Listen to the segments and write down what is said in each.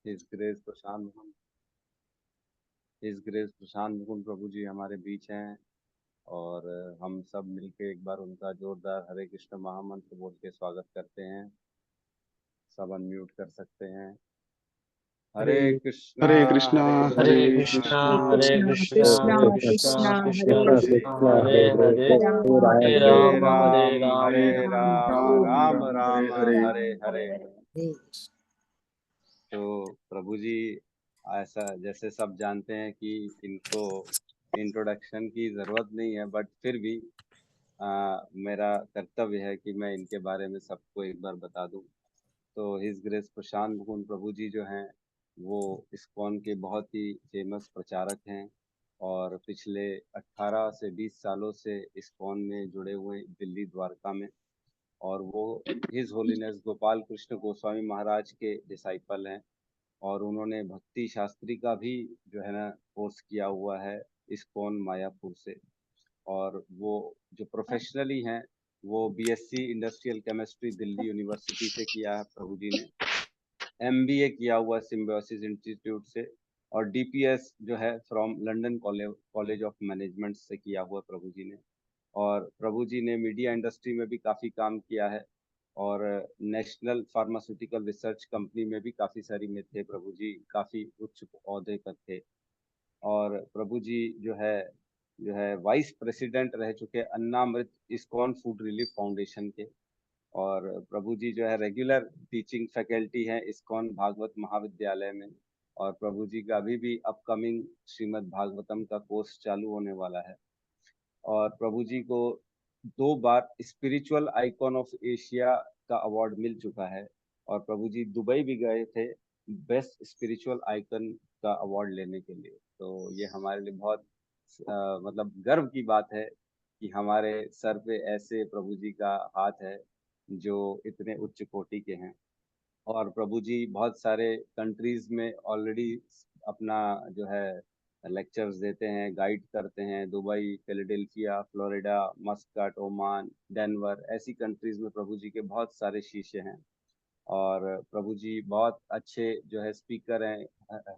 His grace प्रशांत Mukund his grace प्रशांत मुकुंद प्रभु जी हमारे बीच हैं। और हम सब मिलके एक बार उनका जोरदार हरे कृष्ण महामंत्र बोल के स्वागत करते हैं। सब अनम्यूट कर सकते हैं। हरे हरे कृष्णा हरे कृष्णा हरे हरे हरे कृष्णा कृष्णा कृष्णा हरे कृष्णा कृष्णा कृष्णा कृष्णा कृष्णा कृष्णा हरे कृष्णा हरे हरे हरे हरे हरे राम हरे राम राम हरे राम राम राम राम हरे राम हरे। हरे हरे। तो प्रभु जी, ऐसा जैसे सब जानते हैं कि इनको इंट्रोडक्शन की ज़रूरत नहीं है, बट फिर भी मेरा कर्तव्य है कि मैं इनके बारे में सबको एक बार बता दूं। तो हिज ग्रेस प्रशांत मुकुंद प्रभु जी जो हैं वो इस्कॉन के बहुत ही फेमस प्रचारक हैं। और पिछले 18 से 20 सालों से इस्कॉन में जुड़े हुए दिल्ली द्वारका में। और वो हिज होलीनेस गोपाल कृष्ण गोस्वामी महाराज के डिसाइपल हैं। और उन्होंने भक्ति शास्त्री का भी जो है ना कोर्स किया हुआ है इस्कॉन मायापुर से। और वो जो प्रोफेशनली हैं वो BSc industrial chemistry Delhi university से किया है प्रभु जी ने। एमबीए किया हुआ सिम्बायोसिस इंस्टीट्यूट से। और डीपीएस जो है from London college of management से किया हुआ प्रभु जी ने। और प्रभु जी ने मीडिया इंडस्ट्री में भी काफ़ी काम किया है। और नेशनल फार्मास्यूटिकल रिसर्च कंपनी में भी काफ़ी सारी में थे प्रभु जी, काफ़ी उच्च ओहदे पर थे। और प्रभु जी जो है वाइस प्रेसिडेंट रह चुके अन्नामृत इस्कॉन फूड रिलीफ फाउंडेशन के। और प्रभु जी जो है रेगुलर टीचिंग फैकल्टी हैं इस्कॉन भागवत महाविद्यालय में। और प्रभु जी का अभी भी अपकमिंग श्रीमद् भागवतम का कोर्स चालू होने वाला है। और प्रभु जी को 2 बार स्पिरिचुअल आइकॉन ऑफ एशिया का अवार्ड मिल चुका है। और प्रभु जी दुबई भी गए थे बेस्ट स्पिरिचुअल आइकन का अवार्ड लेने के लिए। तो ये हमारे लिए बहुत मतलब गर्व की बात है कि हमारे सर पे ऐसे प्रभु जी का हाथ है जो इतने उच्च कोटि के हैं। और प्रभु जी बहुत सारे कंट्रीज में ऑलरेडी अपना जो है लेक्चर्स देते हैं, गाइड करते हैं। Dubai, Philadelphia, Florida, Muscat, Oman, Denver, ऐसी कंट्रीज में प्रभु जी के बहुत सारे शिष्य हैं। और प्रभु जी बहुत अच्छे जो है स्पीकर हैं।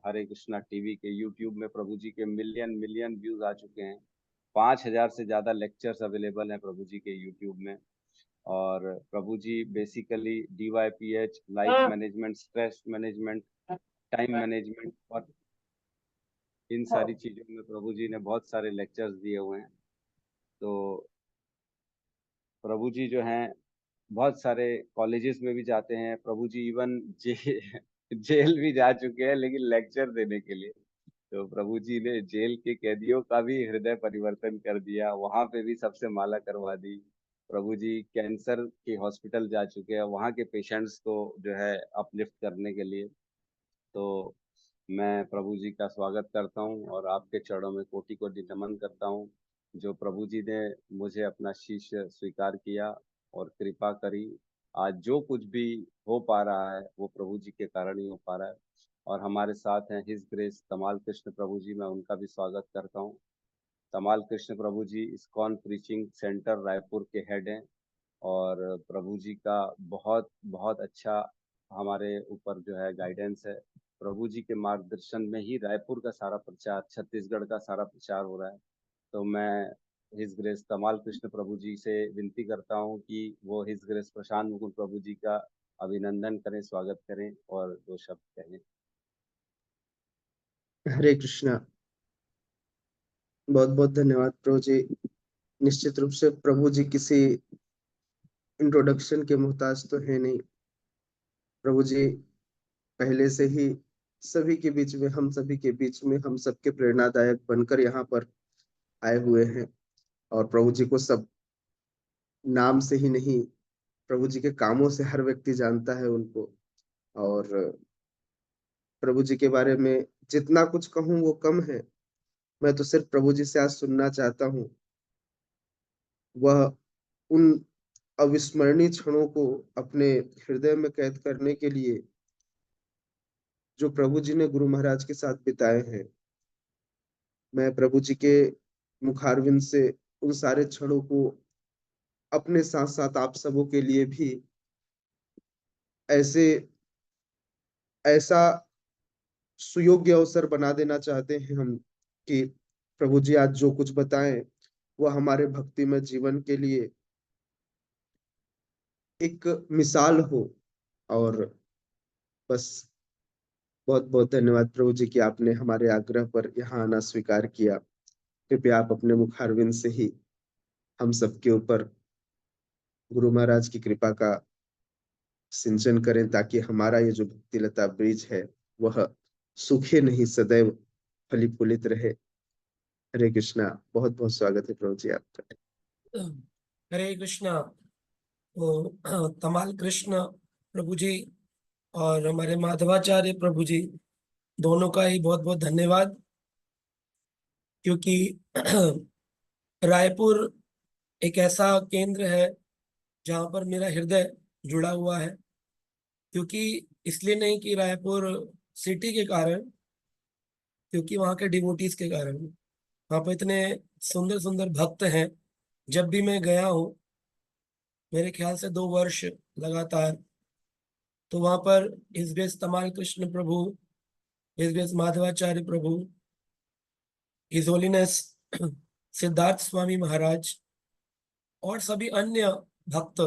हरे कृष्णा टीवी के यूट्यूब में प्रभु जी के मिलियन मिलियन व्यूज आ चुके हैं। 5,000 से ज़्यादा लेक्चर्स अवेलेबल हैं प्रभु जी के यूट्यूब में। और Prabhu ji basically DYPH, life management, stress management, time management और इन सारी चीज़ों में प्रभु जी ने बहुत सारे लेक्चर्स दिए हुए हैं। तो प्रभु जी जो हैं बहुत सारे कॉलेजेस में भी जाते हैं प्रभु जी। इवन जेल भी जा चुके हैं लेकिन लेक्चर देने के लिए। तो प्रभु जी ने जेल के कैदियों का भी हृदय परिवर्तन कर दिया, वहां पे भी सबसे माला करवा दी। प्रभु जी कैंसर के हॉस्पिटल जा चुके हैं, वहाँ के पेशेंट्स को जो है अपलिफ्ट करने के लिए। तो मैं प्रभु जी का स्वागत करता हूँ और आपके चरणों में कोटि कोटि नमन करता हूँ। जो प्रभु जी ने मुझे अपना शिष्य स्वीकार किया और कृपा करी, आज जो कुछ भी हो पा रहा है वो प्रभु जी के कारण ही हो पा रहा है। और हमारे साथ हैं हिज ग्रेस तमाल कृष्ण प्रभु जी, मैं उनका भी स्वागत करता हूँ। तमाल कृष्ण प्रभु जी इस्कॉन प्रीचिंग सेंटर रायपुर के हेड हैं। और प्रभु जी का बहुत बहुत अच्छा हमारे ऊपर जो है गाइडेंस है। प्रभु जी के मार्गदर्शन में ही रायपुर का सारा प्रचार, छत्तीसगढ़ का सारा प्रचार हो रहा है। तो मैं हिज ग्रेस तमाल कृष्ण प्रभु जी से विनती करता हूँ कि वो हिज ग्रेस प्रशांत मुकुंद प्रभु जी का अभिनंदन करें, स्वागत करें और 2 शब्द कहें। हरे कृष्णा। बहुत बहुत धन्यवाद प्रभु जी। निश्चित रूप से प्रभु जी किसी इंट्रोडक्शन के मोहताज तो है नहीं। प्रभु जी पहले से ही सभी के बीच में, हम सभी के बीच में, हम सबके प्रेरणादायक बनकर यहाँ पर आए हुए हैं। और प्रभु जी को सब नाम से ही नहीं, प्रभु जी के कामों से हर व्यक्ति जानता है उनको। और प्रभु जी के बारे में जितना कुछ कहूँ वो कम है। मैं तो सिर्फ प्रभु जी से आज सुनना चाहता हूँ, वह उन अविस्मरणीय क्षणों को अपने हृदय में कैद करने के लिए जो प्रभु जी ने गुरु महाराज के साथ बिताए हैं। मैं प्रभु जी के मुखारविंद से उन सारे क्षणों को अपने साथ साथ आप सबों के लिए भी ऐसे ऐसा सुयोग्य अवसर बना देना चाहते हैं हम कि प्रभु जी आज जो कुछ बताएं वो हमारे भक्तिमय जीवन के लिए एक मिसाल हो। और बस बहुत बहुत धन्यवाद प्रभु जी कि आपने हमारे आग्रह पर यहाँ आना स्वीकार किया। कृपया आप अपने मुखारविंद से ही हम सबके ऊपर गुरु महाराज की कृपा का सिंचन करें, ताकि हमारा ये जो भक्ति लता ब्रिज है वह सूखे नहीं, सदैव फली फूलित रहे। हरे कृष्णा। बहुत बहुत स्वागत है प्रभु जी आपका। हरे कृष्णा। तो तमाल कृष्ण प्रभु जी और हमारे माधवाचार्य प्रभु जी दोनों का ही बहुत बहुत धन्यवाद, क्योंकि रायपुर एक ऐसा केंद्र है जहाँ पर मेरा हृदय जुड़ा हुआ है। क्योंकि इसलिए नहीं कि रायपुर सिटी के कारण, क्योंकि वहाँ के डिवोटीज के कारण। वहाँ पर इतने सुंदर सुंदर भक्त हैं। जब भी मैं गया हूँ, मेरे ख्याल से 2 वर्ष लगातार, तो वहाँ पर हिज ग्रेस तमाल कृष्ण प्रभु, हिज ग्रेस माधवाचार्य प्रभु, हिज होलीनेस सिद्धार्थ स्वामी महाराज और सभी अन्य भक्त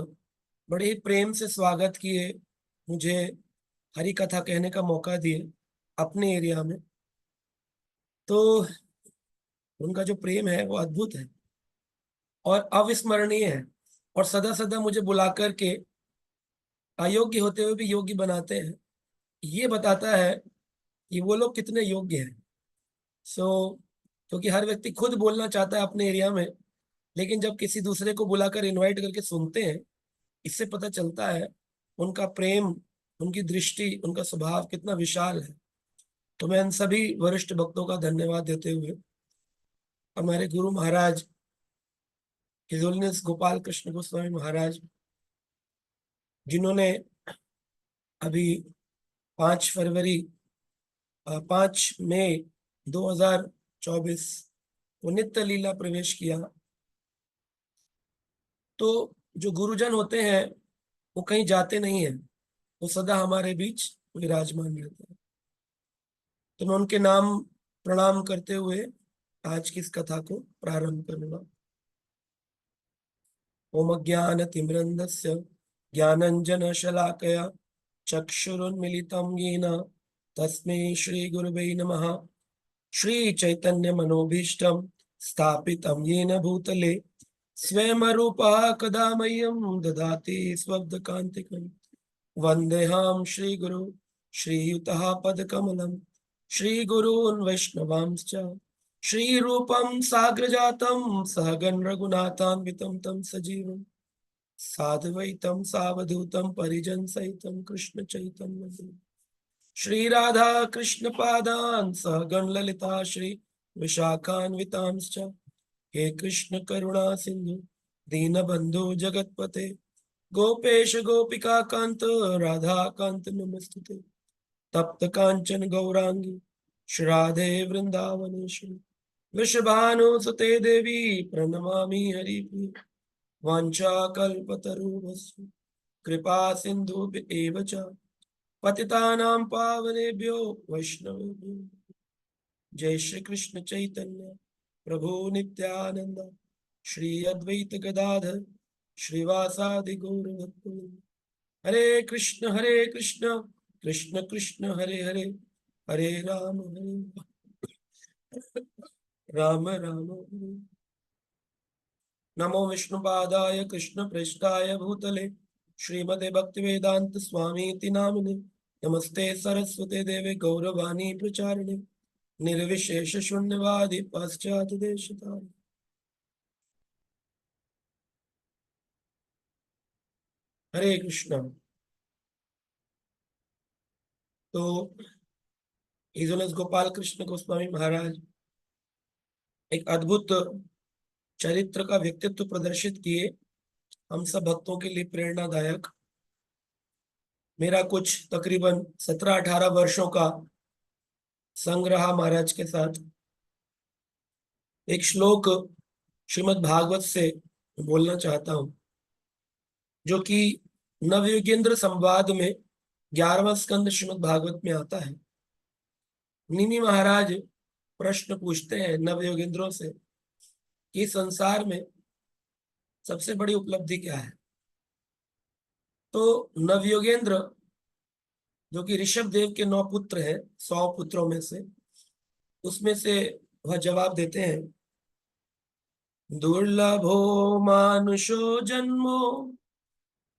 बड़े ही प्रेम से स्वागत किए, मुझे हरि कथा कहने का मौका दिए अपने एरिया में। तो उनका जो प्रेम है वो अद्भुत है और अविस्मरणीय है, और सदा सदा मुझे बुला करके अयोग्य होते हुए भी योग्य बनाते हैं। ये बताता है कि वो लोग कितने योग्य हैं। क्योंकि हर व्यक्ति खुद बोलना चाहता है अपने एरिया में, लेकिन जब किसी दूसरे को बुलाकर इनवाइट करके सुनते हैं, इससे पता चलता है उनका प्रेम, उनकी दृष्टि, उनका स्वभाव कितना विशाल है। तो मैं इन सभी वरिष्ठ भक्तों का धन्यवाद देते हुए हमारे गुरु महाराज हिज होलीनेस गोपाल कृष्ण गोस्वामी महाराज, जिन्होंने अभी 5 फरवरी 5 मई 2024 को नित्य लीला प्रवेश किया। तो जो गुरुजन होते हैं वो कहीं जाते नहीं हैं, वो सदा हमारे बीच विराजमान रहते हैं। तो मैं उनके नाम प्रणाम करते हुए आज की इस कथा को प्रारंभ करूंगा। ओम ज्ञानतिमिरन्धस्य ज्ञानञ्जनशलाकया चक्षुरुन्मीलितं येन तस्मै श्रीगुरवे नमः। श्रीचैतन्यमनोभीष्टं स्थापितं येन भूतले स्वयं रूपः कदा मह्यं ददाति स्वब्दकान्तिकम्। वन्देऽहं श्रीगुरु श्रीयुतः पदकमलं श्रीगुरून् वैष्णवांश्च श्रीरूपं साग्रजातं सहगण रघुनाथान्वितं तं सजीवं साद्वैतं सावधूतं परिजन सहितं कृष्ण चैतन्य श्री राधा कृष्ण पादान् सहगण ललिता श्री विशाखान्वितांश्च। हे कृष्ण करुणा सिंधु दीनबंधु जगतपते गोपेश गोपिका कांत राधा कांत नमस्तुते। तप्त कांचन गौरांगी श्राधे वृंदावनेश्वरी वृषभानुसुते देवी प्रणमामि हरिप्रिय। वाञ्छाकल्पतरुभ्यश्च कृपा सिन्धुभ्येव च पतितानां पावनेभ्यो वैष्णवेभ्यो। जय श्री कृष्ण चैतन्य प्रभु नित्यानंद श्री अद्वैत गदाधर श्रीवासादि गौर भक्तवृंद। हरे कृष्ण कृष्ण कृष्ण हरे हरे, हरे राम राम राम हरे। नमो विष्णुपादाय कृष्ण प्रेष्ठाय भूतले श्रीमते भक्तिवेदांत स्वामीति नामिने। नमस्ते सरस्वते देवे गौरवाणी प्रचारिणे निर्विशेष शून्यवादी पाश्चात देशतारिणे। हरे कृष्ण। तो हिज होलीनेस गोपाल कृष्ण गोस्वामी महाराज एक अद्भुत चरित्र का व्यक्तित्व प्रदर्शित किए, हम सब भक्तों के लिए प्रेरणादायक। मेरा कुछ तकरीबन 17-18 वर्षों का संग रहा महाराज के साथ। एक श्लोक श्रीमद् भागवत से बोलना चाहता हूं, जो कि नवयुगेंद्र संवाद में 11वां स्कंद श्रीमद् भागवत में आता है। निमि महाराज प्रश्न पूछते हैं नवयोगेंद्रों से कि संसार में सबसे बड़ी उपलब्धि क्या है। तो नवयोगेंद्र, जो कि ऋषभ देव के 9 पुत्र हैं, 100 पुत्रों में से, उसमें से वह जवाब देते हैं, दुर्लभो मानुषो जन्मो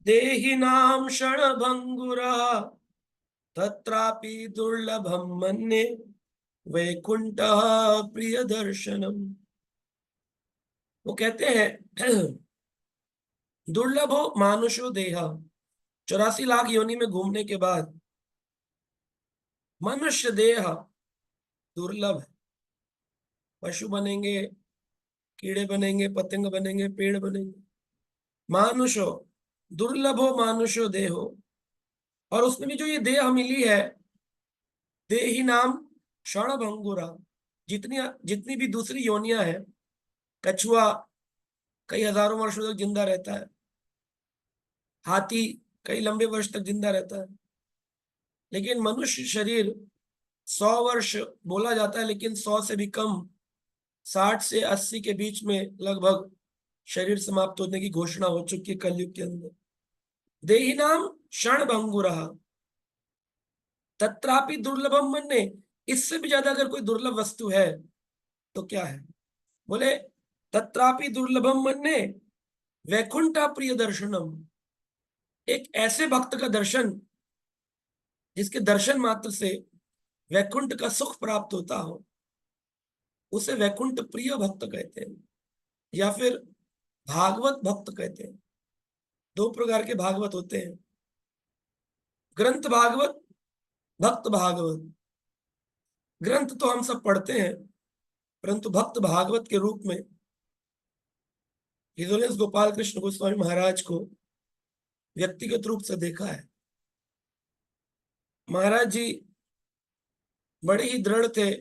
देहिनां क्षणभंगुरा तत्रापि दुर्लभम मन्ये वैकुंठः प्रिय दर्शनम। वो कहते हैं दुर्लभो मानुषो देहा, 84 लाख योनि में घूमने के बाद मनुष्य देह दुर्लभ है। पशु बनेंगे, कीड़े बनेंगे, पतंग बनेंगे, पेड़ बनेंगे। मानुषो, दुर्लभो मानुषो देहो, और उसमें भी जो ये देह मिली है, देही नाम क्षण भंगुरा, जितनी जितनी भी दूसरी योनियां हैं, कछुआ कई हजारों वर्षों तक जिंदा रहता है, हाथी कई लंबे वर्ष तक जिंदा रहता है, लेकिन मनुष्य शरीर 100 वर्ष बोला जाता है, लेकिन 100 से भी कम, 60 से 80 के बीच में लगभग शरीर समाप्त होने की घोषणा हो चुकी है कलयुग के अंदर। देही नाम क्षण भंगुरा तत्रापि दुर्लभम मन्ये, इससे भी ज्यादा अगर कोई दुर्लभ वस्तु है तो क्या है? बोले तत्रापि दुर्लभम मन्ये वैकुंठा प्रिय दर्शनम, एक ऐसे भक्त का दर्शन जिसके दर्शन मात्र से वैकुंठ का सुख प्राप्त होता हो, उसे वैकुंठ प्रिय भक्त कहते हैं, या फिर भागवत भक्त कहते हैं। 2 प्रकार के भागवत होते हैं, ग्रंथ भागवत, भक्त भागवत। ग्रंथ तो हम सब पढ़ते हैं, परंतु भक्त भागवत के रूप में हिजोलेंस गोपाल कृष्ण गोस्वामी महाराज को व्यक्तिगत रूप से देखा है। महाराज जी बड़े ही दृढ़ थे,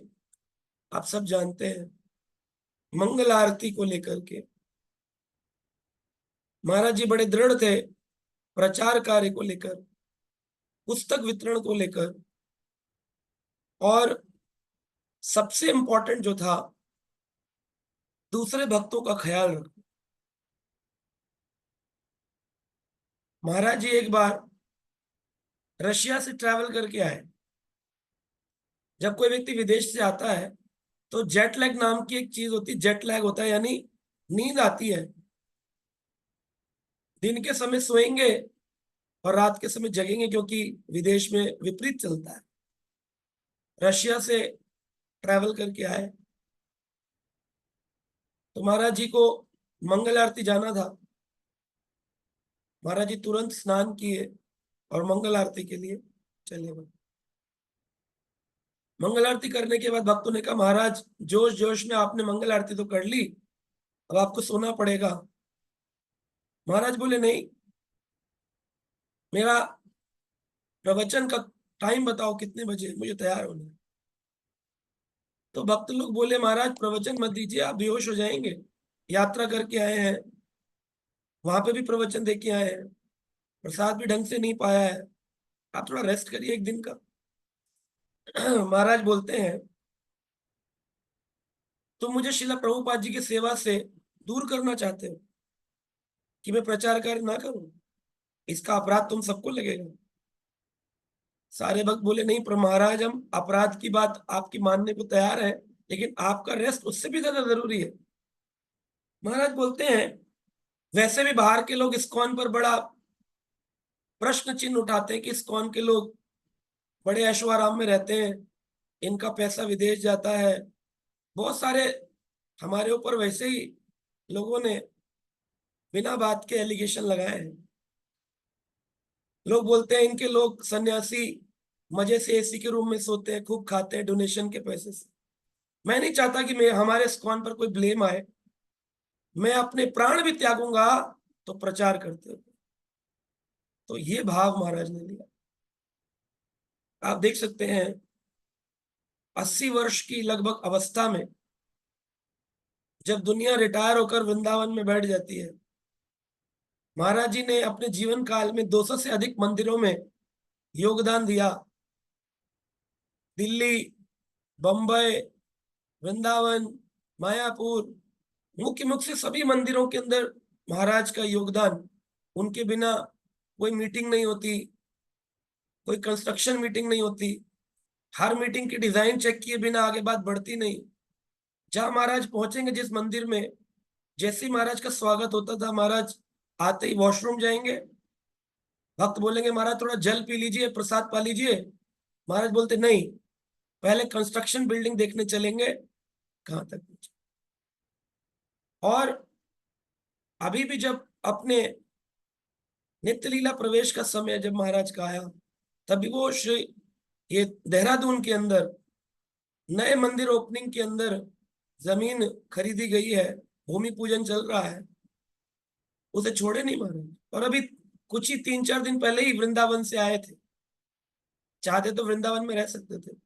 आप सब जानते हैं, मंगल आरती को लेकर के। महाराज जी बड़े दृढ़ थे प्रचार कार्य को लेकर, पुस्तक वितरण को लेकर, और सबसे इंपॉर्टेंट जो था, दूसरे भक्तों का ख्याल रखना। महाराज जी एक बार रशिया से ट्रैवल करके आए। जब कोई व्यक्ति विदेश से आता है तो जेट लैग नाम की एक चीज होती है, जेट लैग होता है, यानी नींद आती है। दिन के समय सोएंगे और रात के समय जगेंगे, क्योंकि विदेश में विपरीत चलता है। रशिया से ट्रैवल करके आए तो महाराज जी को मंगल आरती जाना था। महाराज जी तुरंत स्नान किए और मंगल आरती के लिए चले गए। मंगल आरती करने के बाद भक्तों ने कहा, महाराज जोश जोश में आपने मंगल आरती तो कर ली, अब आपको सोना पड़ेगा। महाराज बोले, नहीं, मेरा प्रवचन का टाइम बताओ, कितने बजे मुझे तैयार होना है। तो भक्त लोग बोले, महाराज प्रवचन मत दीजिए, आप बेहोश हो जाएंगे, यात्रा करके आए हैं, वहां पे भी प्रवचन दे के आए हैं, प्रसाद भी ढंग से नहीं पाया है, आप थोड़ा रेस्ट करिए एक दिन का। महाराज बोलते हैं, तुम मुझे शिला प्रभुपाद जी की सेवा से दूर करना चाहते हो कि मैं प्रचार कार्य ना करूं? इसका अपराध तुम सबको लगेगा। सारे भक्त बोले, नहीं पर महाराज, हम अपराध की बात आपकी मानने को तैयार है, लेकिन आपका रेस्ट उससे भी ज्यादा जरूरी है। महाराज बोलते हैं, वैसे भी बाहर के लोग इस्कॉन पर बड़ा प्रश्न चिन्ह उठाते हैं कि इस्कॉन के लोग बड़े ऐशो आराम में रहते हैं, इनका पैसा विदेश जाता है। बहुत सारे हमारे ऊपर वैसे ही लोगों ने बिना बात के एलिगेशन लगाए हैं। लोग बोलते हैं इनके लोग सन्यासी मजे से एसी के रूम में सोते हैं, खूब खाते हैं डोनेशन के पैसे से। मैं नहीं चाहता कि मैं हमारे इस्कॉन पर कोई ब्लेम आए, मैं अपने प्राण भी त्यागूंगा तो प्रचार करते हुए। तो ये भाव महाराज ने लिया। आप देख सकते हैं 80 वर्ष की लगभग अवस्था में जब दुनिया रिटायर होकर वृंदावन में बैठ जाती है, महाराज जी ने अपने जीवन काल में 200 से अधिक मंदिरों में योगदान दिया। दिल्ली, बम्बई, वृंदावन, मायापुर, मुख्य से सभी मंदिरों के अंदर महाराज का योगदान। उनके बिना कोई मीटिंग नहीं होती, कोई कंस्ट्रक्शन मीटिंग नहीं होती, हर मीटिंग की डिजाइन चेक किए बिना आगे बात बढ़ती नहीं। जहां महाराज पहुंचेंगे जिस मंदिर में, जैसे ही महाराज का स्वागत होता था, महाराज आते ही वॉशरूम जाएंगे, भक्त बोलेंगे महाराज थोड़ा जल पी लीजिए, प्रसाद पा लीजिए, महाराज बोलते नहीं, पहले कंस्ट्रक्शन बिल्डिंग देखने चलेंगे कहां तक पहुंचे। और अभी भी जब अपने नित्य लीला प्रवेश का समय जब महाराज का आया, तभी वो श्री ये देहरादून के अंदर नए मंदिर ओपनिंग के अंदर जमीन खरीदी गई है, भूमि पूजन चल रहा है, उसे छोड़े नहीं महाराज। और अभी कुछ ही 3-4 दिन पहले ही वृंदावन से आए थे, चाहते तो वृंदावन में रह सकते थे,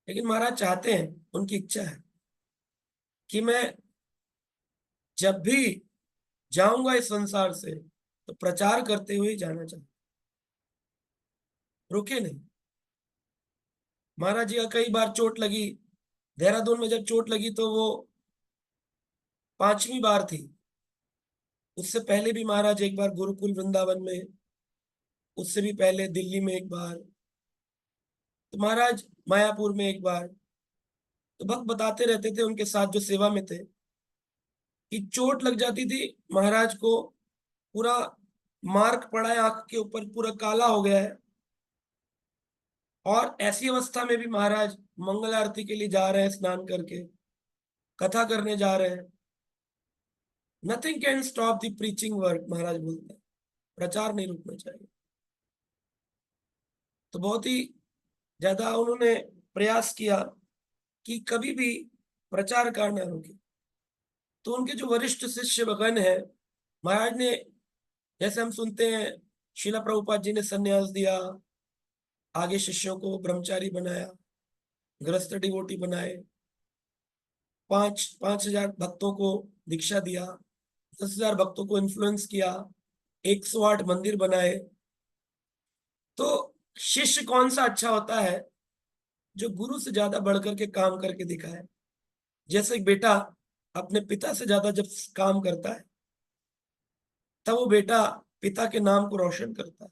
लेकिन महाराज चाहते हैं, उनकी इच्छा है कि मैं जब भी जाऊंगा इस संसार से तो प्रचार करते हुए जाना चाहता, रुके नहीं। महाराज जी का कई बार चोट लगी, देहरादून में जब चोट लगी तो वो 5वीं बार थी। उससे पहले भी महाराज एक बार गुरुकुल वृंदावन में, उससे भी पहले दिल्ली में एक बार, तो महाराज मायापुर में एक बार। तो भक्त बताते रहते थे उनके साथ जो सेवा में थे कि चोट लग जाती थी महाराज को, पूरा मार्क पड़ा है आंख के ऊपर, पूरा काला हो गया है, और ऐसी अवस्था में भी महाराज मंगल आरती के लिए जा रहे हैं, स्नान करके कथा करने जा रहे हैं। Nothing can stop the preaching work, Maharaj बोलते हैं, प्रचार नहीं रुकना चाहिए। तो बहुत ही ज्यादा उन्होंने प्रयास किया कि कभी भी प्रचार का न रुके। तो उनके जो वरिष्ठ शिष्य भगन है, महाराज ने, जैसे हम सुनते हैं, शिला प्रभुपाद जी ने संन्यास दिया, आगे शिष्यों को ब्रह्मचारी बनाया, गृहस्थ डिवोटी बनाए, 5,000 भक्तों को दीक्षा दिया, 10,000 भक्तों को इन्फ्लुएंस किया, 108 मंदिर बनाए। तो शिष्य कौन सा अच्छा होता है? जो गुरु से ज्यादा बढ़कर के काम करके दिखाए। जैसे एक बेटा अपने पिता से ज्यादा जब काम करता है, तब वो बेटा पिता के नाम को रोशन करता है।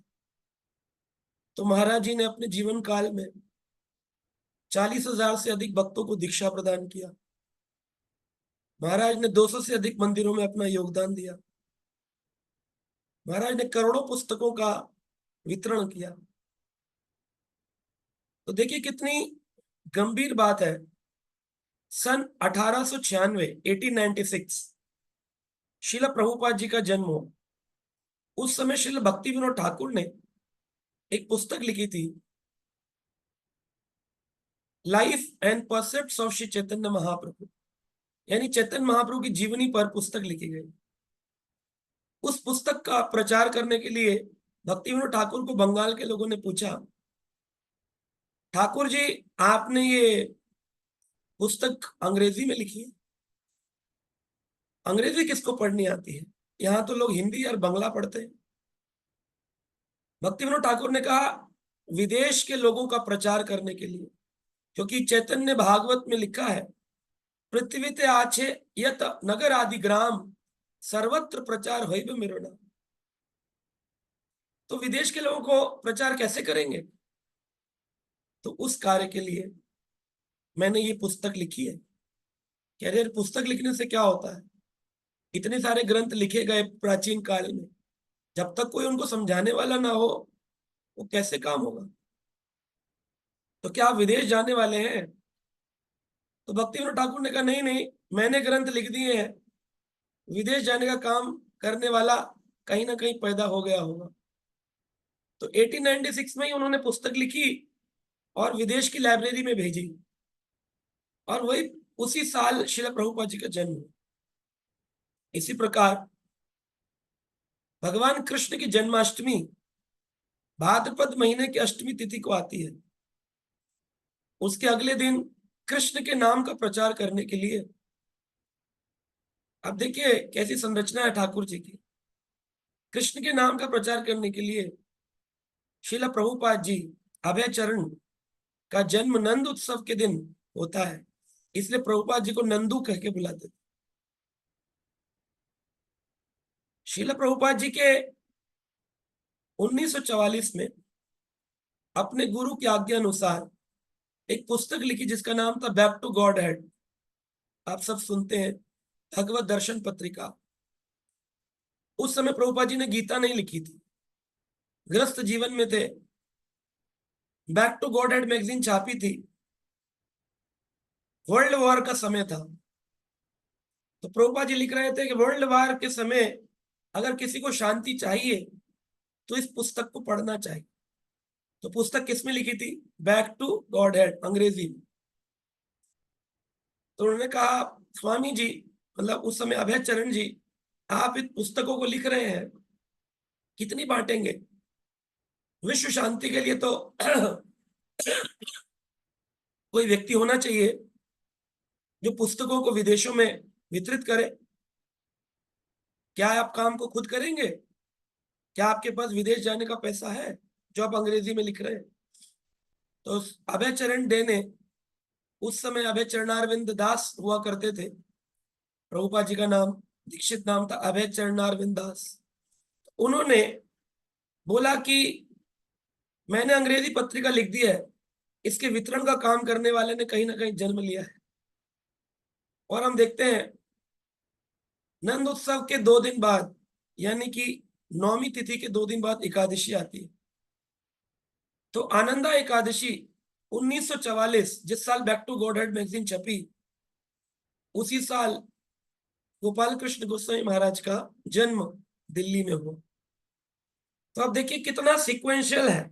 तो महाराज जी ने अपने जीवन काल में 40,000 से अधिक भक्तों को दीक्षा प्रदान किया। महाराज ने 200 से अधिक मंदिरों में अपना योगदान दिया। महाराज ने करोड़ों पुस्तकों का वितरण किया। तो देखिए कितनी गंभीर बात है। सन 1896 1896 श्रील प्रभुपाद जी का जन्म हो। उस समय श्रील भक्ति विनोद ठाकुर ने एक पुस्तक लिखी थी, life and परसेप्ट्स of Shri Chaitanya Mahaprabhu, यानी चैतन्य महाप्रभु की जीवनी पर पुस्तक लिखी गई। उस पुस्तक का प्रचार करने के लिए भक्ति विनोद ठाकुर को बंगाल के लोगों ने पूछा, ठाकुर जी आपने ये पुस्तक अंग्रेजी में लिखी है, अंग्रेजी किसको पढ़नी आती है? यहाँ तो लोग हिंदी और बंगला पढ़ते हैं। भक्ति विनोद ठाकुर ने कहा विदेश के लोगों का प्रचार करने के लिए, क्योंकि चैतन्य भागवत में लिखा है, पृथ्वी ते आछे यत नगर आदि ग्राम सर्वत्र प्रचार होइब मेरो नाम। तो विदेश के लोगों को प्रचार कैसे करेंगे? तो उस कार्य के लिए मैंने ये पुस्तक लिखी है। कह रहे पुस्तक लिखने से क्या होता है? इतने सारे ग्रंथ लिखे गए प्राचीन काल में, जब तक कोई उनको समझाने वाला ना हो वो कैसे काम होगा? तो क्या आप विदेश जाने वाले हैं? तो भक्ति विनोद ठाकुर ने कहा नहीं नहीं, मैंने ग्रंथ लिख दिए हैं, विदेश जाने का काम करने वाला कहीं ना कहीं पैदा हो गया होगा। तो 1896 में ही उन्होंने पुस्तक लिखी और विदेश की लाइब्रेरी में भेजी, और वही उसी साल श्रील प्रभुपाद जी का जन्म हुआ। इसी प्रकार भगवान कृष्ण की जन्माष्टमी भाद्रपद महीने की अष्टमी तिथि को आती है। उसके अगले दिन कृष्ण के नाम का प्रचार करने के लिए, अब देखिए कैसी संरचना है ठाकुर जी की। कृष्ण के नाम का प्रचार करने के लिए श्रील प्रभुपाद जी अभय चरण का जन्म नंद उत्सव के दिन होता है, इसलिए प्रभुपाद जी को नंदू कह के बुलाते थे। श्रील प्रभुपाद जी के 1944 में अपने गुरु की आज्ञा अनुसार एक पुस्तक लिखी जिसका नाम था बैक टू गॉड हेड। आप सब सुनते हैं भगवत दर्शन पत्रिका। उस समय प्रभुपाद जी ने गीता नहीं लिखी थी, गृहस्थ जीवन में थे। Back to Godhead magazine छापी थी, वर्ल्ड वॉर का समय था। तो प्रभुपाद जी लिख रहे थे कि वर्ल्ड वॉर के समय अगर किसी को शांति चाहिए तो इस पुस्तक को पढ़ना चाहिए। तो पुस्तक किसमें लिखी थी? बैक टू गॉड हेड, अंग्रेजी में। तो उन्होंने कहा, स्वामी जी, मतलब उस समय अभय चरण जी, आप इन पुस्तकों को लिख रहे हैं, कितनी बांटेंगे? विश्व शांति के लिए तो कोई व्यक्ति होना चाहिए जो पुस्तकों को विदेशों में वितरित करे। क्या आप काम को खुद करेंगे? क्या आपके पास विदेश जाने का पैसा है जो आप अंग्रेजी में लिख रहे हैं? तो अभय चरण डे ने, उस समय अभय चरणारविंद दास हुआ करते थे, प्रभुपाद जी का नाम दीक्षित नाम था अभय चरणारविंद दास। उन्होंने बोला कि मैंने अंग्रेजी पत्रिका लिख दी है, इसके वितरण का काम करने वाले ने कहीं ना कहीं जन्म लिया है। और हम देखते हैं नंद उत्सव के 2 दिन बाद, यानी कि 9वीं तिथि के 2 दिन बाद एकादशी आती है। तो आनंदा एकादशी 1944, जिस साल back to Godhead magazine छपी, उसी साल गोपाल कृष्ण गोस्वामी महाराज का जन्म दिल्ली में हुआ। तो अब देखिए कितना सीक्वेंशियल है।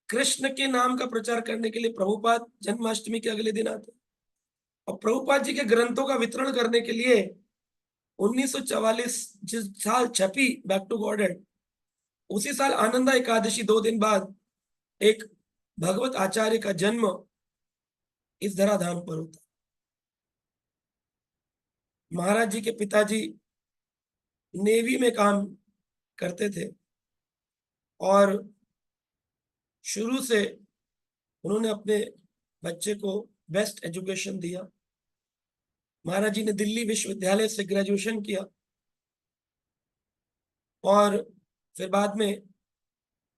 कृष्ण के नाम का प्रचार करने के लिए प्रभुपाद जन्माष्टमी के अगले दिन आते, और प्रभुपाद जी के ग्रंथों का वितरण करने के लिए 1944 जिस साल छपी बैक टू गॉड हेड, उसी साल आनंदा एकादशी 2 दिन बाद एक भगवत आचार्य का जन्म इस धराधाम पर होता। महाराज जी के पिताजी नेवी में काम करते थे और शुरू से उन्होंने अपने बच्चे को बेस्ट एजुकेशन दिया। महाराज जी ने दिल्ली विश्वविद्यालय से ग्रेजुएशन किया और फिर बाद में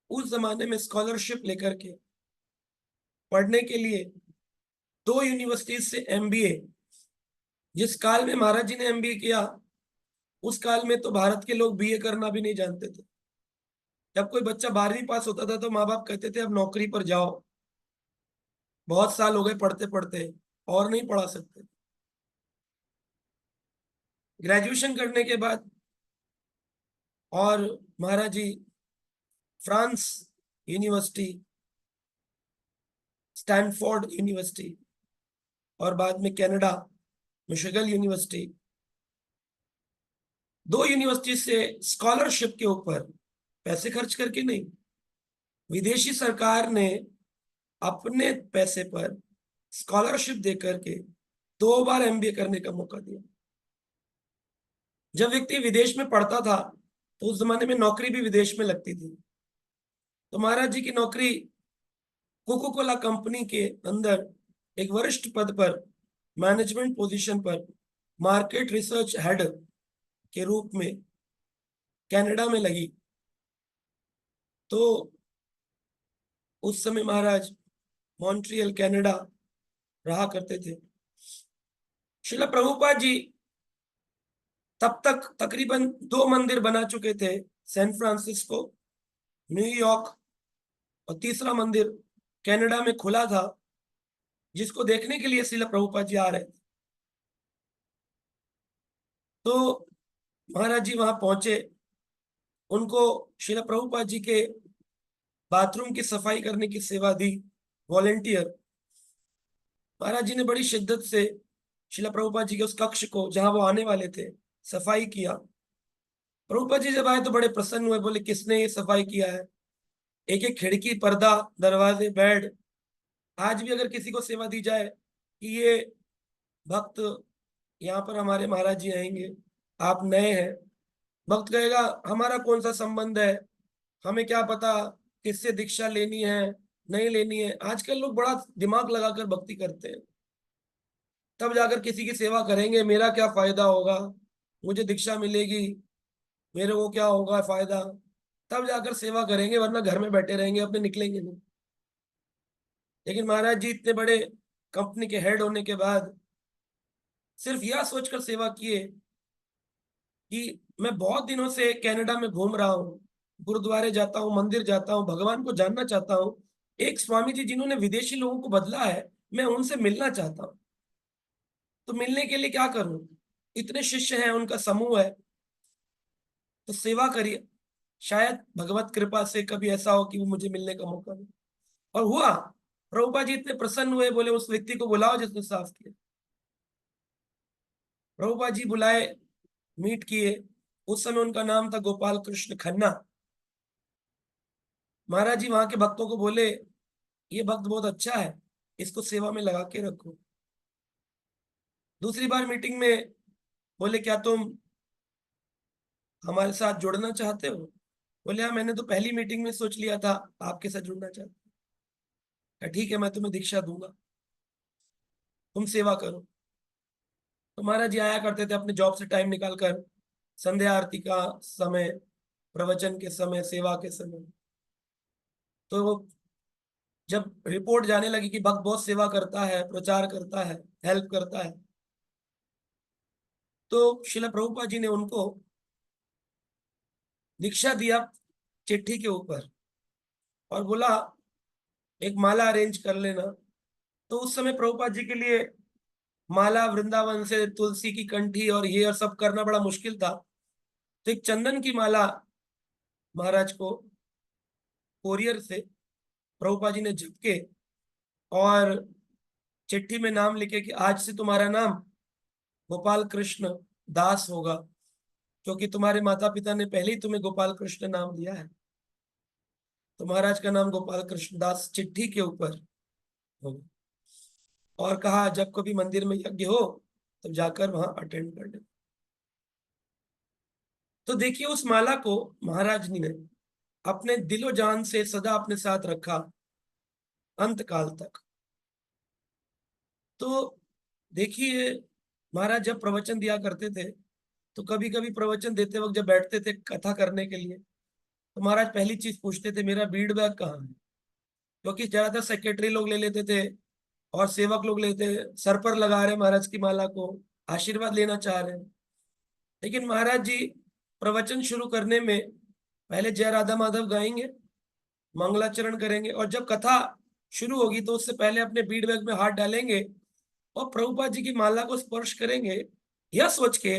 उस जमाने में स्कॉलरशिप लेकर के पढ़ने के लिए 2 यूनिवर्सिटीज से एमबीए, जिस काल में महाराज जी ने एमबीए किया उस काल में तो भारत के लोग बीए करना भी नहीं जानते थे। जब कोई बच्चा 12वीं पास होता था तो माँ बाप कहते थे अब नौकरी पर जाओ, बहुत साल हो गए पढ़ते पढ़ते, और नहीं पढ़ा सकते। ग्रेजुएशन करने के बाद और महाराज जी फ्रांस यूनिवर्सिटी, स्टैनफोर्ड यूनिवर्सिटी और बाद में कनाडा मिशिगन यूनिवर्सिटी, 2 यूनिवर्सिटी से स्कॉलरशिप के ऊपर पैसे खर्च करके नहीं, विदेशी सरकार ने अपने पैसे पर स्कॉलरशिप देकर के 2 बार एमबीए करने का मौका दिया। जब व्यक्ति विदेश में पढ़ता था तो उस जमाने में नौकरी भी विदेश में लगती थी। तो महाराज जी की नौकरी कोको कोला कंपनी के अंदर एक वरिष्ठ पद पर, मैनेजमेंट पोजीशन पर, मार्केट रिसर्च हेड के रूप में कनाडा में लगी। तो उस समय महाराज मॉन्ट्रियल कनाडा रहा करते थे। श्रील प्रभुपाद जी तब तक तकरीबन 2 मंदिर बना चुके थे, सैन फ्रांसिस्को, न्यूयॉर्क, और तीसरा मंदिर कनाडा में खुला था जिसको देखने के लिए श्रील प्रभुपाद जी आ रहे थे। तो महाराज जी वहां पहुंचे, उनको श्रील प्रभुपाद जी के बाथरूम की सफाई करने की सेवा दी, वॉलेंटियर। महाराज जी ने बड़ी शिद्दत से श्रील प्रभुपाद जी के उस कक्ष को जहां वो आने वाले थे सफाई किया। प्रभुपाद जी जब आए तो बड़े प्रसन्न हुए, बोले किसने ये सफाई किया है? एक एक खिड़की, पर्दा, दरवाजे, बेड, आज भी अगर किसी को सेवा दी जाए कि ये भक्त यहाँ पर हमारे महाराज जी आएंगे, आप नए हैं, भक्त कहेगा हमारा कौन सा संबंध है, हमें क्या पता किससे दीक्षा लेनी है, नहीं लेनी है। आजकल लोग बड़ा दिमाग लगाकर भक्ति करते हैं, तब जाकर किसी की सेवा करेंगे, मेरा क्या फायदा होगा, मुझे दीक्षा मिलेगी, मेरे को क्या होगा फायदा, तब जाकर सेवा करेंगे, वरना घर में बैठे रहेंगे, अपने निकलेंगे नहीं। लेकिन महाराज जी इतने बड़े कंपनी के हेड होने के बाद सिर्फ यह सोचकर सेवा किए कि मैं बहुत दिनों से कनाडा में घूम रहा हूँ, गुरुद्वारे जाता हूँ, मंदिर जाता हूँ, भगवान को जानना चाहता हूँ। एक स्वामी जी जिन्होंने विदेशी लोगों को बदला है, मैं उनसे मिलना चाहता हूँ। तो मिलने के लिए क्या करूं? इतने शिष्य हैं, उनका समूह है, तो सेवा करिए, शायद भगवत कृपा से कभी ऐसा हो कि वो मुझे मिलने का मौका मिले। और हुआ। प्रभुपाद जी इतने प्रसन्न हुए, बोले उस व्यक्ति को बुलाओ जिसने साफ किया। प्रभुपाद जी बुलाए, मीट किए। उस समय उनका नाम था गोपाल कृष्ण खन्ना। महाराज जी वहां के भक्तों को बोले, ये भक्त बहुत अच्छा है, इसको सेवा में लगा के रखो। दूसरी बार मीटिंग में बोले, क्या तुम हमारे साथ जुड़ना चाहते हो? बोले हाँ, मैंने तो पहली मीटिंग में सोच लिया था आपके साथ जुड़ना चाहता हूं। कहा, ठीक है, मैं तुम्हें दीक्षा दूंगा, तुम सेवा करो। तो महाराज जी आया करते थे अपने जॉब से टाइम निकालकर, संध्या आरती का समय, प्रवचन के समय, सेवा के समय। तो जब रिपोर्ट जाने लगी कि भक्त बहुत सेवा करता है, प्रचार करता है, हेल्प करता है, तो शिला प्रभुपाद जी ने उनको दीक्षा दिया चिट्ठी के ऊपर और बोला एक माला अरेंज कर लेना। तो उस समय प्रभुपाद जी के लिए माला वृंदावन से तुलसी की कंठी और ये और सब करना बड़ा मुश्किल था। तो एक चंदन की माला महाराज को कोरियर से प्रभुपाद जी ने झपके और चिट्ठी में नाम लिखे कि आज से तुम्हारा नाम गोपाल कृष्ण दास होगा, क्योंकि तुम्हारे माता पिता ने पहले ही तुम्हें गोपाल कृष्ण नाम दिया है। तो महाराज का नाम गोपाल कृष्ण दास चिट्ठी के ऊपर होगा। और कहा जब कभी मंदिर में यज्ञ हो तब जाकर वहां अटेंड कर ले। तो देखिए उस माला को महाराज जी ने अपने दिलो जान से सदा अपने साथ रखा अंत काल तक। तो देखिए महाराज जब प्रवचन दिया करते थे, तो कभी कभी प्रवचन देते वक्त जब बैठते थे कथा करने के लिए, तो महाराज पहली चीज पूछते थे, मेरा बीड बैग कहाँ है? क्योंकि ज्यादातर सेक्रेटरी लोग ले लेते थे और सेवक लोग लेते, सर पर लगा रहे महाराज की माला को, आशीर्वाद लेना चाह रहे हैं। लेकिन महाराज जी प्रवचन शुरू करने में पहले जय राधा माधव गाएंगे, मंगलाचरण करेंगे, और जब कथा शुरू होगी तो उससे पहले अपने बीड बैग में हाथ डालेंगे और प्रभुपाद जी की माला को स्पर्श करेंगे, यह सोच के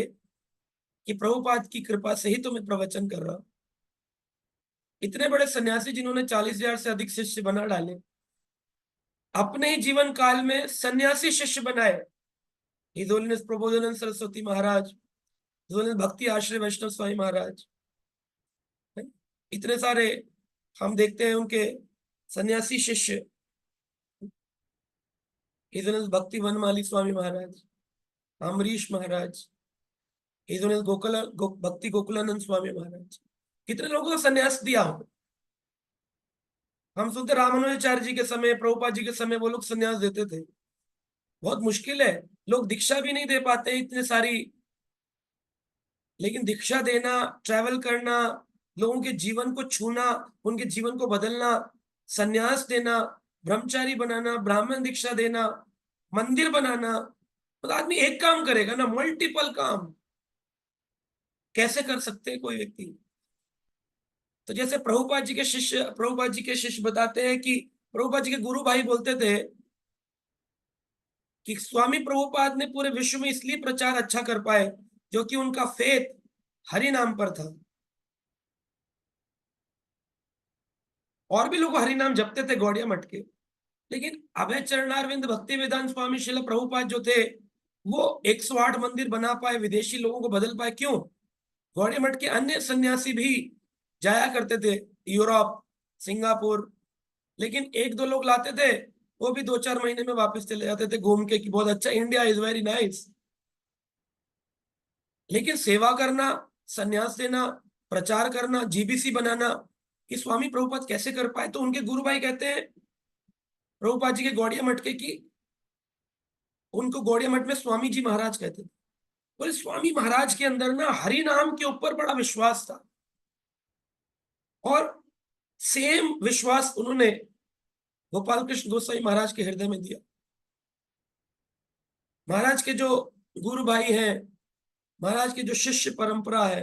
कि प्रभुपाद की कृपा से ही तो मैं प्रवचन कर रहा हूं। इतने बड़े सन्यासी जिन्होंने 40,000 से अधिक शिष्य बना डाले, अपने ही जीवन काल में सन्यासी शिष्य बनाए। हिज होलीनेस प्रबोधानंद सरस्वती महाराज, हिज होलीनेस भक्ति आश्रय वैष्णव स्वामी महाराज, इतने सारे हम देखते हैं उनके सन्यासी शिष्य। हिज होलीनेस भक्ति वनमाली स्वामी महाराज, अमरीश महाराज, हिज होलीनेस भक्ति गोकुलानंद स्वामी महाराज, कितने लोगों को सन्यास दिया हो। हम सुनते रामानुजाचार्य जी के समय, प्रभुपाद जी के समय वो लोग सन्यास देते थे। बहुत मुश्किल है, लोग दीक्षा भी नहीं दे पाते इतने सारी। लेकिन दीक्षा देना, ट्रैवल करना, लोगों के जीवन को छूना, उनके जीवन को बदलना, सन्यास देना, ब्रह्मचारी बनाना, ब्राह्मण दीक्षा देना, मंदिर बनाना, तो आदमी एक काम करेगा ना, मल्टीपल काम कैसे कर सकते हैं कोई व्यक्ति? तो जैसे प्रभुपाद जी के शिष्य बताते हैं कि प्रभुपाद जी के गुरु भाई बोलते थे कि स्वामी प्रभुपाद ने पूरे विश्व में इसलिए प्रचार अच्छा कर पाए जो कि उनका फेथ हरि नाम पर था। और भी लोग हरि नाम जपते थे गौड़िया मठ के, लेकिन अभय चरणारविंद भक्ति वेदांत स्वामी शिल प्रभुपाद जो थे, वो 108 मंदिर बना पाए, विदेशी लोगों को बदल पाए। क्यों? गौड़िया मठ के अन्य सन्यासी भी जाया करते थे यूरोप, सिंगापुर, लेकिन एक दो लोग लाते थे, वो भी 2-4 महीने में वापस चले जाते थे घूम के कि बहुत अच्छा, इंडिया इज वेरी नाइस। लेकिन सेवा करना, सन्यास देना, प्रचार करना, जीबीसी बनाना, ये स्वामी प्रभुपाद कैसे कर पाए? तो उनके गुरु भाई कहते हैं प्रभुपाद जी के गौड़िया मटके की, उनको गौड़िया मठ में स्वामी जी महाराज कहते थे। बोले स्वामी महाराज के अंदर ना हरि नाम के ऊपर बड़ा विश्वास था, और सेम विश्वास उन्होंने गोपाल कृष्ण गोसाई महाराज के हृदय में दिया। महाराज के जो गुरु भाई हैं, महाराज की जो शिष्य परंपरा है,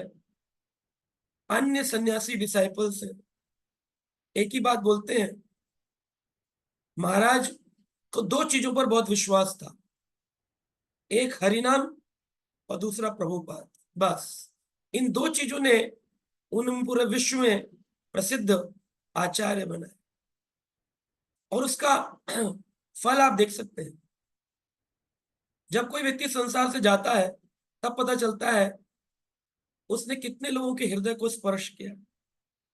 अन्य सन्यासी डिसाइपल्स हैं, एक ही बात बोलते हैं, महाराज को दो चीजों पर बहुत विश्वास था, एक हरिनाम और दूसरा प्रभुपाद। बस इन दो चीजों ने उन पूरे विश्व में प्रसिद्ध आचार्य बनाए, और उसका फल आप देख सकते हैं। जब कोई व्यक्ति संसार से जाता है तब पता चलता है उसने कितने लोगों के हृदय को स्पर्श किया,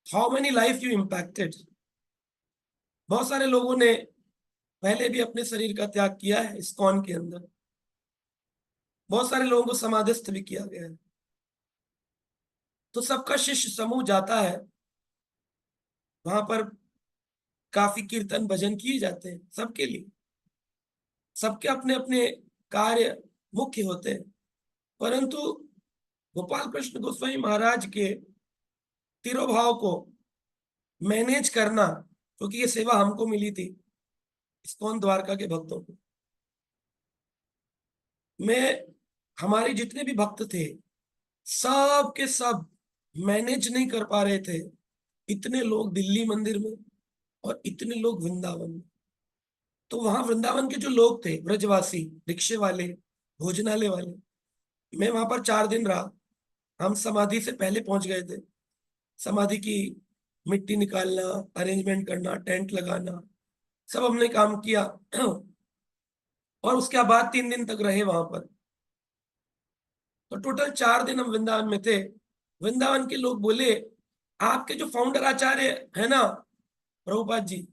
how many life you impacted. बहुत सारे लोगों ने पहले भी अपने शरीर का त्याग किया है इस्कॉन के अंदर, बहुत सारे लोगों को समाधिस्थ भी किया गया है। तो सबका शिष्य समूह जाता है, वहां पर काफी कीर्तन भजन किए जाते हैं सबके लिए, सबके अपने अपने कार्य मुख्य होते हैं, परंतु गोपाल कृष्ण गोस्वामी महाराज के तिरोभाव को मैनेज करना, क्योंकि ये सेवा हमको मिली थी इस्कॉन द्वारका के भक्तों को, मैं हमारे जितने भी भक्त थे सब के सब मैनेज नहीं कर पा रहे थे, इतने लोग दिल्ली मंदिर में और इतने लोग वृंदावन में। तो वहां वृंदावन के जो लोग थे, ब्रजवासी, रिक्शे वाले, भोजनालय वाले, मैं वहां पर 4 दिन रहा। हम समाधि से पहले पहुंच गए थे, समाधि की मिट्टी निकालना, अरेंजमेंट करना, टेंट लगाना, सब हमने काम किया। और उसके बाद 3 दिन तक रहे वहां पर। तो टोटल 4 दिन हम वृंदावन में थे। वृंदावन के लोग बोले आपके जो फाउंडर आचार्य है ना प्रभुपाद जी,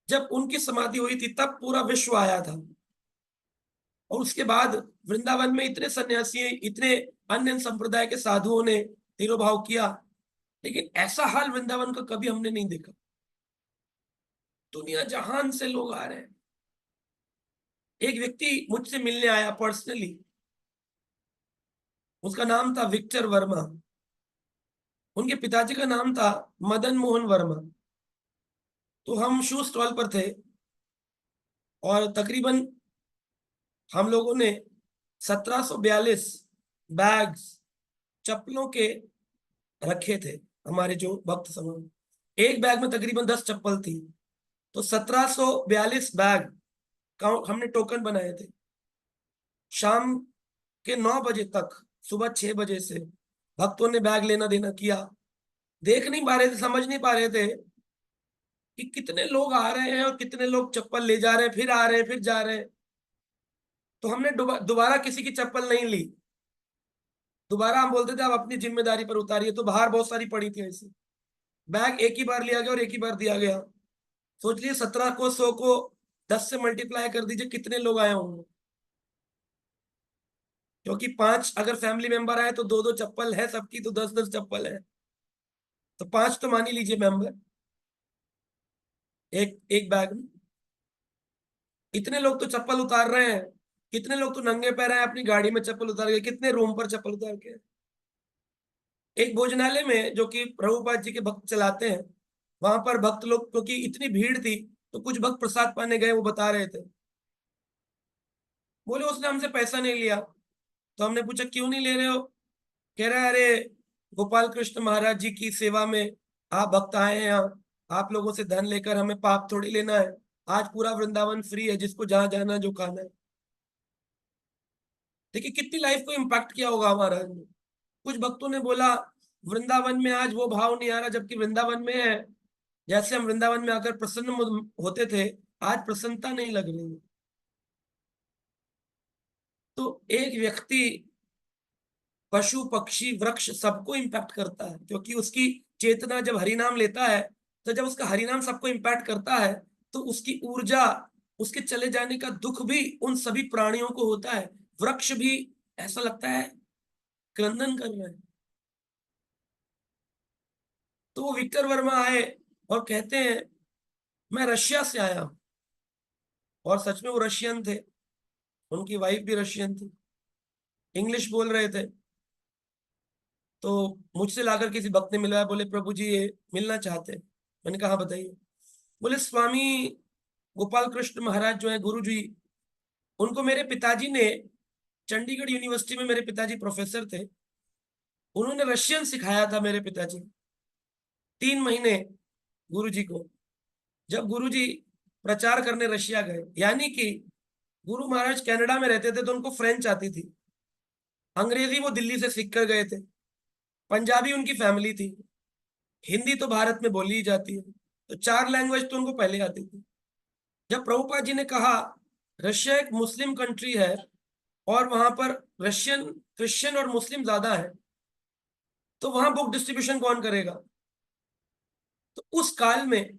जब उनकी समाधि हुई थी तब पूरा विश्व आया था, और उसके बाद वृंदावन में इतने सन्यासी, इतने अन्य संप्रदाय के साधुओं ने तिरोभाव किया, लेकिन ऐसा हाल वृंदावन का कभी हमने नहीं देखा। दुनिया जहान से लोग आ रहे हैं। एक व्यक्ति मुझसे मिलने आया पर्सनली, उसका नाम था विक्टर वर्मा, उनके पिताजी का नाम था मदन मोहन वर्मा। तो हम शू स्टॉल पर थे, और तकरीबन हम लोगों ने 1742 बैग्स चप्पलों के रखे थे। हमारे जो भक्त समूह में, एक बैग में तकरीबन 10 चप्पल थी, तो 1742 बैग काउंट हमने टोकन बनाए थे। शाम के 9 बजे तक, सुबह 6 बजे से भक्तों ने बैग लेना देना किया। देख नहीं पा रहे थे, समझ नहीं पा रहे थे कि कितने लोग आ रहे हैं और कितने लोग चप्पल ले जा रहे हैं, फिर आ रहे हैं, फिर जा रहे हैं। तो हमने दोबारा किसी की चप्पल नहीं ली। दोबारा हम बोलते थे आप अपनी जिम्मेदारी पर उतारिए, तो बाहर बहुत सारी पड़ी थी ऐसी। बैग एक ही बार लिया गया और एक ही बार दिया गया। सोच लिए 17 को 100 को 10 से मल्टीप्लाई कर दीजिए, कितने लोग आए होंगे। क्योंकि 5 अगर फैमिली मेंबर आए तो 2-2 चप्पल है सबकी, तो 10-10 चप्पल है, तो 5 तो मान ही लीजिए मेंबर एक एक बैग में। इतने लोग तो चप्पल उतार रहे हैं, कितने लोग तो नंगे पैर आए अपनी गाड़ी में चप्पल उतार के, कितने रूम पर चप्पल उतार के। एक भोजनालय में जो कि प्रभुपाद जी के भक्त चलाते हैं, वहां पर भक्त लोग, क्योंकि इतनी भीड़ थी तो कुछ भक्त प्रसाद पाने गए, वो बता रहे थे, बोले उसने हमसे पैसा नहीं लिया। तो हमने पूछा क्यों नहीं ले रहे हो? कह रहे अरे गोपाल कृष्ण महाराज जी की सेवा में आप भक्त आए हैं यहाँ, आप लोगों से धन लेकर हमें पाप थोड़ी लेना है। आज पूरा वृंदावन फ्री है, जिसको जहां जाना है, जो खाना है। देखिए कितनी लाइफ को इम्पैक्ट किया होगा महाराज ने। कुछ भक्तों ने बोला वृंदावन में आज वो भाव नहीं आ रहा, जबकि वृंदावन में है। जैसे हम वृंदावन में आकर प्रसन्न होते थे, आज प्रसन्नता नहीं लग रही है। तो एक व्यक्ति पशु पक्षी वृक्ष सबको इम्पैक्ट करता है, क्योंकि उसकी चेतना जब हरिनाम लेता है, तो जब उसका हरिनाम सबको इम्पैक्ट करता है, तो उसकी ऊर्जा, उसके चले जाने का दुख भी उन सभी प्राणियों को होता है। वृक्ष भी ऐसा लगता है क्रंदन कर रहे हैं। तो वो विक्टर वर्मा आए और कहते हैं मैं रशिया से आया हूं, और सच में वो रशियन थे, उनकी वाइफ भी रशियन थी, इंग्लिश बोल रहे थे। तो मुझसे लाकर किसी भक्त ने मिलवाया, बोले प्रभु जी ये मिलना चाहते हैं। मैंने कहा बताइए। बोले स्वामी गोपाल कृष्ण महाराज जो है गुरु जी, उनको मेरे पिताजी ने, चंडीगढ़ यूनिवर्सिटी में मेरे पिताजी प्रोफेसर थे, उन्होंने रशियन सिखाया था मेरे पिताजी 3 महीने गुरुजी को। जब गुरुजी प्रचार करने रशिया गए, यानी कि गुरु महाराज कनाडा में रहते थे तो उनको फ्रेंच आती थी, अंग्रेजी वो दिल्ली से सीख कर गए थे, पंजाबी उनकी फैमिली थी, हिंदी तो भारत में बोली ही जाती है, तो 4 लैंग्वेज तो उनको पहले आती थी। जब प्रभुपाद जी ने कहा रशिया एक मुस्लिम कंट्री है और वहां पर रशियन क्रिश्चियन और मुस्लिम ज्यादा है, तो वहां बुक डिस्ट्रीब्यूशन कौन करेगा? तो उस काल में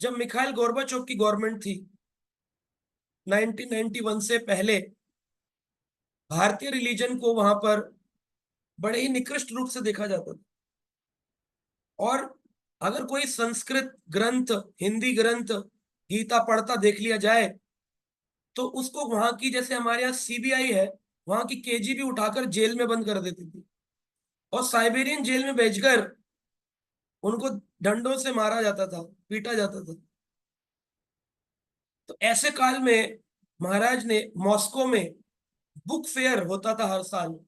जब मिखाइल गोर्बाचोव की गवर्नमेंट थी 1991 से पहले, भारतीय रिलीजन को वहां पर बड़े ही निकृष्ट रूप से देखा जाता था। और अगर कोई संस्कृत ग्रंथ, हिंदी ग्रंथ, गीता पढ़ता देख लिया जाए तो उसको वहां की, जैसे हमारे यहाँ सीबीआई है, वहां की केजीबी उठाकर जेल में बंद कर देती थी और साइबेरियन जेल में भेजकर उनको डंडों से मारा जाता था, पीटा जाता था। तो ऐसे काल में महाराज ने मॉस्को में बुक फेयर होता था हर साल,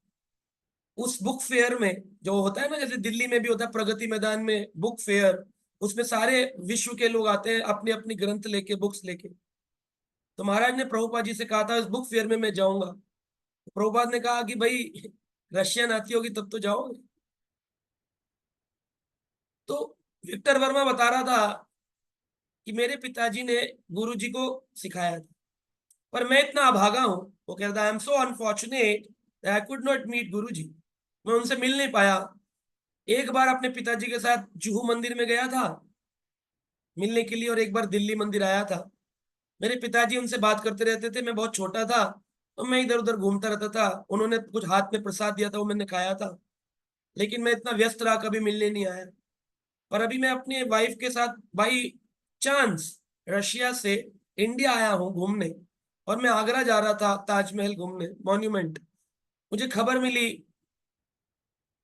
उस बुक फेयर में जो होता है ना, जैसे दिल्ली में भी होता है प्रगति मैदान में बुक फेयर, उसमें सारे विश्व के लोग आते हैं अपनी अपनी ग्रंथ लेके, बुक्स लेके। तो महाराज ने प्रभुपाद जी से कहा था इस बुक फेयर में मैं जाऊंगा। तो प्रभुपाद ने कहा कि भाई रशियन आती होगी तब तो जाओगे। तो विक्टर वर्मा बता रहा था कि मेरे पिताजी ने गुरु जी को सिखाया था, पर मैं इतना अभागा हूं, वो कह रहा था I am so unfortunate that I could not meet guru ji, मैं उनसे मिल नहीं पाया। एक बार अपने पिताजी के साथ जुहू मंदिर में गया था मिलने के लिए, और एक बार दिल्ली मंदिर आया था। मेरे पिताजी उनसे बात करते रहते थे, मैं बहुत छोटा था तो मैं इधर उधर घूमता रहता था, उन्होंने कुछ हाथ में प्रसाद दिया था वो मैंने खाया था, लेकिन मैं इतना व्यस्त रहा कभी मिलने नहीं आया। पर अभी मैं अपनी वाइफ के साथ बाई चांस रशिया से इंडिया आया हूँ घूमने, और मैं आगरा जा रहा था ताजमहल घूमने, मॉन्यूमेंट। मुझे खबर मिली,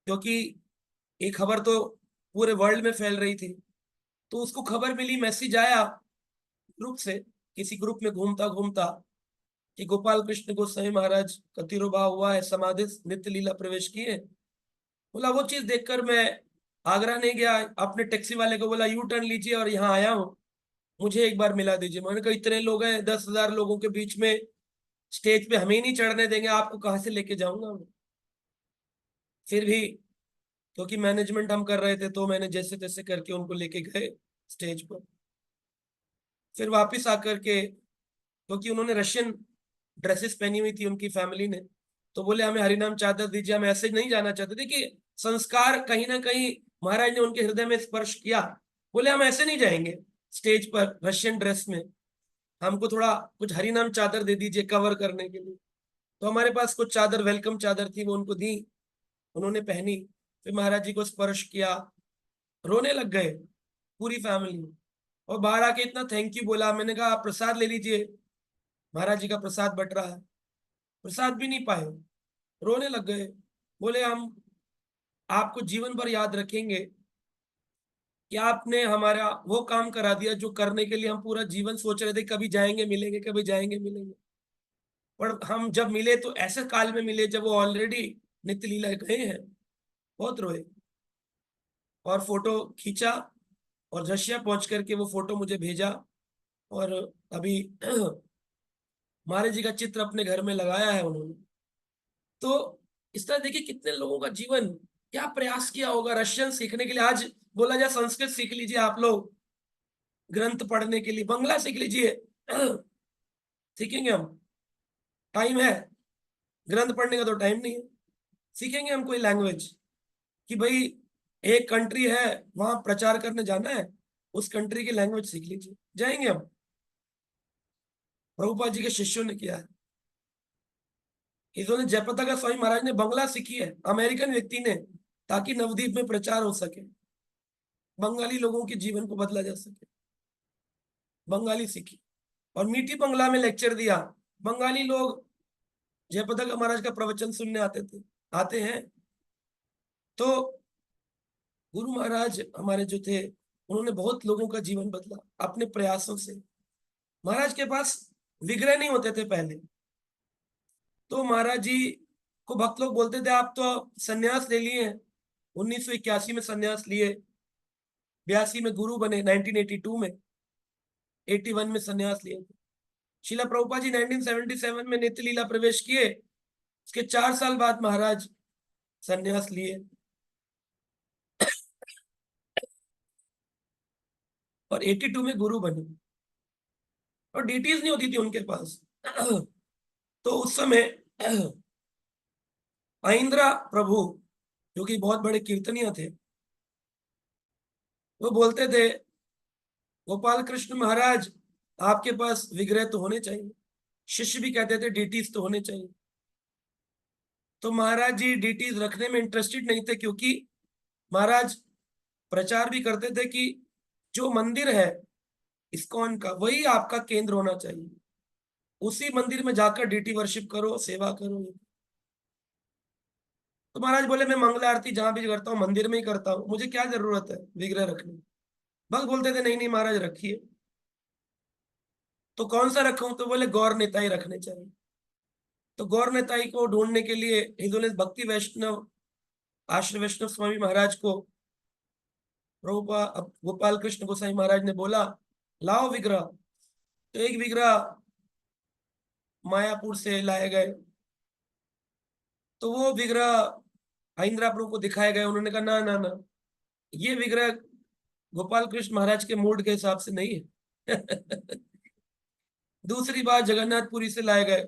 क्योंकि ये खबर तो पूरे वर्ल्ड में फैल रही थी, तो उसको खबर मिली, मैसेज आया ग्रुप से, किसी ग्रुप में घूमता घूमता, कि गोपाल कृष्ण गोस्वामी महाराज का तिरोभाव हुआ है, समाधि नित्य लीला प्रवेश किए। बोला वो चीज देखकर मैं आगरा नहीं गया, अपने टैक्सी वाले को बोला यू टर्न लीजिए और यहाँ आया हूँ, मुझे एक बार मिला दीजिए। मैंने कहा इतने लोग हैं, 10,000 लोगों के बीच में स्टेज पे हमें ही नहीं चढ़ने देंगे, आपको कहाँ से लेके जाऊंगा मैं। फिर भी क्योंकि मैनेजमेंट हम कर रहे थे तो मैंने जैसे तैसे करके उनको लेके गए स्टेज पर। फिर वापिस आकर के, क्योंकि उन्होंने रशियन ड्रेसेस पहनी हुई थी उनकी फैमिली ने, तो बोले हमें हरिनाम चादर दीजिए, हम ऐसे नहीं जाना चाहते। देखिए संस्कार कहीं ना कहीं महाराज ने उनके हृदय में स्पर्श किया। बोले हम ऐसे नहीं जाएंगे स्टेज पर रशियन ड्रेस में, हमको थोड़ा कुछ हरिनाम चादर दे दीजिए कवर करने के लिए। तो हमारे पास कुछ चादर, वेलकम चादर थी, वो उनको दी, उन्होंने पहनी, फिर महाराज जी को स्पर्श किया, रोने लग गए पूरी फैमिली। और बाहर आके इतना थैंक यू बोला। मैंने कहा आप प्रसाद ले लीजिए, महाराज जी का प्रसाद बट रहा है। प्रसाद भी नहीं पाए, रोने लग गए। बोले हम आपको जीवन भर याद रखेंगे कि आपने हमारा वो काम करा दिया जो करने के लिए हम पूरा जीवन सोच रहे थे, कभी जाएंगे मिलेंगे, कभी जाएंगे मिलेंगे। पर हम जब मिले तो ऐसे काल में मिले जब वो ऑलरेडी नित्य लीला गए हैं। बहुत रोए और फोटो खींचा, और रशिया पहुंच करके वो फोटो मुझे भेजा। और अभी महाराज जी का चित्र अपने घर में लगाया है उन्होंने। तो इस तरह देखिए कितने लोगों का जीवन, क्या प्रयास किया होगा रशियन सीखने के लिए। आज बोला जाए संस्कृत सीख लीजिए आप लोग ग्रंथ पढ़ने के लिए, बंगला सीख लीजिए सीखेंगे हम, टाइम है, ग्रंथ पढ़ने का तो टाइम नहीं है। सीखेंगे हम कोई लैंग्वेज कि भाई एक कंट्री है वहां प्रचार करने जाना है, उस कंट्री की लैंग्वेज सीख लीजिए, जाएंगे हम। प्रभुपाद जी के शिष्यों ने किया है। इन्होंने जयप्रताप स्वामी महाराज ने बंगला सीखी है, अमेरिकन व्यक्ति ने, ताकि नवद्वीप में प्रचार हो सके, बंगाली लोगों के जीवन को बदला जा सके, बंगाली सीखी। और मीठी बंगला में लेक्चर दिया। बंगाली लोग जयप्रदा महाराज का प्रवचन सुनने आते हैं। तो गुरु महाराज हमारे जो थे, उन्होंने बहुत लोगों का जीवन बदला अपने प्रयासों से। महाराज के पास विग्रह नहीं होते थे पहले, तो महाराज जी को भक्त लोग बोलते थे आप तो सन्यास ले लिए हैं। 1981 में सन्यास लिए, 82 में गुरु बने, 1982 में, 81 में सन्यास लिए थे। शिला प्रभुपाद जी 1977 में नित्य लीला प्रवेश किए, उसके 4 साल बाद महाराज सन्यास लिए और 82 में गुरु बने, और डीटीज नहीं होती थी उनके पास। तो उस समय आइंद्रा प्रभु, जो कि बहुत बड़े कीर्तनिया थे, वो बोलते थे गोपाल कृष्ण महाराज आपके पास विग्रह तो होने चाहिए। शिष्य भी कहते थे डीटीज तो होने चाहिए। तो महाराज जी डीटीज रखने में इंटरेस्टेड नहीं थे, क्योंकि महाराज प्रचार भी करते थे कि जो मंदिर है इस्कॉन का, वही आपका केंद्र होना चाहिए, उसी मंदिर में जाकर डीटी वर्शिप करो, सेवा करो। तो महाराज बोले मैं मंगला आरती जहां भी करता हूँ मंदिर में ही करता हूँ, मुझे क्या जरूरत है विग्रह रखने की। भक्त बोलते थे नहीं नहीं महाराज रखिए। तो कौन सा रखूं? तो बोले गौर निताई रखने चाहिए। तो गौर निताई को ढूंढने के लिए हिंदुलिस भक्ति वैष्णव आश्रय वैष्णव स्वामी महाराज को प्रभुपा गोपाल कृष्ण गोसाई महाराज ने बोला लाओ विग्रह। तो एक विग्रह मायापुर से लाए गए। तो वो विग्रह आइंद्रा प्रभु को दिखाए गए। उन्होंने कहा ना ना ना, ये विग्रह गोपाल कृष्ण महाराज के मूड के हिसाब से नहीं है। दूसरी बार जगन्नाथपुरी से लाए गए,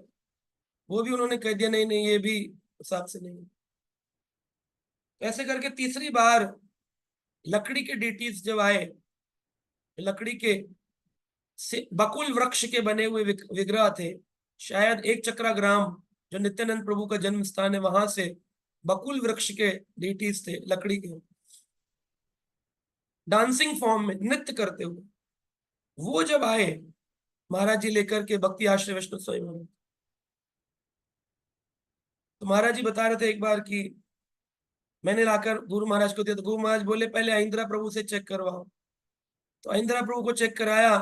वो भी उन्होंने कह दिया नहीं नहीं ये भी हिसाब से नहीं है। ऐसे करके तीसरी बार लकड़ी के डीटीज जब आए, लकड़ी के बकुल वृक्ष के बने हुए विग्रह थे, शायद एक चक्रा ग्राम जो नित्यानंद प्रभु का जन्म स्थान है वहां से बकुल वृक्ष के डीटीज थे, लकड़ी के, डांसिंग फॉर्म में नृत्य करते हुए। वो जब आए महाराज जी लेकर के भक्ति आश्रय वैष्णव स्वामी महाराज, तो महाराज जी बता रहे थे एक बार कि मैंने लाकर गुरु महाराज को दिया। तो गुरु महाराज बोले पहले इंदिरा प्रभु से चेक करवाओ। तो इंदिरा प्रभु को चेक कराया,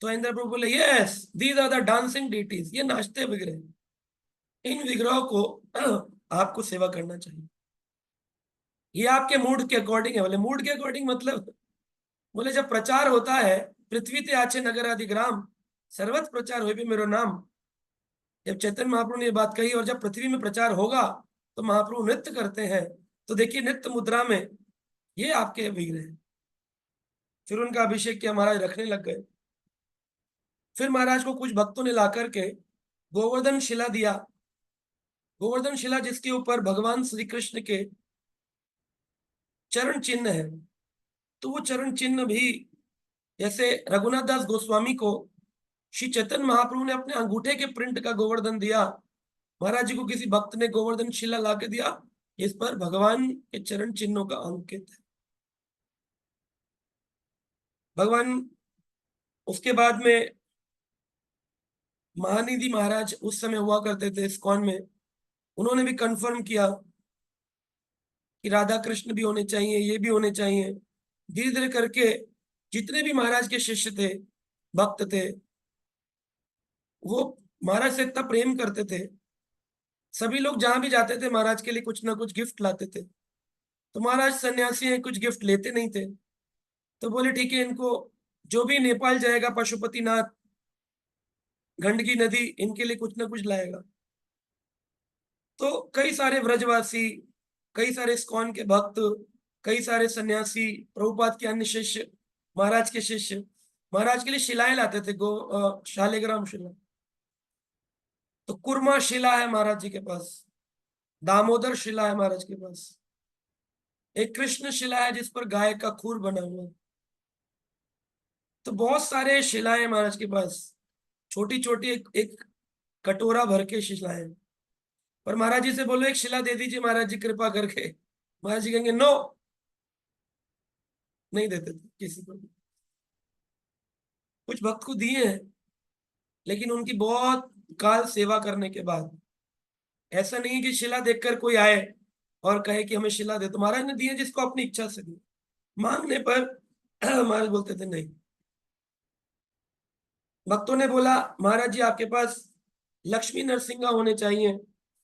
तो इंदिरा प्रभु बोले yes these are the dancing deities, ये नाचते विग्रह, इन विग्रहों को आपको सेवा करना चाहिए, ये आपके मूड के अकॉर्डिंग है। बोले मूड के अकॉर्डिंग मतलब? बोले जब प्रचार होता है पृथ्वी ते आछे नगर आदि ग्राम सर्वत्र प्रचार हो भी मेरो नाम, जब चैतन्य महाप्रभु ने ये बात कही और जब पृथ्वी में प्रचार होगा तो महाप्रभु नृत्य करते हैं। तो देखिए नृत्य मुद्रा में ये आपके विग्रह हैं। फिर उनका अभिषेक किया, महाराज रखने लग गए। फिर महाराज को कुछ भक्तों ने ला करके गोवर्धन शिला दिया। गोवर्धन शिला जिसके ऊपर भगवान श्री कृष्ण के चरण चिन्ह है। तो वो चरण चिन्ह भी जैसे रघुनाथ दास गोस्वामी को श्री चैतन्य महाप्रभु ने अपने अंगूठे के प्रिंट का गोवर्धन दिया, महाराज जी को किसी भक्त ने गोवर्धन शिला ला के दिया, इस पर भगवान के चरण चिन्हों का अंकित है। भगवान उसके बाद में महानिधि महाराज उस समय हुआ करते थे इस्कॉन में, उन्होंने भी कंफर्म किया कि राधा कृष्ण भी होने चाहिए, ये भी होने चाहिए। धीरे धीरे करके जितने भी महाराज के शिष्य थे, भक्त थे, वो महाराज से इतना प्रेम करते थे, सभी लोग जहां भी जाते थे महाराज के लिए कुछ ना कुछ गिफ्ट लाते थे। तो महाराज सन्यासी हैं, कुछ गिफ्ट लेते नहीं थे। तो बोले ठीक है, इनको जो भी नेपाल जाएगा पशुपतिनाथ, गंडकी नदी, इनके लिए कुछ ना कुछ लाएगा। तो कई सारे व्रजवासी, कई सारे इस्कॉन के भक्त, कई सारे सन्यासी, प्रभुपाद के अन्य शिष्य, महाराज के शिष्य महाराज के लिए शिलाएं लाते थे, शालिग्राम शिला। तो कुर्मा शिला है महाराज जी के पास, दामोदर शिला है महाराज के पास, एक कृष्ण शिला है जिस पर गाय का खूर बना हुआ है। तो बहुत सारे शिलाएं महाराज के पास, छोटी छोटी एक कटोरा भर के शिलाएं। पर महाराज जी से बोलो एक शिला दे दीजिए महाराज जी कृपा करके, महाराज जी कहेंगे नो, नहीं देते थे किसी को भी। कुछ भक्त को दिए हैं, लेकिन उनकी बहुत काल सेवा करने के बाद ऐसा नहीं है कि शिला देखकर कोई आए और कहे कि हमें शिला दे। तो महाराज ने दिए जिसको अपनी इच्छा से दिए, मांगने पर महाराज बोलते थे नहीं। भक्तों ने बोला महाराज जी आपके पास लक्ष्मी नरसिंहा होने चाहिए,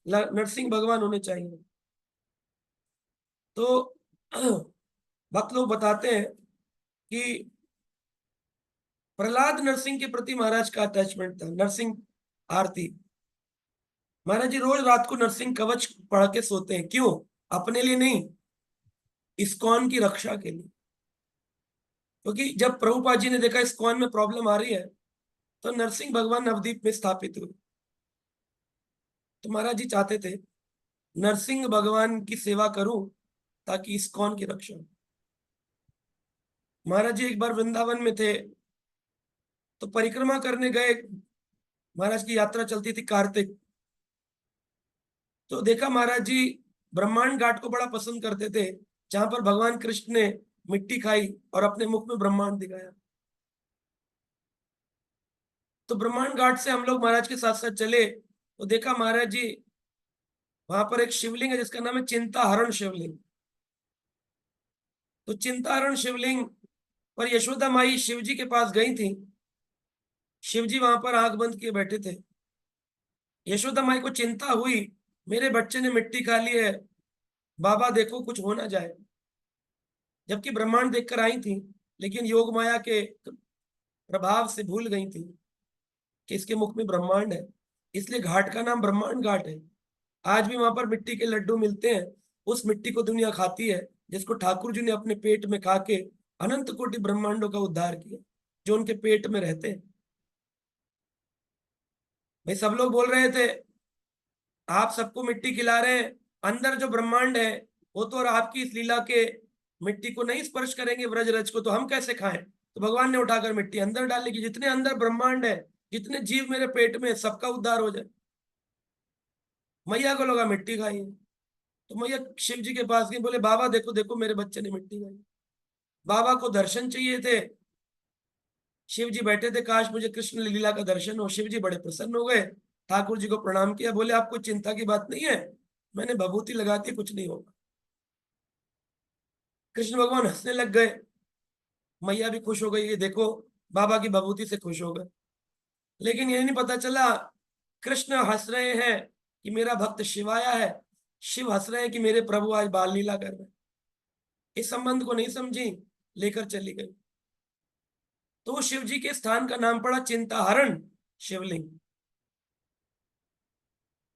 नरसिंह भगवान होने चाहिए। तो भक्त लोग बताते हैं कि प्रहलाद नरसिंह के प्रति महाराज का अटैचमेंट था। नरसिंह आरती महाराज जी रोज रात को नरसिंह कवच पढ़ के सोते हैं। क्यों? अपने लिए नहीं, इस्कॉन की रक्षा के लिए। क्योंकि जब प्रभुपाद जी ने देखा इस्कॉन में प्रॉब्लम आ रही है, तो नरसिंह भगवान नवदीप में स्थापित हुए। तो महाराज जी चाहते थे नरसिंह भगवान की सेवा करूं ताकि इस्कॉन की रक्षा हो। महाराज जी एक बार वृंदावन में थे, तो परिक्रमा करने गए। महाराज की यात्रा चलती थी कार्तिक। तो देखा महाराज जी ब्रह्मांड घाट को बड़ा पसंद करते थे, जहां पर भगवान कृष्ण ने मिट्टी खाई और अपने मुख में ब्रह्मांड दिखाया। तो ब्रह्मांड घाट से हम लोग महाराज के साथ साथ चले, तो देखा महाराज जी वहां पर एक शिवलिंग है जिसका नाम है चिंताहरण शिवलिंग। तो चिंताहरण शिवलिंग पर यशोदा माई शिव जी के पास गई थी। शिव जी वहां पर आंख बंद किए बैठे थे। यशोदा माई को चिंता हुई, मेरे बच्चे ने मिट्टी खा ली है, बाबा देखो कुछ हो ना जाए। जबकि ब्रह्मांड देखकर आई थी, लेकिन योग माया के प्रभाव से भूल गई थी कि इसके मुख में ब्रह्मांड है। इसलिए घाट का नाम ब्रह्मांड घाट है। आज भी वहां पर मिट्टी के लड्डू मिलते हैं। उस मिट्टी को दुनिया खाती है, जिसको ठाकुर जी ने अपने पेट में खा के अनंत कोटि ब्रह्मांडों का उद्धार किया, जो उनके पेट में रहते हैं। भाई सब लोग बोल रहे थे आप सबको मिट्टी खिला रहे हैं, अंदर जो ब्रह्मांड है वो तो और आपकी इस लीला के मिट्टी को नहीं स्पर्श करेंगे, व्रज रज को, तो हम कैसे खाएं? तो भगवान ने उठाकर मिट्टी अंदर डालने की, जितने अंदर ब्रह्मांड है, जितने जीव मेरे पेट में, सबका उद्धार हो जाए। मैया को लगा मिट्टी खाई है, तो मैया शिव जी के पास गई, बोले बाबा देखो देखो मेरे बच्चे ने मिट्टी खाई। बाबा को दर्शन चाहिए थे। शिव जी बैठे थे, काश मुझे कृष्ण लीला का दर्शन हो। शिव जी बड़े प्रसन्न हो गए, ठाकुर जी को प्रणाम किया, बोले आपको चिंता की बात नहीं है, मैंने भभूति लगा दी, कुछ नहीं होगा। कृष्ण भगवान हंसने लग गए। मैया भी खुश हो गई, ये देखो बाबा की भभूति से खुश हो गए। लेकिन ये नहीं पता चला कृष्ण हंस रहे हैं कि मेरा भक्त शिव आया है, शिव हंस रहे हैं कि मेरे प्रभु आज बाल लीला कर रहे हैं। इस संबंध को नहीं समझी, लेकर चली गई। तो वो शिव जी के स्थान का नाम पड़ा चिंताहरण शिवलिंग।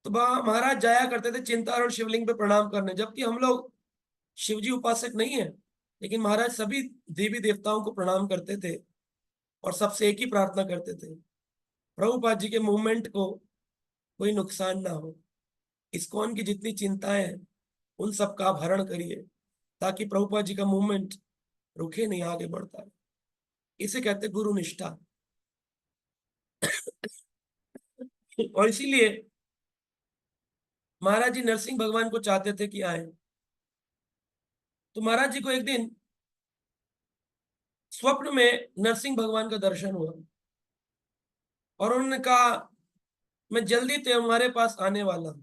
तो महाराज जाया करते थे चिंताहरण शिवलिंग पे प्रणाम करने। जबकि हम लोग शिव जी उपासक नहीं है, लेकिन महाराज सभी देवी देवताओं को प्रणाम करते थे और सबसे एक ही प्रार्थना करते थे, प्रभुपाद जी के मूवमेंट को कोई नुकसान ना हो। इस्कॉन की जितनी चिंताएं हैं उन सब का आप हरण करिए, ताकि प्रभुपाद जी का मूवमेंट रुके नहीं, आगे बढ़ता है। इसे कहते गुरु निष्ठा। और इसीलिए महाराज जी नरसिंह भगवान को चाहते थे कि आए। तो महाराज जी को एक दिन स्वप्न में नरसिंह भगवान का दर्शन हुआ और उन्होंने कहा मैं जल्दी तुम्हारे पास आने वाला हूं।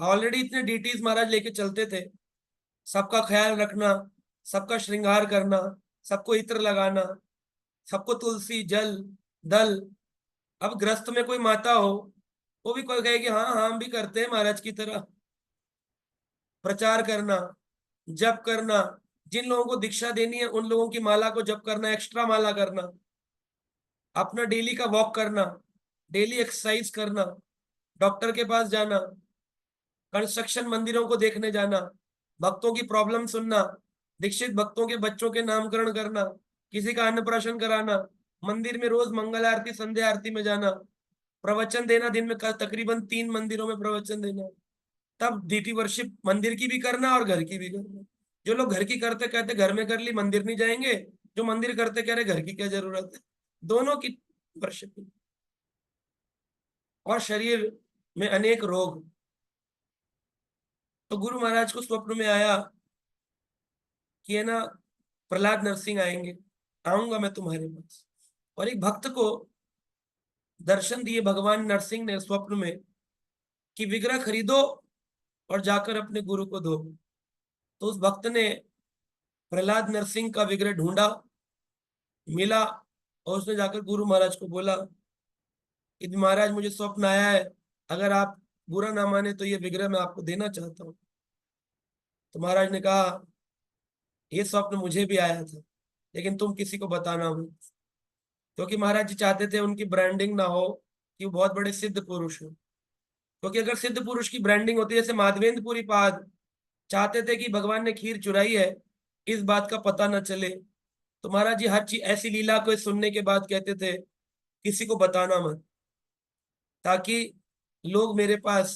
ऑलरेडी इतने डिटीज महाराज लेके चलते थे, सबका ख्याल रखना, सबका श्रृंगार करना, सबको इत्र लगाना, सबको तुलसी जल दल। अब ग्रस्त में कोई माता हो, वो भी कोई कहे कि हाँ हाँ हम भी करते हैं महाराज की तरह। प्रचार करना, जप करना, जिन लोगों को दीक्षा देनी है उन लोगों की माला को जप करना, एक्स्ट्रा माला करना, अपना डेली का वॉक करना, डेली एक्सरसाइज करना, डॉक्टर के पास जाना, कंस्ट्रक्शन मंदिरों को देखने जाना, भक्तों की प्रॉब्लम सुनना, दीक्षित भक्तों के बच्चों के नामकरण करना, किसी का अन्नप्राशन कराना, मंदिर में रोज मंगल आरती संध्या आरती में जाना, प्रवचन देना, दिन में तकरीबन 3 मंदिरों में प्रवचन देना। तब डीटी वर्शिप मंदिर की भी करना और घर की भी करना। जो लोग घर की करते कहते घर में कर ली, मंदिर नहीं जाएंगे। जो मंदिर करते कह रहे घर की क्या जरूरत है। दोनों की वर्शिप। और शरीर में अनेक रोग। तो गुरु महाराज को स्वप्न में आया कि है ना प्रहलाद नरसिंह आएंगे, आऊंगा मैं तुम्हारे पास। और एक भक्त को दर्शन दिए भगवान नरसिंह ने स्वप्न में कि विग्रह खरीदो और जाकर अपने गुरु को दो। तो उस भक्त ने प्रहलाद नरसिंह का विग्रह ढूंढा, मिला, और उसने जाकर गुरु महाराज को बोला कि महाराज मुझे स्वप्न आया है, अगर आप बुरा ना माने तो ये विग्रह मैं आपको देना चाहता हूँ। तो महाराज ने कहा ये स्वप्न मुझे भी आया था, लेकिन तुम किसी को बताना मत, क्योंकि महाराज जी चाहते थे उनकी ब्रांडिंग ना हो कि वो बहुत बड़े सिद्ध पुरुष हो। क्योंकि अगर सिद्ध पुरुष की ब्रांडिंग होती, जैसे माधवेंद्रपुरी पाद चाहते थे कि भगवान ने खीर चुराई है, इस बात का पता न चले, तो महाराज जी हर चीज ऐसी लीला को सुनने के बाद कहते थे किसी को बताना मत, ताकि लोग मेरे पास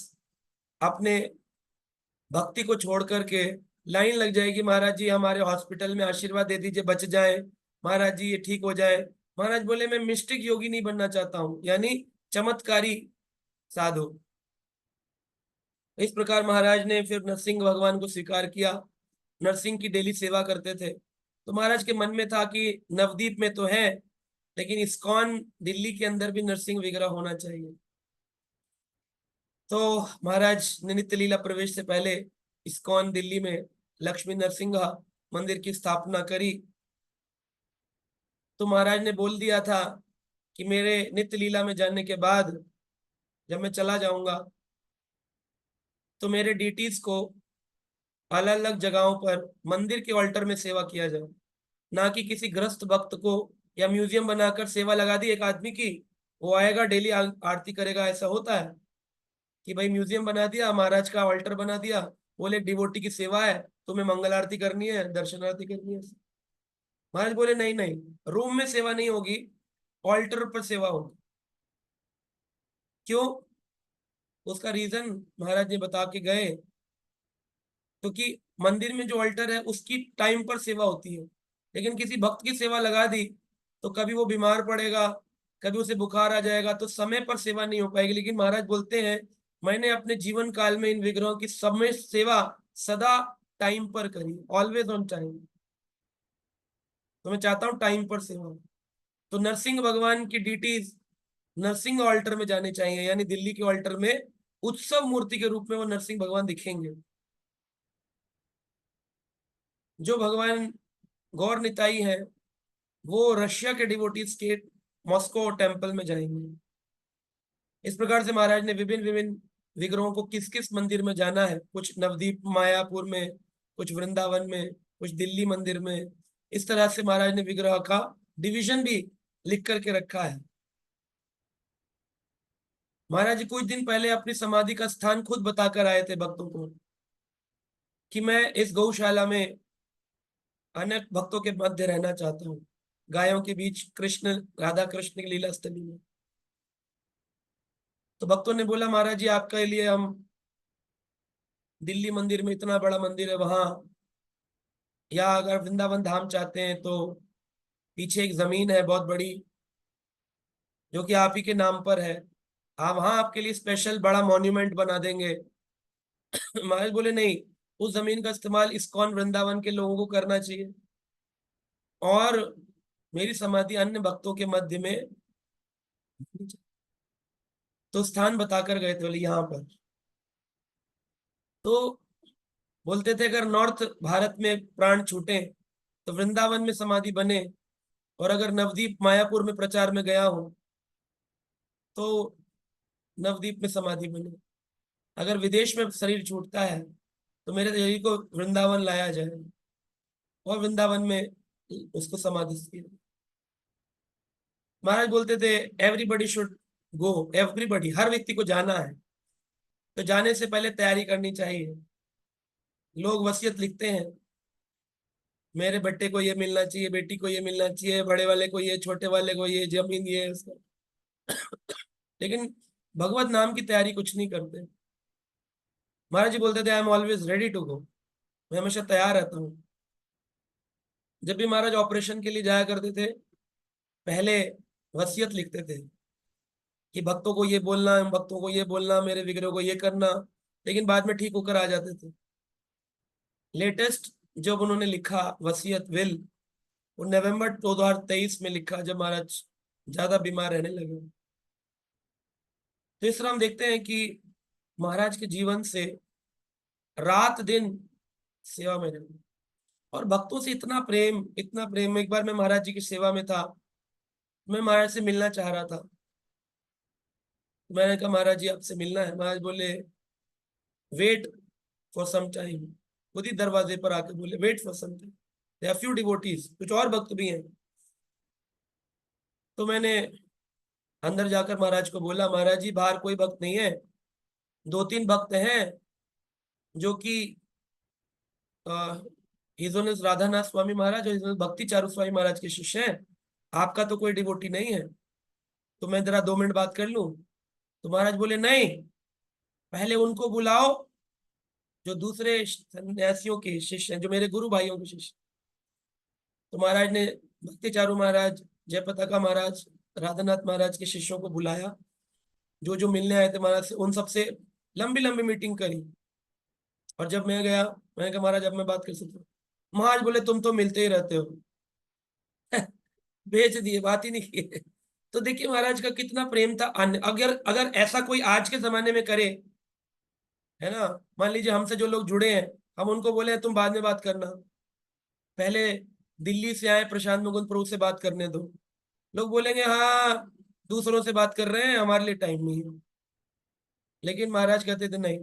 अपने भक्ति को छोड़ करके लाइन लग जाएगी, महाराज जी हमारे हॉस्पिटल में आशीर्वाद दे दीजिए, बच जाए, महाराज जी ये ठीक हो जाए। महाराज बोले मैं मिस्टिक योगी नहीं बनना चाहता हूं, यानी चमत्कारी साधु। इस प्रकार महाराज ने फिर नरसिंह भगवान को स्वीकार किया, नरसिंह की डेली सेवा करते थे। तो महाराज के मन में था कि नवदीप में तो है, लेकिन इस्कॉन दिल्ली के अंदर भी नरसिंह विग्रह होना चाहिए। तो महाराज ने नित्य लीला प्रवेश से पहले इस्कॉन दिल्ली में लक्ष्मी नरसिंह मंदिर की स्थापना करी। तो महाराज ने बोल दिया था कि मेरे नित्य लीला में जाने के बाद जब मैं चला जाऊंगा तो मेरे डीटीज को अलग अलग जगहों पर मंदिर के ऑल्टर में सेवा किया जाए, ना कि किसी ग्रस्त भक्त को या म्यूजियम बनाकर सेवा लगा दी एक आदमी की, वो आएगा डेली आरती करेगा। ऐसा होता है कि भाई म्यूजियम बना दिया, महाराज का ऑल्टर बना दिया, बोले डिवोटी की सेवा है, तुम्हें मंगल आरती करनी है, दर्शन आरती करनी है। महाराज बोले नहीं नहीं, रूम में सेवा नहीं होगी, ऑल्टर पर सेवा होगी। क्यों? उसका रीजन महाराज ने बता के गए, क्योंकि मंदिर में जो ऑल्टर है उसकी टाइम पर सेवा होती है, लेकिन किसी भक्त की सेवा लगा दी तो कभी वो बीमार पड़ेगा, कभी उसे बुखार आ जाएगा, तो समय पर सेवा नहीं हो पाएगी। लेकिन महाराज बोलते हैं मैंने अपने जीवन काल में इन विग्रहों की समय सेवा सदा टाइम पर करी, ऑलवेज ऑन टाइम। तो मैं चाहता हूँ टाइम पर सेवा। तो नरसिंह भगवान की डीटीज नरसिंह ऑल्टर में जाने चाहिए, यानी दिल्ली के ऑल्टर में उत्सव मूर्ति के रूप में वो नरसिंह भगवान दिखेंगे। जो भगवान गौर निताई है वो रशिया के डिवोटीज के मॉस्को टेम्पल में जाएंगे। इस प्रकार से महाराज ने विभिन्न विभिन्न विग्रहों को किस किस मंदिर में जाना है, कुछ नवदीप मायापुर में, कुछ वृंदावन में, कुछ दिल्ली मंदिर में, इस तरह से महाराज ने विग्रह का डिवीजन भी लिख करके रखा है। महाराज जी कुछ दिन पहले अपनी समाधि का स्थान खुद बताकर आए थे भक्तों को कि मैं इस गौशाला में अनेक भक्तों के मध्य रहना चाहता हूँ, गायों के बीच कृष्ण राधा कृष्ण की लीला स्थली में। तो भक्तों ने बोला महाराज जी आपके लिए हम दिल्ली मंदिर में, इतना बड़ा मंदिर है वहां, या अगर वृंदावन धाम चाहते हैं तो पीछे एक जमीन है बहुत बड़ी जो कि आप ही के नाम पर है, आप वहां आपके लिए स्पेशल बड़ा मॉन्यूमेंट बना देंगे। महाराज बोले नहीं, उस जमीन का इस्तेमाल इस्कॉन वृंदावन के लोगों को करना चाहिए, और मेरी समाधि अन्य भक्तों के मध्य में। तो स्थान बताकर गए थे, बोले यहाँ पर। तो बोलते थे अगर नॉर्थ भारत में प्राण छूटे तो वृंदावन में समाधि बने, और अगर नवदीप मायापुर में प्रचार में गया हो तो नवदीप में समाधि बने। अगर विदेश में शरीर छूटता है तो मेरे शरीर को वृंदावन लाया जाए और वृंदावन में उसको समाधि किया। महाराज बोलते थे एवरीबडी शुड गो, एवरीबडी, हर व्यक्ति को जाना है, तो जाने से पहले तैयारी करनी चाहिए। लोग वसीयत लिखते हैं, मेरे बेटे को ये मिलना चाहिए, बेटी को ये मिलना चाहिए, बड़े वाले को ये, छोटे वाले को ये, जमीन ये, उसका। लेकिन भगवत नाम की तैयारी कुछ नहीं करते। महाराज जी बोलते थे I am always ready to go, मैं हमेशा तैयार रहता हूँ। जब भी महाराज ऑपरेशन के लिए जाया करते थे पहले वसीयत लिखते थे कि भक्तों को ये बोलना, भक्तों को ये बोलना, मेरे विग्रह को ये करना, लेकिन बाद में ठीक होकर आ जाते थे। लेटेस्ट जब उन्होंने लिखा वसीयत विल, वो नवंबर 2023 में लिखा, जब महाराज ज्यादा बीमार रहने लगे। तो इस तरह हम देखते हैं कि महाराज के जीवन से रात दिन सेवा में रहना और भक्तों से इतना प्रेम, इतना प्रेम। एक बार मैं महाराज जी की सेवा में था, मैं महाराज से मिलना चाह रहा था। मैंने कहा महाराज जी आपसे मिलना है। महाराज बोले वेट फॉर सम टाइम। खुद ही दरवाजे पर आके बोले wait for some time, there are few devotees, कुछ और भक्त भी हैं। तो मैंने अंदर जाकर महाराज को बोला महाराज जी बाहर कोई भक्त नहीं है, दो तीन भक्त हैं जो कि हिज ऑनर राधानाथ स्वामी महाराज और हिज ऑनर भक्ति चारू स्वामी महाराज के शिष्य हैं, आपका तो कोई डिवोटी नहीं है, तो मैं जरा 2 मिनट बात कर लूं। तो महाराज बोले नहीं, पहले उनको बुलाओ जो दूसरे सन्यासियों के शिष्य हैं, जो मेरे गुरु भाइयों के शिष्य। तो महाराज ने भक्ति चारू महाराज, जयपताका महाराज, राधानाथ महाराज के शिष्यों को बुलाया, जो जो मिलने आए थे महाराज से, उन सबसे लंबी लंबी मीटिंग करी। और जब मैं गया, मैंने कहा महाराज अब मैं बात कर सकता हूँ। महाराज बोले तुम तो मिलते ही रहते हो। भेज दिए, बात ही नहीं की। तो देखिए महाराज का कितना प्रेम था। अगर अगर ऐसा कोई आज के जमाने में करे, है ना, मान लीजिए हमसे जो लोग जुड़े हैं, हम उनको बोले तुम बाद में बात करना, पहले दिल्ली से आए प्रशांत मुकुंद प्रभु से बात करने दो, लोग बोलेंगे हाँ दूसरों से बात कर रहे हैं, हमारे लिए टाइम नहीं है। लेकिन महाराज कहते थे नहीं,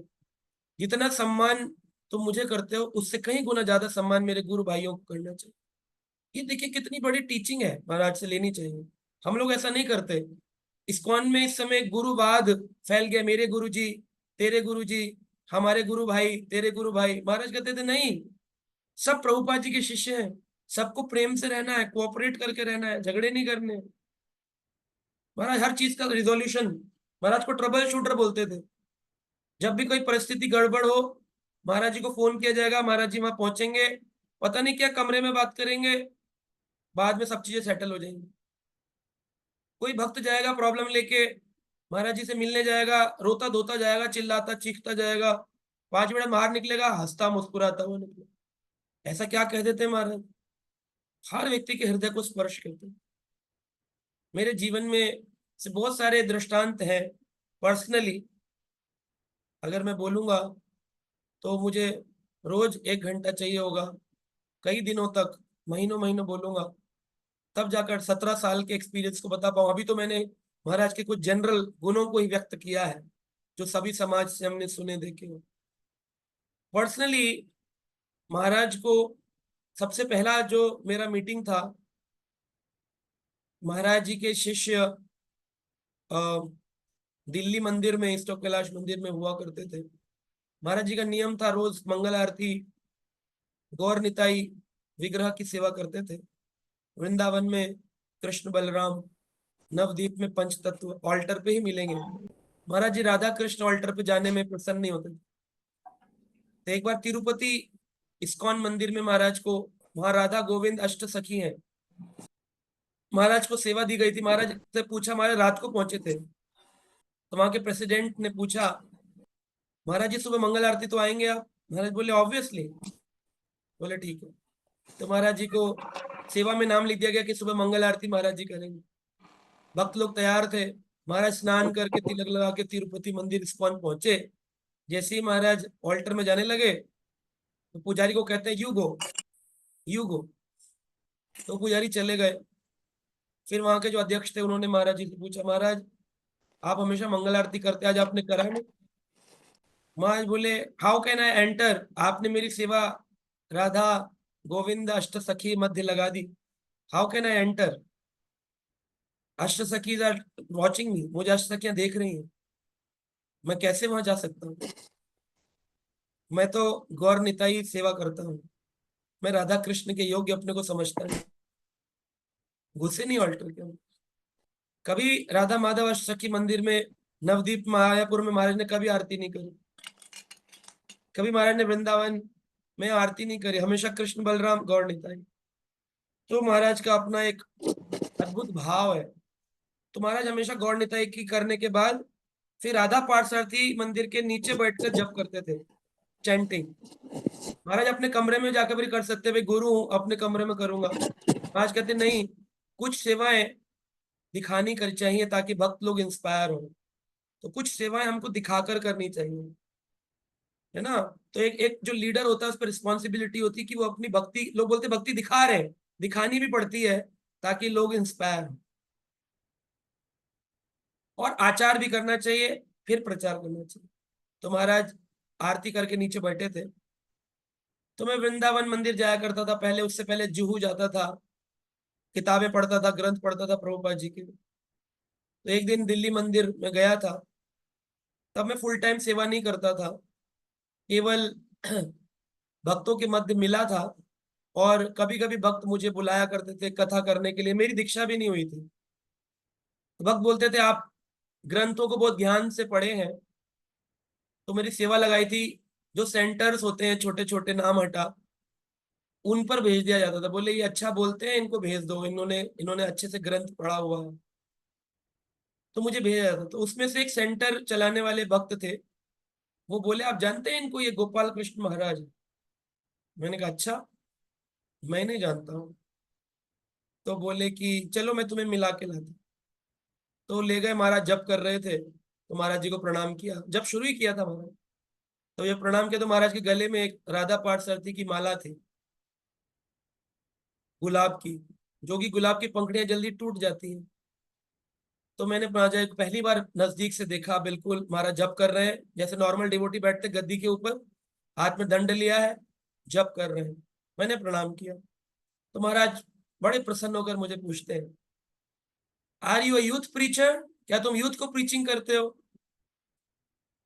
जितना सम्मान तुम मुझे करते हो उससे कहीं गुना ज्यादा सम्मान मेरे गुरु भाइयों को करना चाहिए। ये देखिए कितनी बड़ी टीचिंग है, महाराज से लेनी चाहिए। हम लोग ऐसा नहीं करते। इस्कॉन में इस समय गुरुवाद फैल गया, मेरे गुरु जी, तेरे गुरु जी, हमारे गुरु भाई, तेरे गुरु भाई। महाराज कहते थे नहीं, सब प्रभुपाद जी के शिष्य हैं, सबको प्रेम से रहना है, कोऑपरेट करके रहना है, झगड़े नहीं करने। महाराज हर चीज का रिजोल्यूशन, महाराज को ट्रबल शूटर बोलते थे। जब भी कोई परिस्थिति गड़बड़ हो, महाराज जी को फोन किया जाएगा, महाराज जी वहां पहुंचेंगे, पता नहीं क्या कमरे में बात करेंगे, बाद में सब चीजें सेटल हो जाएंगी। कोई भक्त जाएगा प्रॉब्लम लेके, महाराज जी से मिलने जाएगा, रोता धोता जाएगा, चिल्लाता चीखता जाएगा, 5 मिनट बाहर निकलेगा हंसता मुस्कुराता हुआ निकलेगा। ऐसा क्या कह देते हैं महाराज, हर व्यक्ति के हृदय को स्पर्श करते हैं। मेरे जीवन में से बहुत सारे दृष्टांत हैं। पर्सनली अगर मैं बोलूंगा तो मुझे रोज 1 घंटा चाहिए होगा, कई दिनों तक, महीनों महीनों बोलूंगा, तब जाकर 17 साल के एक्सपीरियंस को बता पाऊं। अभी तो मैंने महाराज के कुछ जनरल गुणों को ही व्यक्त किया है, जो सभी समाज से हमने सुने देखे हो। पर्सनली महाराज को सबसे पहला जो मेरा मीटिंग था, महाराज जी के शिष्य दिल्ली मंदिर में, ईस्ट कैलाश मंदिर में हुआ करते थे। महाराज जी का नियम था रोज मंगल आरती, गौर निताई विग्रह की सेवा करते थे। वृंदावन में कृष्ण बलराम, नवदीप में पंच तत्व ऑल्टर पे ही मिलेंगे। महाराज जी राधा कृष्ण ऑल्टर पे जाने में प्रसन्न नहीं होते थे। तो एक बार तिरुपति इस्कॉन मंदिर में महाराज को, वहां राधा गोविंद अष्ट सखी हैं, महाराज को सेवा दी गई थी। महाराज से पूछा, महाराज रात को पहुंचे थे, तो वहां के प्रेसिडेंट ने पूछा महाराज जी सुबह मंगल आरती तो आएंगे आप? महाराज बोले ऑब्वियसली। बोले ठीक है। तो महाराज जी को सेवा में नाम लिख दिया गया कि सुबह मंगल आरती महाराज जी करेंगे। भक्त लोग तैयार थे, महाराज स्नान करके तिलक लगा के तिरुपति मंदिर इस्कॉन पहुंचे। जैसे ही महाराज ऑल्टर में जाने लगे तो पुजारी को कहते हैं यू गो, यू गो। तो पुजारी चले गए। फिर वहां के जो अध्यक्ष थे उन्होंने महाराज जी से पूछा, महाराज आप हमेशा मंगल आरती करते, आज आपने करा नहीं? महाराज बोले हाउ कैन आई एंटर, आपने मेरी सेवा राधा गोविंद अष्ट सखी मध्य लगा दी, हाउ कैन आई एंटर? अष्ट सखीज आर वॉचिंग मी, मुझे अष्ट सखियां देख रही हैं, मैं कैसे वहां जा सकता हूँ? मैं तो गौर निताई सेवा करता हूँ, मैं राधा कृष्ण के योग्य अपने को समझता नहीं। घुसे नहीं ऑल्टर के अंदर। कभी राधा माधव अष्ट सखी मंदिर में, नवदीप मायापुर में महाराज ने कभी आरती नहीं करी। कभी महाराज ने वृंदावन में आरती नहीं करी, हमेशा कृष्ण बलराम गौर निताई। तो महाराज का अपना एक अद्भुत भाव है। तो महाराज हमेशा गौर निताई की करने के बाद फिर राधा पार्थसारथी मंदिर के नीचे बैठकर जप करते थे, चैंटिंग। महाराज अपने कमरे में जाकर भी कर सकते, भाई गुरु हूं अपने कमरे में करूंगा। महाराज कहते नहीं, कुछ सेवाएं दिखानी कर चाहिए ताकि भक्त लोग इंस्पायर हो। तो कुछ सेवाएं हमको दिखाकर करनी चाहिए, है ना। तो एक एक जो लीडर होता है उस पर रिस्पॉन्सिबिलिटी होती है कि वो अपनी भक्ति, लोग बोलते हैं भक्ति दिखा रहे हैं, दिखानी भी पड़ती है ताकि लोग इंस्पायर हो। और आचार भी करना चाहिए, फिर प्रचार करना चाहिए। तो महाराज आरती करके नीचे बैठे थे, तो मैं वृंदावन मंदिर जाया करता था पहले, उससे पहले जुहू जाता था, किताबें पढ़ता था, ग्रंथ पढ़ता था प्रभुपाद जी के। तो एक दिन दिल्ली मंदिर में गया था, तब मैं फुल टाइम सेवा नहीं करता था, केवल भक्तों के मध्य मिला था। और कभी कभी भक्त मुझे बुलाया करते थे कथा करने के लिए, मेरी दीक्षा भी नहीं हुई थी। तो भक्त बोलते थे आप ग्रंथों को बहुत ध्यान से पढ़े हैं, तो मेरी सेवा लगाई थी। जो सेंटर्स होते हैं छोटे छोटे, नाम हटा, उन पर भेज दिया जाता था। बोले ये अच्छा बोलते हैं, इनको भेज दो, इन्होंने इन्होंने अच्छे से ग्रंथ पढ़ा हुआ है। तो मुझे भेजा जाता। तो उसमें से एक सेंटर चलाने वाले भक्त थे, वो बोले आप जानते हैं इनको, ये गोपाल कृष्ण महाराज हैं?" मैंने कहा अच्छा, मैं नहीं जानता हूँ। तो बोले कि चलो मैं तुम्हें मिला के लाता। तो ले गए, महाराज जप कर रहे थे, तो महाराज जी को प्रणाम किया, जब शुरू ही किया था महाराज। तो ये प्रणाम किया, तो महाराज के गले में एक राधा पार्थ की माला थी, गुलाब की, जो कि गुलाब की पंखुड़ियां जल्दी टूट जाती हैं। तो मैंने महाराज को पहली बार नजदीक से देखा, बिल्कुल महाराज जप कर रहे हैं जैसे नॉर्मल डिवोटी बैठते गद्दी के ऊपर, हाथ में दंड लिया है, जप कर रहे हैं। मैंने प्रणाम किया। तो महाराज बड़े प्रसन्न होकर मुझे पूछते हैं, are you a youth preacher, क्या तुम यूथ को प्रीचिंग करते हो?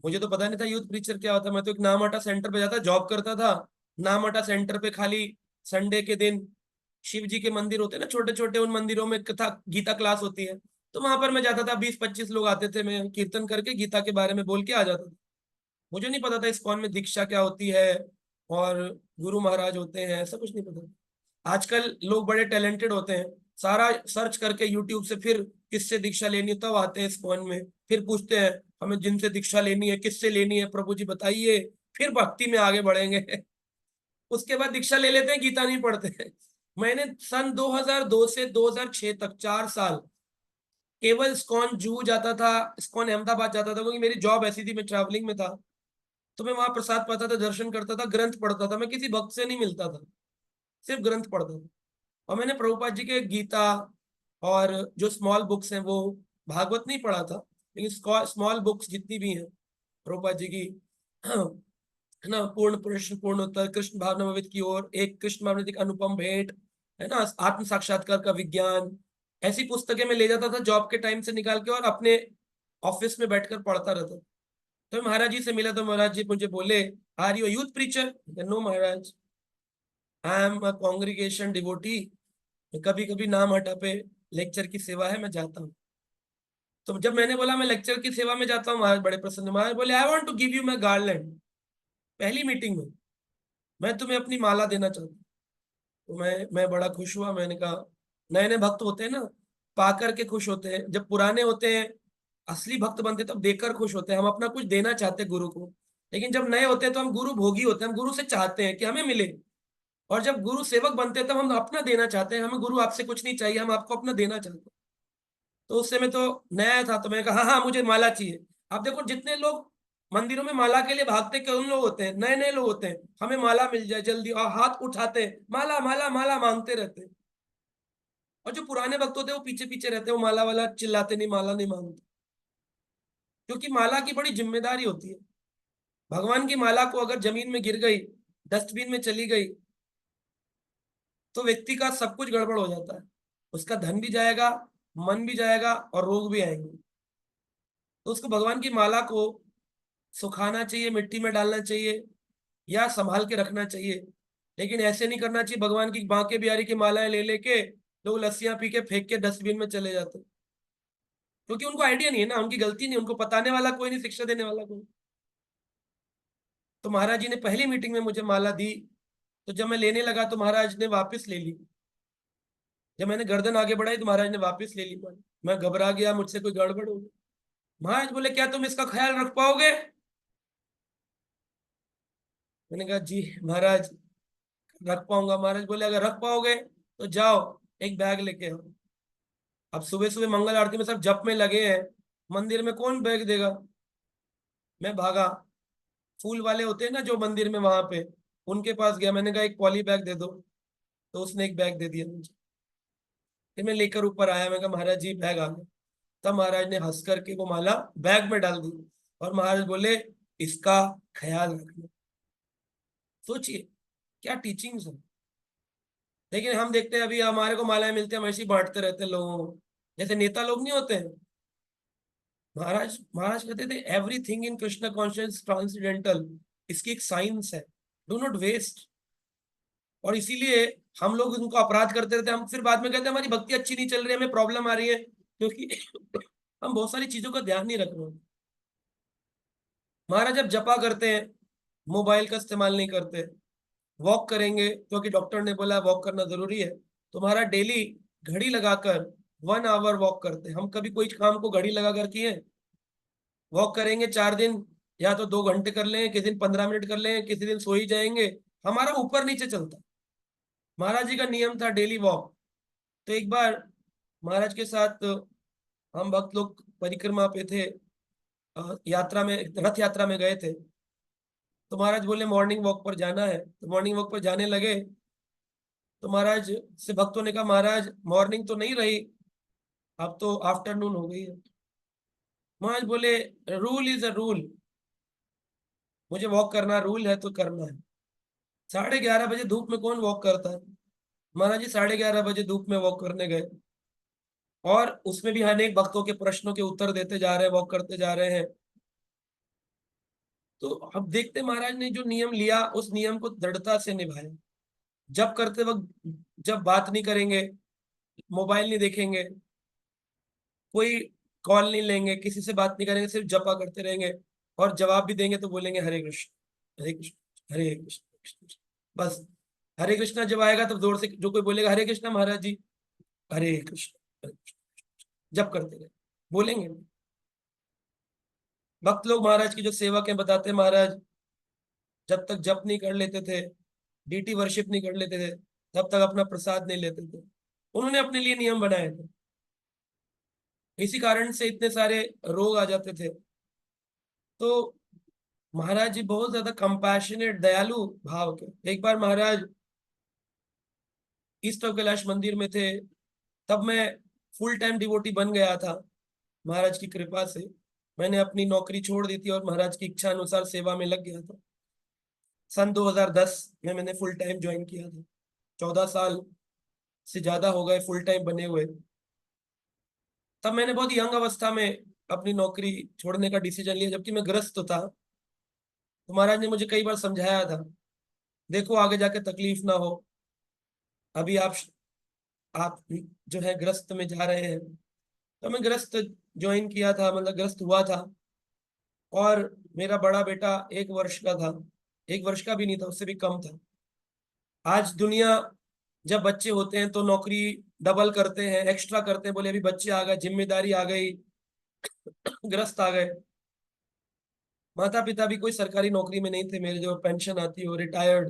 मुझे तो पता नहीं था यूथ प्रीचर क्या होता। मैं तो एक नामाटा सेंटर पे जाता, जॉब करता था। नामाटा सेंटर पे खाली संडे के दिन शिव जी के मंदिर होते हैं ना छोटे छोटे, उन मंदिरों में कथा गीता क्लास होती है, तो वहां पर मैं जाता था। 20-25 लोग आते थे, मैं कीर्तन करके गीता के बारे में बोल के आ जाता था। मुझे नहीं पता था इस्कॉन में दीक्षा क्या होती है और गुरु महाराज होते हैं, ऐसा कुछ नहीं पता। आजकल लोग बड़े टैलेंटेड होते हैं, सारा सर्च करके यूट्यूब से फिर किससे दीक्षा लेनी है तब आते हैं इस्कॉन में, फिर पूछते हैं हमें जिनसे दीक्षा लेनी है किससे लेनी है प्रभु जी बताइए, फिर भक्ति में आगे बढ़ेंगे। उसके बाद दीक्षा ले लेते हैं, गीता नहीं पढ़ते हैं। मैंने सन 2002 से 2006 तक 4 साल केवल इस्कॉन जूहू जाता था, इस्कॉन अहमदाबाद जाता था, क्योंकि मेरी जॉब ऐसी थी, मैं ट्रैवलिंग में था। तो मैं वहां प्रसाद पाता था, दर्शन करता था, ग्रंथ पढ़ता था। मैं किसी भक्त से नहीं मिलता था, सिर्फ ग्रंथ पढ़ता था। और मैंने प्रभुपाद जी के गीता और जो स्मॉल बुक्स हैं वो, भागवत नहीं पढ़ा था, लेकिन स्मॉल बुक्स जितनी भी हैं प्रभुपाद जी की, है ना, पूर्ण प्रश्न पूर्ण उत्तर, कृष्ण भावनामृत की ओर, एक कृष्ण भावनामृत की अनुपम भेंट, है ना, आत्म साक्षात्कार का विज्ञान, ऐसी पुस्तकें मैं ले जाता था जॉब के टाइम से निकाल के और अपने ऑफिस में बैठकर पढ़ता रहता। तो महाराज जी से मिला तो महाराज जी मुझे बोले, are you youth preacher? No Maharaj, I am a congregation devotee. कभी कभी नाम हटा पे लेक्चर की सेवा है, मैं जाता हूँ। तो जब मैंने बोला मैं लेक्चर की सेवा में जाता हूँ, महाराज बड़े प्रसन्न। महाराज बोले I want to give you my garland. पहली मीटिंग में मैं तुम्हें अपनी माला देना चाहता हूँ। तो मैं बड़ा खुश हुआ। मैंने कहा, नए नए भक्त होते हैं ना, पा करके खुश होते हैं, जब पुराने होते हैं असली भक्त बनते हैं, तब देकर खुश होते हैं, हम अपना कुछ देना चाहते हैं गुरु को। लेकिन जब नए होते हैं तो हम गुरु भोगी होते हैं, हम गुरु से चाहते हैं कि हमें मिले। और जब गुरु सेवक बनते हैं तब हम अपना देना चाहते हैं, हमें गुरु आपसे कुछ नहीं चाहिए, हम आपको अपना देना चाहते हैं। तो उससे मैं तो नया था, तो मैंने कहा हाँ हाँ मुझे माला चाहिए। आप देखो जितने लोग मंदिरों में माला के लिए भागते कौन लोग होते हैं, नए नए लोग होते हैं, हमें माला मिल जाए जल्दी, और हाथ उठाते हैं, माला माला माला मांगते रहते हैं। और जो पुराने भक्त होते हैं वो पीछे पीछे रहते हैं, वो माला वाला चिल्लाते नहीं, माला नहीं मांगते। क्योंकि माला की बड़ी जिम्मेदारी होती है। भगवान की माला को अगर जमीन में गिर गई, डस्टबिन में चली गई, तो व्यक्ति का सब कुछ गड़बड़ हो जाता है। उसका धन भी जाएगा, मन भी जाएगा और रोग भी आएंगे। तो उसको भगवान की माला को सुखाना चाहिए, मिट्टी में डालना चाहिए या संभाल के रखना चाहिए। लेकिन ऐसे नहीं करना चाहिए भगवान की बांके बिहारी की मालाएं ले लेके लोग लस्सियां पी के फेंक के डस्टबिन में चले जाते हैं। क्योंकि उनको आइडिया नहीं है ना, उनकी गलती नहीं, उनको बताने वाला कोई नहीं, शिक्षा देने वाला कोई। तो महाराज जी ने पहली मीटिंग में मुझे माला दी। तो जब मैं लेने लगा तो महाराज ने वापस ले ली। जब मैंने गर्दन आगे बढ़ाई तो महाराज ने वापस ले ली माला। मैं घबरा गया, मुझसे कोई गड़बड़ हो गई। महाराज बोले क्या तुम इसका ख्याल रख पाओगे? मैंने कहा जी महाराज रख पाऊंगा। महाराज बोले अगर रख पाओगे तो जाओ एक बैग लेके आओ, अब सुबह सुबह मंगल आरती में सब जप में लगे हैं, मंदिर में कौन बैग देगा? मैं भागा, फूल वाले होते हैं ना जो मंदिर में वहां पे, उनके पास गया, मैंने कहा एक पॉली बैग दे दो, तो उसने एक बैग दे दिया मुझे। फिर मैं लेकर ऊपर आया, मैं कहा महाराज जी बैग आ गया। तब महाराज ने हंस करके वो माला बैग में डाल दी और महाराज बोले इसका ख्याल रखना। सोचिए क्या टीचिंग्स है। लेकिन हम देखते हैं अभी हमारे को मालाएं मिलती है, हम ऐसे ही बांटते रहते हैं लोगों को, जैसे नेता लोग नहीं होते हैं। महाराज महाराज कहते थे everything in Krishna conscious transcendental, इसकी एक साइंस है, डू नॉट वेस्ट। और इसीलिए हम लोग उनको अपराध करते रहते हैं, हम फिर बाद में कहते हैं हमारी भक्ति अच्छी नहीं चल रही है, हमें प्रॉब्लम आ रही है, क्योंकि हम बहुत सारी चीजों का ध्यान नहीं रख रहे हैं। महाराज जब जपा करते हैं, मोबाइल का इस्तेमाल नहीं करते, वॉक करेंगे क्योंकि डॉक्टर ने बोला वॉक करना जरूरी है, तो महाराज डेली घड़ी लगाकर 1 आवर वॉक करते हैं। हम कभी कोई काम को घड़ी लगा कर किए? वॉक करेंगे 4 दिन, या तो 2 घंटे कर लें, किसी दिन 15 मिनट कर लें, किसी दिन सो ही जाएंगे, हमारा ऊपर नीचे चलता। महाराज जी का नियम था डेली वॉक। तो एक बार महाराज के साथ हम भक्त लोग परिक्रमा पे थे, यात्रा में, रथ यात्रा में गए थे। तो महाराज बोले मॉर्निंग वॉक पर जाना है, तो मॉर्निंग वॉक पर जाने लगे। तो महाराज से भक्तों ने कहा महाराज मॉर्निंग तो नहीं रही, अब तो आफ्टरनून हो गई है। महाराज बोले रूल इज अ रूल, मुझे वॉक करना रूल है तो करना है। 11:30 बजे धूप में कौन वॉक करता है? महाराज जी 11:30 बजे धूप में वॉक करने गए, और उसमें भी अनेक भक्तों के प्रश्नों के उत्तर देते जा रहे हैं, वॉक करते जा रहे हैं। तो अब देखते महाराज ने जो नियम लिया उस नियम को दृढ़ता से निभाया। जब करते वक्त जब बात नहीं करेंगे, मोबाइल नहीं देखेंगे, कोई कॉल नहीं लेंगे, किसी से बात नहीं करेंगे, सिर्फ जपा करते रहेंगे, और जवाब भी देंगे तो बोलेंगे हरे कृष्ण हरे कृष्ण हरे कृष्ण कृष्ण कृष्ण। बस हरे कृष्णा जब आएगा तब जोर से जो कोई बोलेगा हरे कृष्णा महाराज जी, हरे कृष्ण हरे कृष्ण, जप करते रहे, बोलेंगे। भक्त लोग महाराज की जो सेवक है बताते हैं महाराज जब तक जप नहीं कर लेते थे, डीटी वर्शिप नहीं कर लेते थे, तब तक अपना प्रसाद नहीं लेते थे। उन्होंने अपने लिए नियम बनाए थे, इसी कारण से इतने सारे रोग आ जाते थे। तो महाराज जी बहुत ज्यादा कंपैशनेट, दयालु भाव के। एक बार महाराज ईस्ट ऑफ कैलाश मंदिर में थे, तब मैं फुल टाइम डिवोटी बन गया था महाराज की कृपा से। मैंने अपनी नौकरी छोड़ दी थी और महाराज की इच्छा अनुसार सेवा में लग गया था। सन 2010 में मैंने फुल टाइम ज्वाइन किया था। 14 साल से ज्यादा हो गए फुल टाइम बने हुए। तब मैंने बहुत यंग अवस्था में अपनी नौकरी छोड़ने का डिसीजन लिया, जबकि मैं ग्रस्त था। तो महाराज ने मुझे कई बार समझाया था, देखो आगे जाके तकलीफ ना हो, अभी आप जो है ग्रस्त में जा रहे हैं। तो मैं ग्रस्त ज्वाइन किया था, मतलब ग्रस्त हुआ था, और मेरा बड़ा बेटा 1 वर्ष का था, 1 वर्ष का भी नहीं था, उससे भी कम था। आज दुनिया, जब बच्चे होते हैं तो नौकरी डबल करते हैं, एक्स्ट्रा करते हैं, बोले अभी बच्चे आ गए, जिम्मेदारी आ गई, ग्रस्त आ गए। माता पिता भी कोई सरकारी नौकरी में नहीं थे मेरे, जो पेंशन आती हो, रिटायर्ड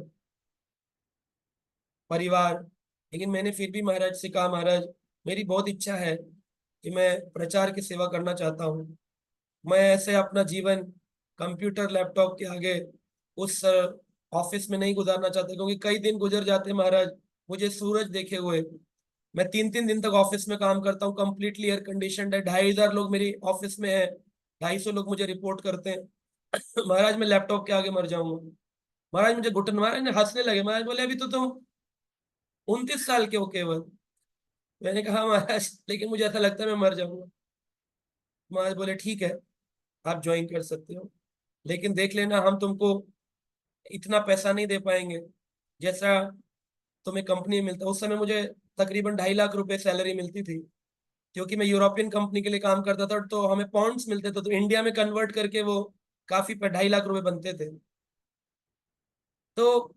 परिवार। लेकिन मैंने फिर भी महाराज से कहा महाराज मेरी बहुत इच्छा है कि मैं प्रचार की सेवा करना चाहता हूँ। मैं ऐसे अपना जीवन कंप्यूटर लैपटॉप के आगे उस ऑफिस में नहीं गुजारना चाहता, क्योंकि कई दिन गुजर जाते हैं महाराज मुझे सूरज देखे हुए। मैं 3-3 दिन तक ऑफिस में काम करता हूँ, कंप्लीटली एयर कंडीशनड है, 2,500 लोग मेरी ऑफिस में है, 250 लोग मुझे रिपोर्ट करते हैं। महाराज मैं लैपटॉप के आगे मर जाऊंगा। महाराज मुझे घुटन, महाराज ने हंसने लगे, महाराज बोले अभी तो तुम 29 साल के हो केवल। मैंने कहा महाराज लेकिन मुझे ऐसा लगता है मैं मर जाऊंगा। महाराज बोले ठीक है, आप ज्वाइन कर सकते हो, लेकिन देख लेना हम तुमको इतना पैसा नहीं दे पाएंगे जैसा तुम्हें कंपनी में मिलता। उस समय मुझे तकरीबन 2.5 लाख रुपए सैलरी मिलती थी, क्योंकि मैं यूरोपियन कंपनी के लिए काम करता था, तो हमें पाउंड्स मिलते थे, तो इंडिया में कन्वर्ट करके वो काफी 2.5 लाख रुपए बनते थे। तो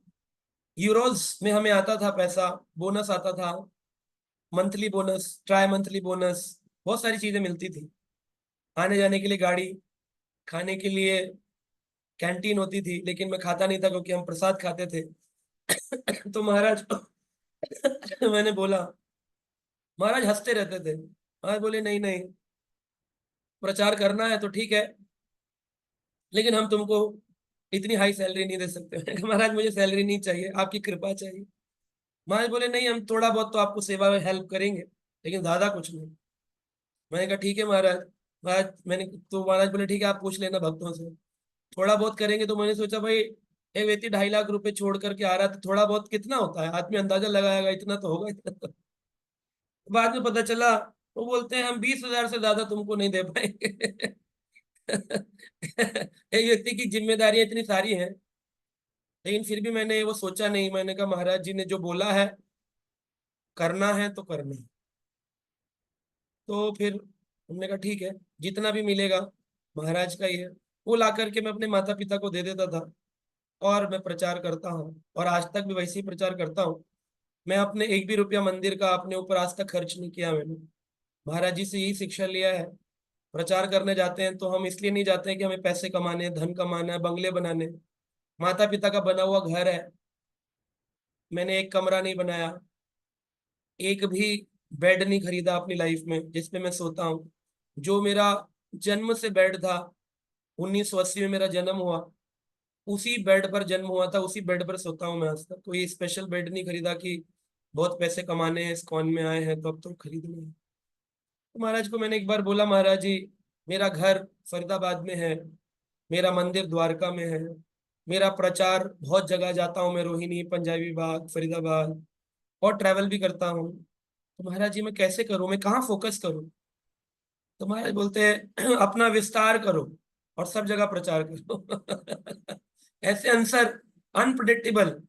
यूरोज में हमें आता था पैसा, बोनस आता था, monthly bonus, try monthly bonus, बहुत सारी चीजें मिलती थी। आने जाने के लिए गाड़ी, खाने के लिए कैंटीन होती थी, लेकिन मैं खाता नहीं था क्योंकि हम प्रसाद खाते थे। तो महाराज मैंने बोला, महाराज हंसते रहते थे, महाराज बोले नहीं नहीं, प्रचार करना है तो ठीक है, लेकिन हम तुमको इतनी हाई सैलरी नहीं दे सकते। मैंने कहा, महाराज मुझे सैलरी नहीं चाहिए, आपकी कृपा चाहिए। महाराज बोले नहीं, हम थोड़ा बहुत तो आपको सेवा में हेल्प करेंगे, लेकिन ज्यादा कुछ नहीं। मैंने कहा ठीक है महाराज। महाराज बोले ठीक है, आप पूछ लेना भक्तों से, थोड़ा बहुत करेंगे। तो मैंने सोचा भाई, एक व्यक्ति 2.5 लाख रुपए छोड़ करके आ रहा है, तो थोड़ा बहुत कितना होता है, आदमी अंदाजा लगाएगा, इतना तो होगा, इतना तो। बाद में पता चला, वो बोलते हैं हम 20,000 से ज्यादा तुमको नहीं दे पाएंगे। एक व्यक्ति की जिम्मेदारियां इतनी सारी हैं, लेकिन फिर भी मैंने वो सोचा नहीं। मैंने कहा महाराज जी ने जो बोला है, करना है तो करना है। तो फिर हमने कहा ठीक है, जितना भी मिलेगा महाराज का ही है। वो ला करके मैं अपने माता पिता को दे देता था, और मैं प्रचार करता हूँ, और आज तक भी वैसे ही प्रचार करता हूँ। मैं अपने एक भी रुपया मंदिर का अपने ऊपर आज तक खर्च नहीं किया मैंने। महाराज जी से यही शिक्षा लिया है। प्रचार करने जाते हैं तो हम इसलिए नहीं जाते हैं कि हमें पैसे कमाने हैं, धन कमाना है, बंगले बनाने हैं। माता पिता का बना हुआ घर है, मैंने एक कमरा नहीं बनाया, एक भी बेड नहीं खरीदा अपनी लाइफ में जिसपे मैं सोता हूँ। जो मेरा जन्म से बेड था, 1980 में मेरा जन्म हुआ, उसी बेड पर जन्म हुआ था, उसी बेड पर सोता हूँ मैं आज तक। कोई स्पेशल बेड नहीं खरीदा कि बहुत पैसे कमाने हैं, इस्कॉन में आए हैं तो अब तो खरीदने हैं। तो महाराज को मैंने एक बार बोला, महाराज जी मेरा घर फरीदाबाद में है, मेरा मंदिर द्वारका में है, मेरा प्रचार बहुत जगह जाता हूँ मैं, रोहिणी, पंजाबी बाग, फरीदाबाद, और ट्रैवल भी करता हूँ। तो महाराज जी मैं कैसे करूँ, मैं कहाँ फोकस करूँ? तो महाराज बोलते हैं अपना विस्तार करो और सब जगह प्रचार करो। ऐसे आंसर अनप्रिडिक्टेबल,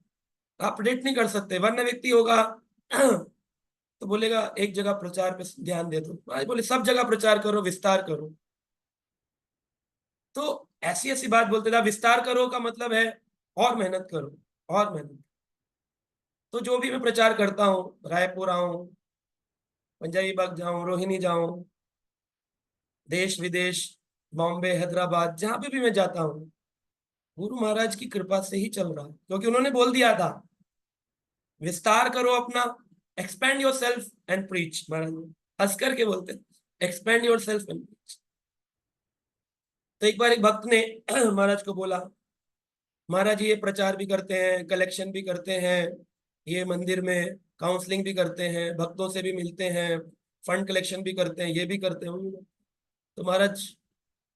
आप प्रिडिक्ट नहीं कर सकते। वरना व्यक्ति होगा तो बोलेगा एक जगह प्रचार पे ध्यान दे दो, महाराज बोले सब जगह प्रचार करो, विस्तार करो। तो ऐसी ऐसी बात बोलते था। विस्तार करो का मतलब है और मेहनत करो, और मेहनत। तो जो भी मैं प्रचार करता हूँ, रायपुर आऊं, पंजाबी बाग जाऊं, रोहिणी जाऊं, देश विदेश, बॉम्बे, हैदराबाद, जहां पे भी मैं जाता हूँ, गुरु महाराज की कृपा से ही चल रहा है। क्योंकि उन्होंने बोल दिया था, विस्तार करो अपना, expand yourself and preach. Maharaj हंस करके बोलते, expand yourself and preach. तो एक बार एक भक्त ने महाराज को बोला, महाराज जी ये प्रचार भी करते हैं, कलेक्शन भी करते हैं, ये मंदिर में काउंसलिंग भी करते हैं, भक्तों से भी मिलते हैं, फंड कलेक्शन भी करते हैं, ये भी करते हैं, वो भी। तो महाराज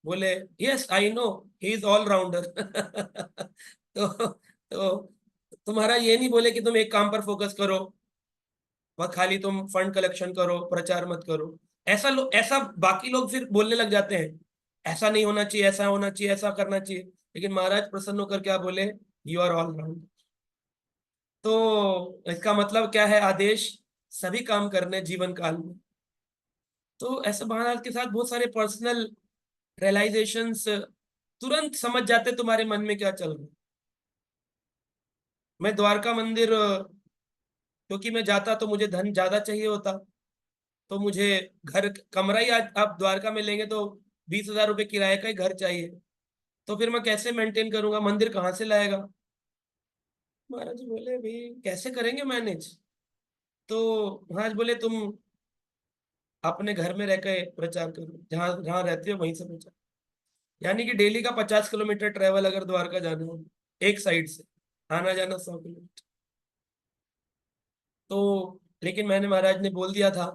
बोले yes I know, he is all rounder. तो महाराज ये नहीं बोले कि तुम एक काम पर फोकस करो, वह खाली तुम फंड कलेक्शन करो, प्रचार मत करो। ऐसा बाकी लोग फिर बोलने लग जाते हैं, ऐसा नहीं होना चाहिए, ऐसा होना चाहिए, ऐसा करना चाहिए। लेकिन महाराज प्रसन्न होकर क्या बोले, यू आर ऑल राउंड। तो इसका मतलब क्या है, आदेश सभी काम करने जीवन काल में। तो ऐसे महाराज के साथ बहुत सारे पर्सनल रियलाइजेशंस, तुरंत समझ जाते तुम्हारे मन में क्या चल रहा है। मैं द्वारका मंदिर, क्योंकि मैं जाता तो मुझे धन ज्यादा चाहिए होता, तो मुझे घर कमरा ही, आज आप द्वारका में लेंगे तो 20,000 रुपये किराए का ही घर चाहिए। तो फिर मैं कैसे मेंटेन करूंगा, मंदिर कहाँ से लाएगा? महाराज जी बोले भाई कैसे करेंगे मैनेज? तो महाराज बोले तुम अपने घर में रह के प्रचार करो, जहाँ जहाँ रहते हो वहीं से प्रचार। यानी कि डेली का 50 किलोमीटर ट्रेवल अगर द्वारका जाना हो, एक साइड से आना जाना 100 किलोमीटर। तो लेकिन मैंने, महाराज ने बोल दिया था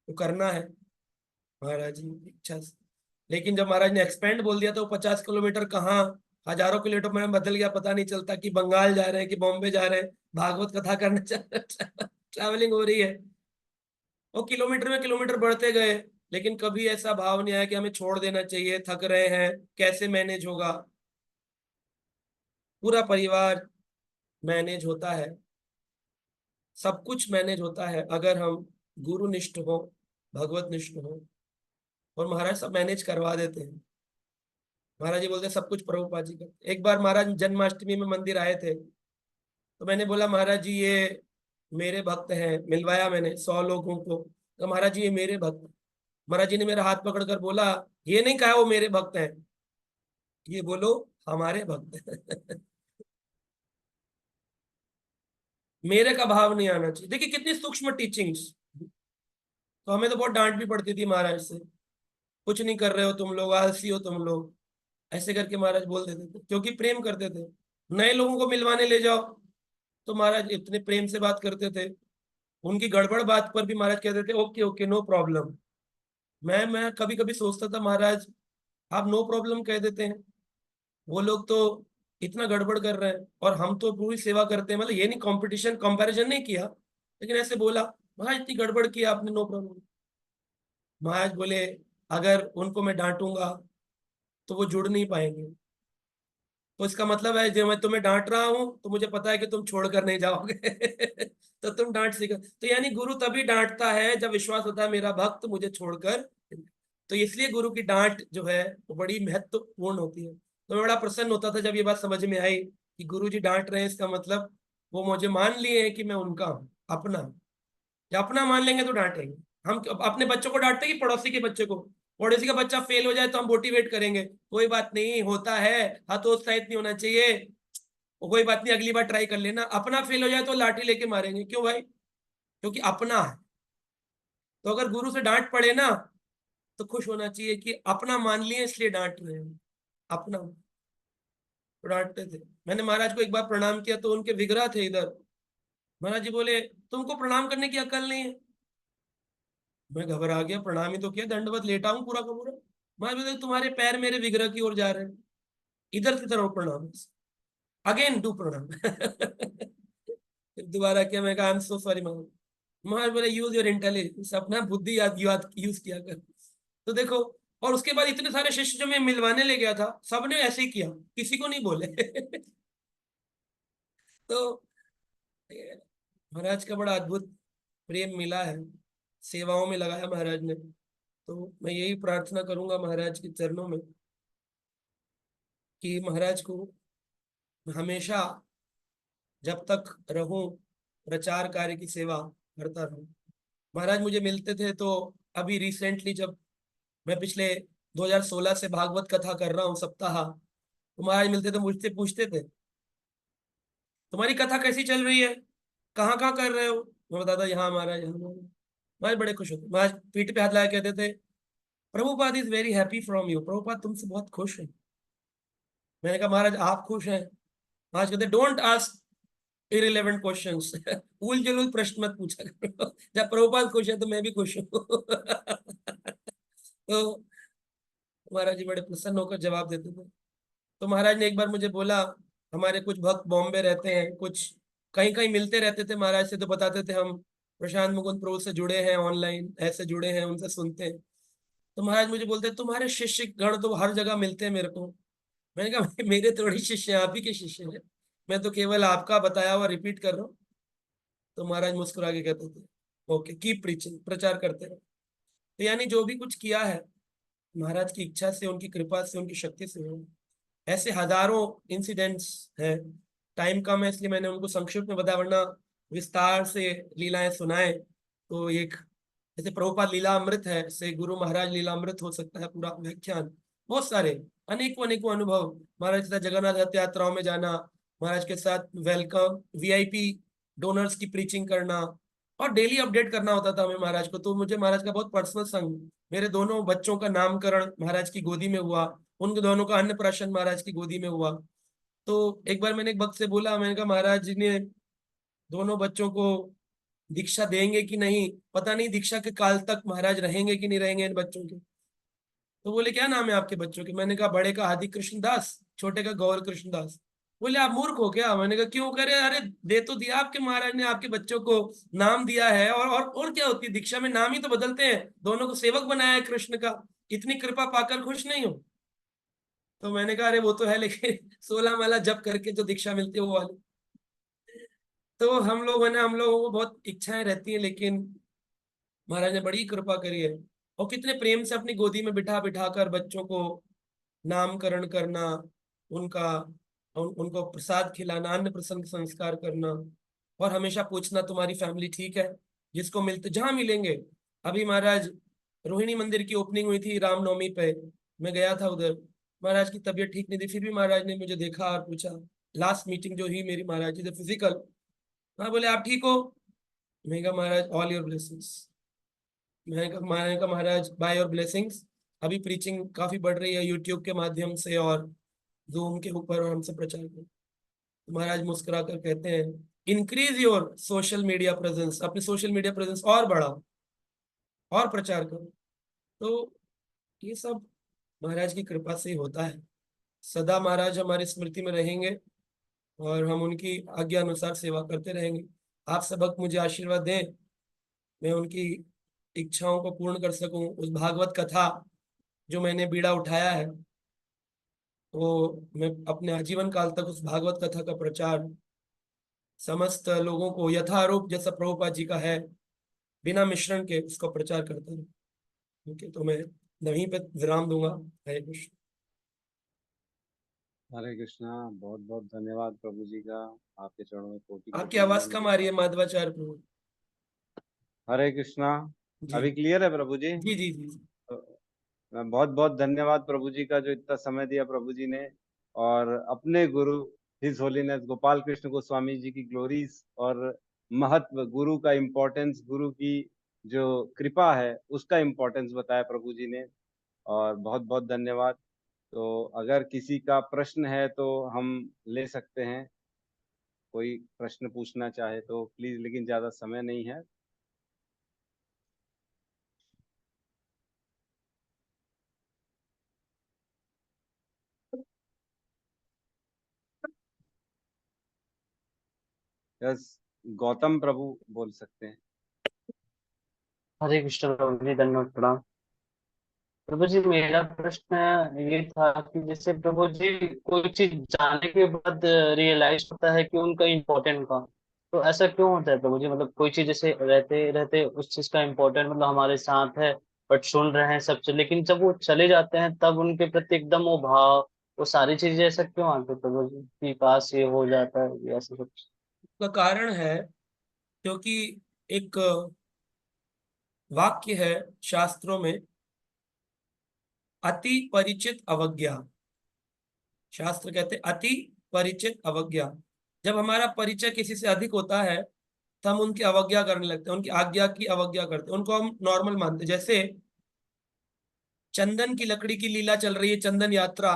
तो करना है, महाराज जी की इच्छा से। लेकिन जब महाराज ने एक्सपेंड बोल दिया तो 50 किलोमीटर कहाँ, हजारों किलोमीटर में बदल गया, पता नहीं चलता कि बंगाल जा रहे हैं कि बॉम्बे जा रहे हैं, भागवत कथा करने ट्रैवलिंग हो रही है। वो किलोमीटर में किलोमीटर बढ़ते गए, लेकिन कभी ऐसा भाव नहीं आया कि हमें छोड़ देना चाहिए, थक रहे हैं, कैसे मैनेज होगा। पूरा परिवार मैनेज होता है, सब कुछ मैनेज होता है अगर हम गुरु निष्ठ हो, भगवत निष्ठ हो। और महाराज सब मैनेज करवा देते हैं। महाराज जी बोलते हैं सब कुछ प्रभुपाद जी करते। एक बार महाराज जन्माष्टमी में मंदिर आए थे, तो मैंने बोला महाराज जी ये मेरे भक्त हैं, मिलवाया मैंने 100 लोगों को। तो महाराज जी ये मेरे भक्त। महाराज जी ने मेरा हाथ पकड़कर बोला, ये नहीं कहा वो मेरे भक्त हैं, ये बोलो हमारे भक्त हैं। मेरे का भाव नहीं आना चाहिए। देखिए कितनी सूक्ष्म टीचिंग्स। तो हमें तो बहुत डांट भी पड़ती थी महाराज से, कुछ नहीं कर रहे हो तुम लोग, आलसी हो तुम लोग, ऐसे करके महाराज बोल देते थे, क्योंकि प्रेम करते थे। नए लोगों को मिलवाने ले जाओ तो महाराज इतने प्रेम से बात करते थे, उनकी गड़बड़ बात पर भी महाराज कहते थे ओके ओके नो प्रॉब्लम। मैं कभी कभी सोचता था महाराज आप नो प्रॉब्लम कह देते हैं, वो लोग तो इतना गड़बड़ कर रहे हैं और हम तो पूरी सेवा करते हैं, मतलब ये नहीं कंपटीशन कंपैरिजन नहीं किया, लेकिन ऐसे बोला महाराज इतनी गड़बड़ किया आपने, नो प्रॉब्लम। महाराज बोले अगर उनको मैं डांटूंगा तो वो जुड़ नहीं पाएंगे, तो इसका मतलब है जो मैं तुम्हें डांट रहा हूं तो मुझे पता है कि तुम छोड़कर नहीं जाओगे तो तुम डांट सीखो। तो यानी गुरु तभी डांटता है जब विश्वास होता है मेरा भक्त मुझे छोड़कर, तो इसलिए गुरु की डांट जो है वो बड़ी महत्वपूर्ण होती है। तो मैं बड़ा प्रसन्न होता था जब ये बात समझ में आई कि गुरु जी डांट रहे हैं, इसका मतलब वो मुझे मान लिए हैं कि मैं उनका हूं, अपना। या अपना मान लेंगे तो डांटेंगे। हम अपने बच्चों को डांटते कि पड़ोसी के बच्चे को, पड़ोसी का बच्चा फेल हो जाए तो हम मोटिवेट करेंगे, कोई बात नहीं होता है, हतोत्साहित नहीं होना चाहिए, कोई बात नहीं अगली बार ट्राई कर लेना। अपना फेल हो जाए तो लाठी लेके मारेंगे, क्यों भाई? क्योंकि अपना है। तो अगर गुरु से डांट पड़े ना तो खुश होना चाहिए कि अपना मान लिए इसलिए डांट रहे हैं, अपना। तो डांटते थे। मैंने महाराज को एक बार प्रणाम किया तो उनके विग्रह थे इधर, महाराज जी बोले तुमको प्रणाम करने की अकल नहीं है। मैं घबरा गया, प्रणाम ही तो किया, दंडवत लेटा हूं पूरा का पूरा। महाराज बोले तुम्हारे पैर मेरे विग्रह की ओर जा रहे हैं, इधर की तरफ प्रणाम, अगेन डू प्रणाम फिर दोबारा किया, मैं कहा आई एम सो सॉरी महाराज। महाराज बोले यूज योर इंटेलिजेंस, अपना बुद्धि याद याद यूज किया कर। तो देखो, और उसके बाद इतने सारे शिष्य जो मैं मिलवाने ले गया था सबने ऐसे ही किया, किसी को नहीं बोले तो महाराज का बड़ा अद्भुत प्रेम मिला है, सेवाओं में लगाया महाराज ने। तो मैं यही प्रार्थना करूंगा महाराज के चरणों में कि महाराज को हमेशा जब तक रहूं प्रचार कार्य की सेवा करता रहूं। महाराज मुझे मिलते थे तो अभी रिसेंटली जब मैं पिछले 2016 से भागवत कथा कर रहा हूँ सप्ताह, तो महाराज मिलते थे, मुझसे पूछते थे तुम्हारी कथा कैसी चल रही है, कहाँ कहाँ कर रहे हो। मैं बताता यहाँ महाराज यहाँ महाराज। महाराज बड़े खुश होते, महाराज पीठ पे हाथ लगा कहते थे Prabhupada is very happy from you, Prabhupada तुमसे बहुत खुश है। मैंने कहा महाराज आप खुश हैं? महाराज कहते डोंट आस्क इररिलेवेंट क्वेश्चंस उल जुलूल प्रश्न मत पूछा करो जब प्रभुपाद खुश है तो मैं भी खुश हूँ तो महाराज जी बड़े प्रसन्न होकर जवाब देते थे। तो महाराज ने एक बार मुझे बोला, हमारे कुछ भक्त बॉम्बे रहते हैं, कुछ कहीं कहीं मिलते रहते थे महाराज से, तो बताते थे हम प्रशांत मुकुंद प्रभु से जुड़े हैं, ऑनलाइन ऐसे जुड़े हैं, उनसे सुनते हैं। तो महाराज मुझे बोलते तुम्हारे शिष्य गण तो हर जगह मिलते हैं मेरे को। मैंने कहा मेरे थोड़ी शिष्य हैं, आप ही के शिष्य हैं, मैं तो केवल आपका बताया हुआ रिपीट कर रहा हूँ। तो महाराज मुस्कुरा के कहते थे ओके कीप प्रीचिंग, प्रचार करते रहो। तो यानी जो भी कुछ किया है महाराज की इच्छा से, उनकी कृपा से, उनकी शक्ति से हुआ। ऐसे हजारों इंसिडेंट्स हैं, टाइम कम है इसलिए मैंने उनको संक्षिप्त में बताया, वरना विस्तार से लीलाएं सुनाए तो एक, जैसे प्रभुपाद लीला अमृत है, से गुरु महाराज लीला अमृत हो सकता है पूरा व्याख्यान। बहुत सारे अनेकों अनेकों अनुभव, महाराज के साथ जगन्नाथ रथ यात्राओं में जाना, महाराज के साथ वेलकम वीआईपी डोनर्स की प्रीचिंग करना, और डेली अपडेट करना होता था हमें महाराज को। तो मुझे महाराज का बहुत पर्सनल संग, मेरे दोनों बच्चों का नामकरण महाराज की गोदी में हुआ, उनके दोनों का अन्नप्राशन महाराज की गोदी में हुआ। तो एक बार मैंने एक भक्त से बोला, मैंने कहा महाराज जी ने दोनों बच्चों को दीक्षा देंगे कि नहीं, पता नहीं दीक्षा के काल तक महाराज रहेंगे कि नहीं रहेंगे इन बच्चों के। तो बोले क्या नाम है आपके बच्चों के? मैंने कहा बड़े का आदि कृष्ण दास, छोटे का गौर कृष्ण दास। बोले आप मूर्ख हो क्या? मैंने कहा क्यों? करे अरे दे तो दिया आपके महाराज ने, आपके बच्चों को नाम दिया है, और क्या होती है दीक्षा में, नाम ही तो बदलते हैं, दोनों को सेवक बनाया है कृष्ण का, इतनी कृपा पाकर खुश नहीं हो? तो मैंने कहा अरे वो तो है, लेकिन 16 माला जप करके जो दीक्षा मिलती है वो वाली। तो हम लोग है ना, हम लोगों को बहुत इच्छाएं रहती हैं, लेकिन महाराज ने बड़ी कृपा करी है। और कितने प्रेम से अपनी गोदी में बिठा बिठा कर बच्चों को नामकरण करना, उनका उनको प्रसाद खिलाना, अन्न प्रसन्न संस्कार करना, और हमेशा पूछना तुम्हारी फैमिली ठीक है, जिसको मिलते जहां मिलेंगे। अभी महाराज रोहिणी मंदिर की ओपनिंग हुई थी रामनवमी पे, मैं गया था उधर। महाराज की तबीयत ठीक नहीं थी, फिर भी महाराज ने मुझे देखा और पूछा, लास्ट मीटिंग जो हुई मेरी महाराज जी से फिजिकल, हाँ बोले आप ठीक हो? मैं कहा महाराज ऑल योर ब्लेसिंग्स। मैंने कहा महाराज बाय योर ब्लेसिंग्स, अभी प्रीचिंग काफी बढ़ रही है यूट्यूब के माध्यम से और जूम के ऊपर, और हमसे प्रचार करें। तो महाराज मुस्कुरा कर कहते हैं, increase your social media presence, अपने सोशल मीडिया प्रेजेंस और बढ़ाओ और प्रचार करो। तो ये सब महाराज की कृपा से ही होता है। सदा महाराज हमारी स्मृति में रहेंगे और हम उनकी आज्ञा अनुसार सेवा करते रहेंगे। आप सबक मुझे आशीर्वाद दें, मैं उनकी इच्छाओं को पूर्ण कर सकूं। उस भागवत कथा जो मैंने बीड़ा उठाया है, वो मैं अपने आजीवन काल तक उस भागवत कथा का प्रचार समस्त लोगों को यथारूप, जैसा प्रभुपाद जी का है, बिना मिश्रण के उसका प्रचार करता हूँ। ठीक है, तो मैं वहीं पे विराम दूंगा। हरे कृष्ण। हरे कृष्णा। बहुत बहुत धन्यवाद प्रभु जी का। आपके चरणों में कोटि आपकी कोटि आवाज नमन कम आ रही है विनम्र। माधवाचार्य प्रभु। हरे कृष्णा। जी अभी क्लियर है प्रभु जी? जी जी जी। मैं बहुत बहुत धन्यवाद प्रभु जी का, जो इतना समय दिया प्रभु जी ने, और अपने गुरु हिज होलीनेस गोपाल कृष्ण गोस्वामी जी की ग्लोरीज और महत्व, गुरु का इम्पोर्टेंस, गुरु की जो कृपा है उसका इम्पोर्टेंस बताया प्रभु जी ने। और बहुत बहुत धन्यवाद। तो अगर किसी का प्रश्न है तो हम ले सकते हैं, कोई प्रश्न पूछना चाहे तो प्लीज, लेकिन ज्यादा समय नहीं है। बस गौतम प्रभु बोल सकते हैं। हरे कृष्ण प्रभु जी, दंडवत प्रणाम। प्रभु जी, मेरा प्रश्न ये था कि जैसे प्रभु जी कोई चीज जानने के बाद रियलाइज होता है कि उनका इम्पोर्टेंट का, तो ऐसा क्यों होता है प्रभु जी? मतलब कोई चीज जैसे रहते रहते उस चीज का इम्पोर्टेंट, मतलब हमारे साथ है बट सुन रहे हैं सब चीज, लेकिन जब वो चले जाते हैं तब उनके प्रति एकदम वो भाव, वो सारी चीजें ऐसा क्यों आते हैं प्रभु जी कि काश ये हो जाता है, ये ऐसा कुछ? का कारण है क्योंकि एक वाक्य है शास्त्रों में, अति परिचित अवज्ञा। शास्त्र कहते हैं अति परिचित अवज्ञा। जब हमारा परिचय किसी से अधिक होता है तो हम उनकी अवज्ञा करने लगते हैं, उनकी आज्ञा की अवज्ञा करते हैं, उनको हम नॉर्मल मानते हैं। जैसे चंदन की लकड़ी की लीला चल रही है, चंदन यात्रा।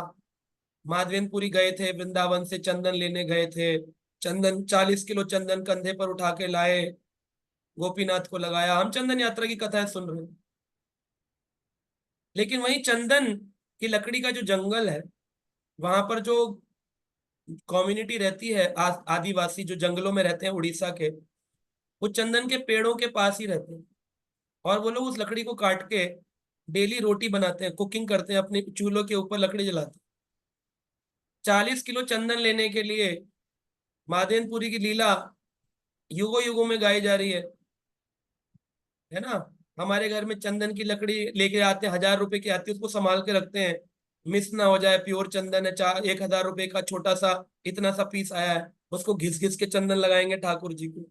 माधवेनपुरी गए थे, वृंदावन से चंदन लेने गए थे। चंदन 40 किलो चंदन कंधे पर उठा के लाए, गोपीनाथ को लगाया। हम चंदन यात्रा की कथाएं सुन रहे हैं, लेकिन वही चंदन की लकड़ी का जो जंगल है, वहां पर जो कम्युनिटी रहती है, आदिवासी जो जंगलों में रहते हैं उड़ीसा के, वो चंदन के पेड़ों के पास ही रहते हैं। और वो लोग उस लकड़ी को काट के डेली रोटी बनाते हैं, कुकिंग करते हैं, अपने चूल्हों के ऊपर लकड़ी जलाते हैं। 40 किलो चंदन लेने के लिए मादेनपुरी की लीला युगों युगों में गाई जा रही है ना। हमारे घर में चंदन की लकड़ी लेके आते हैं, 1000 रुपए की आती है, उसको संभाल के रखते हैं, मिस ना हो जाए। प्योर चंदन है, 1000 रुपए का छोटा सा इतना सा पीस आया है, उसको घिस घिस के चंदन लगाएंगे ठाकुर जी को।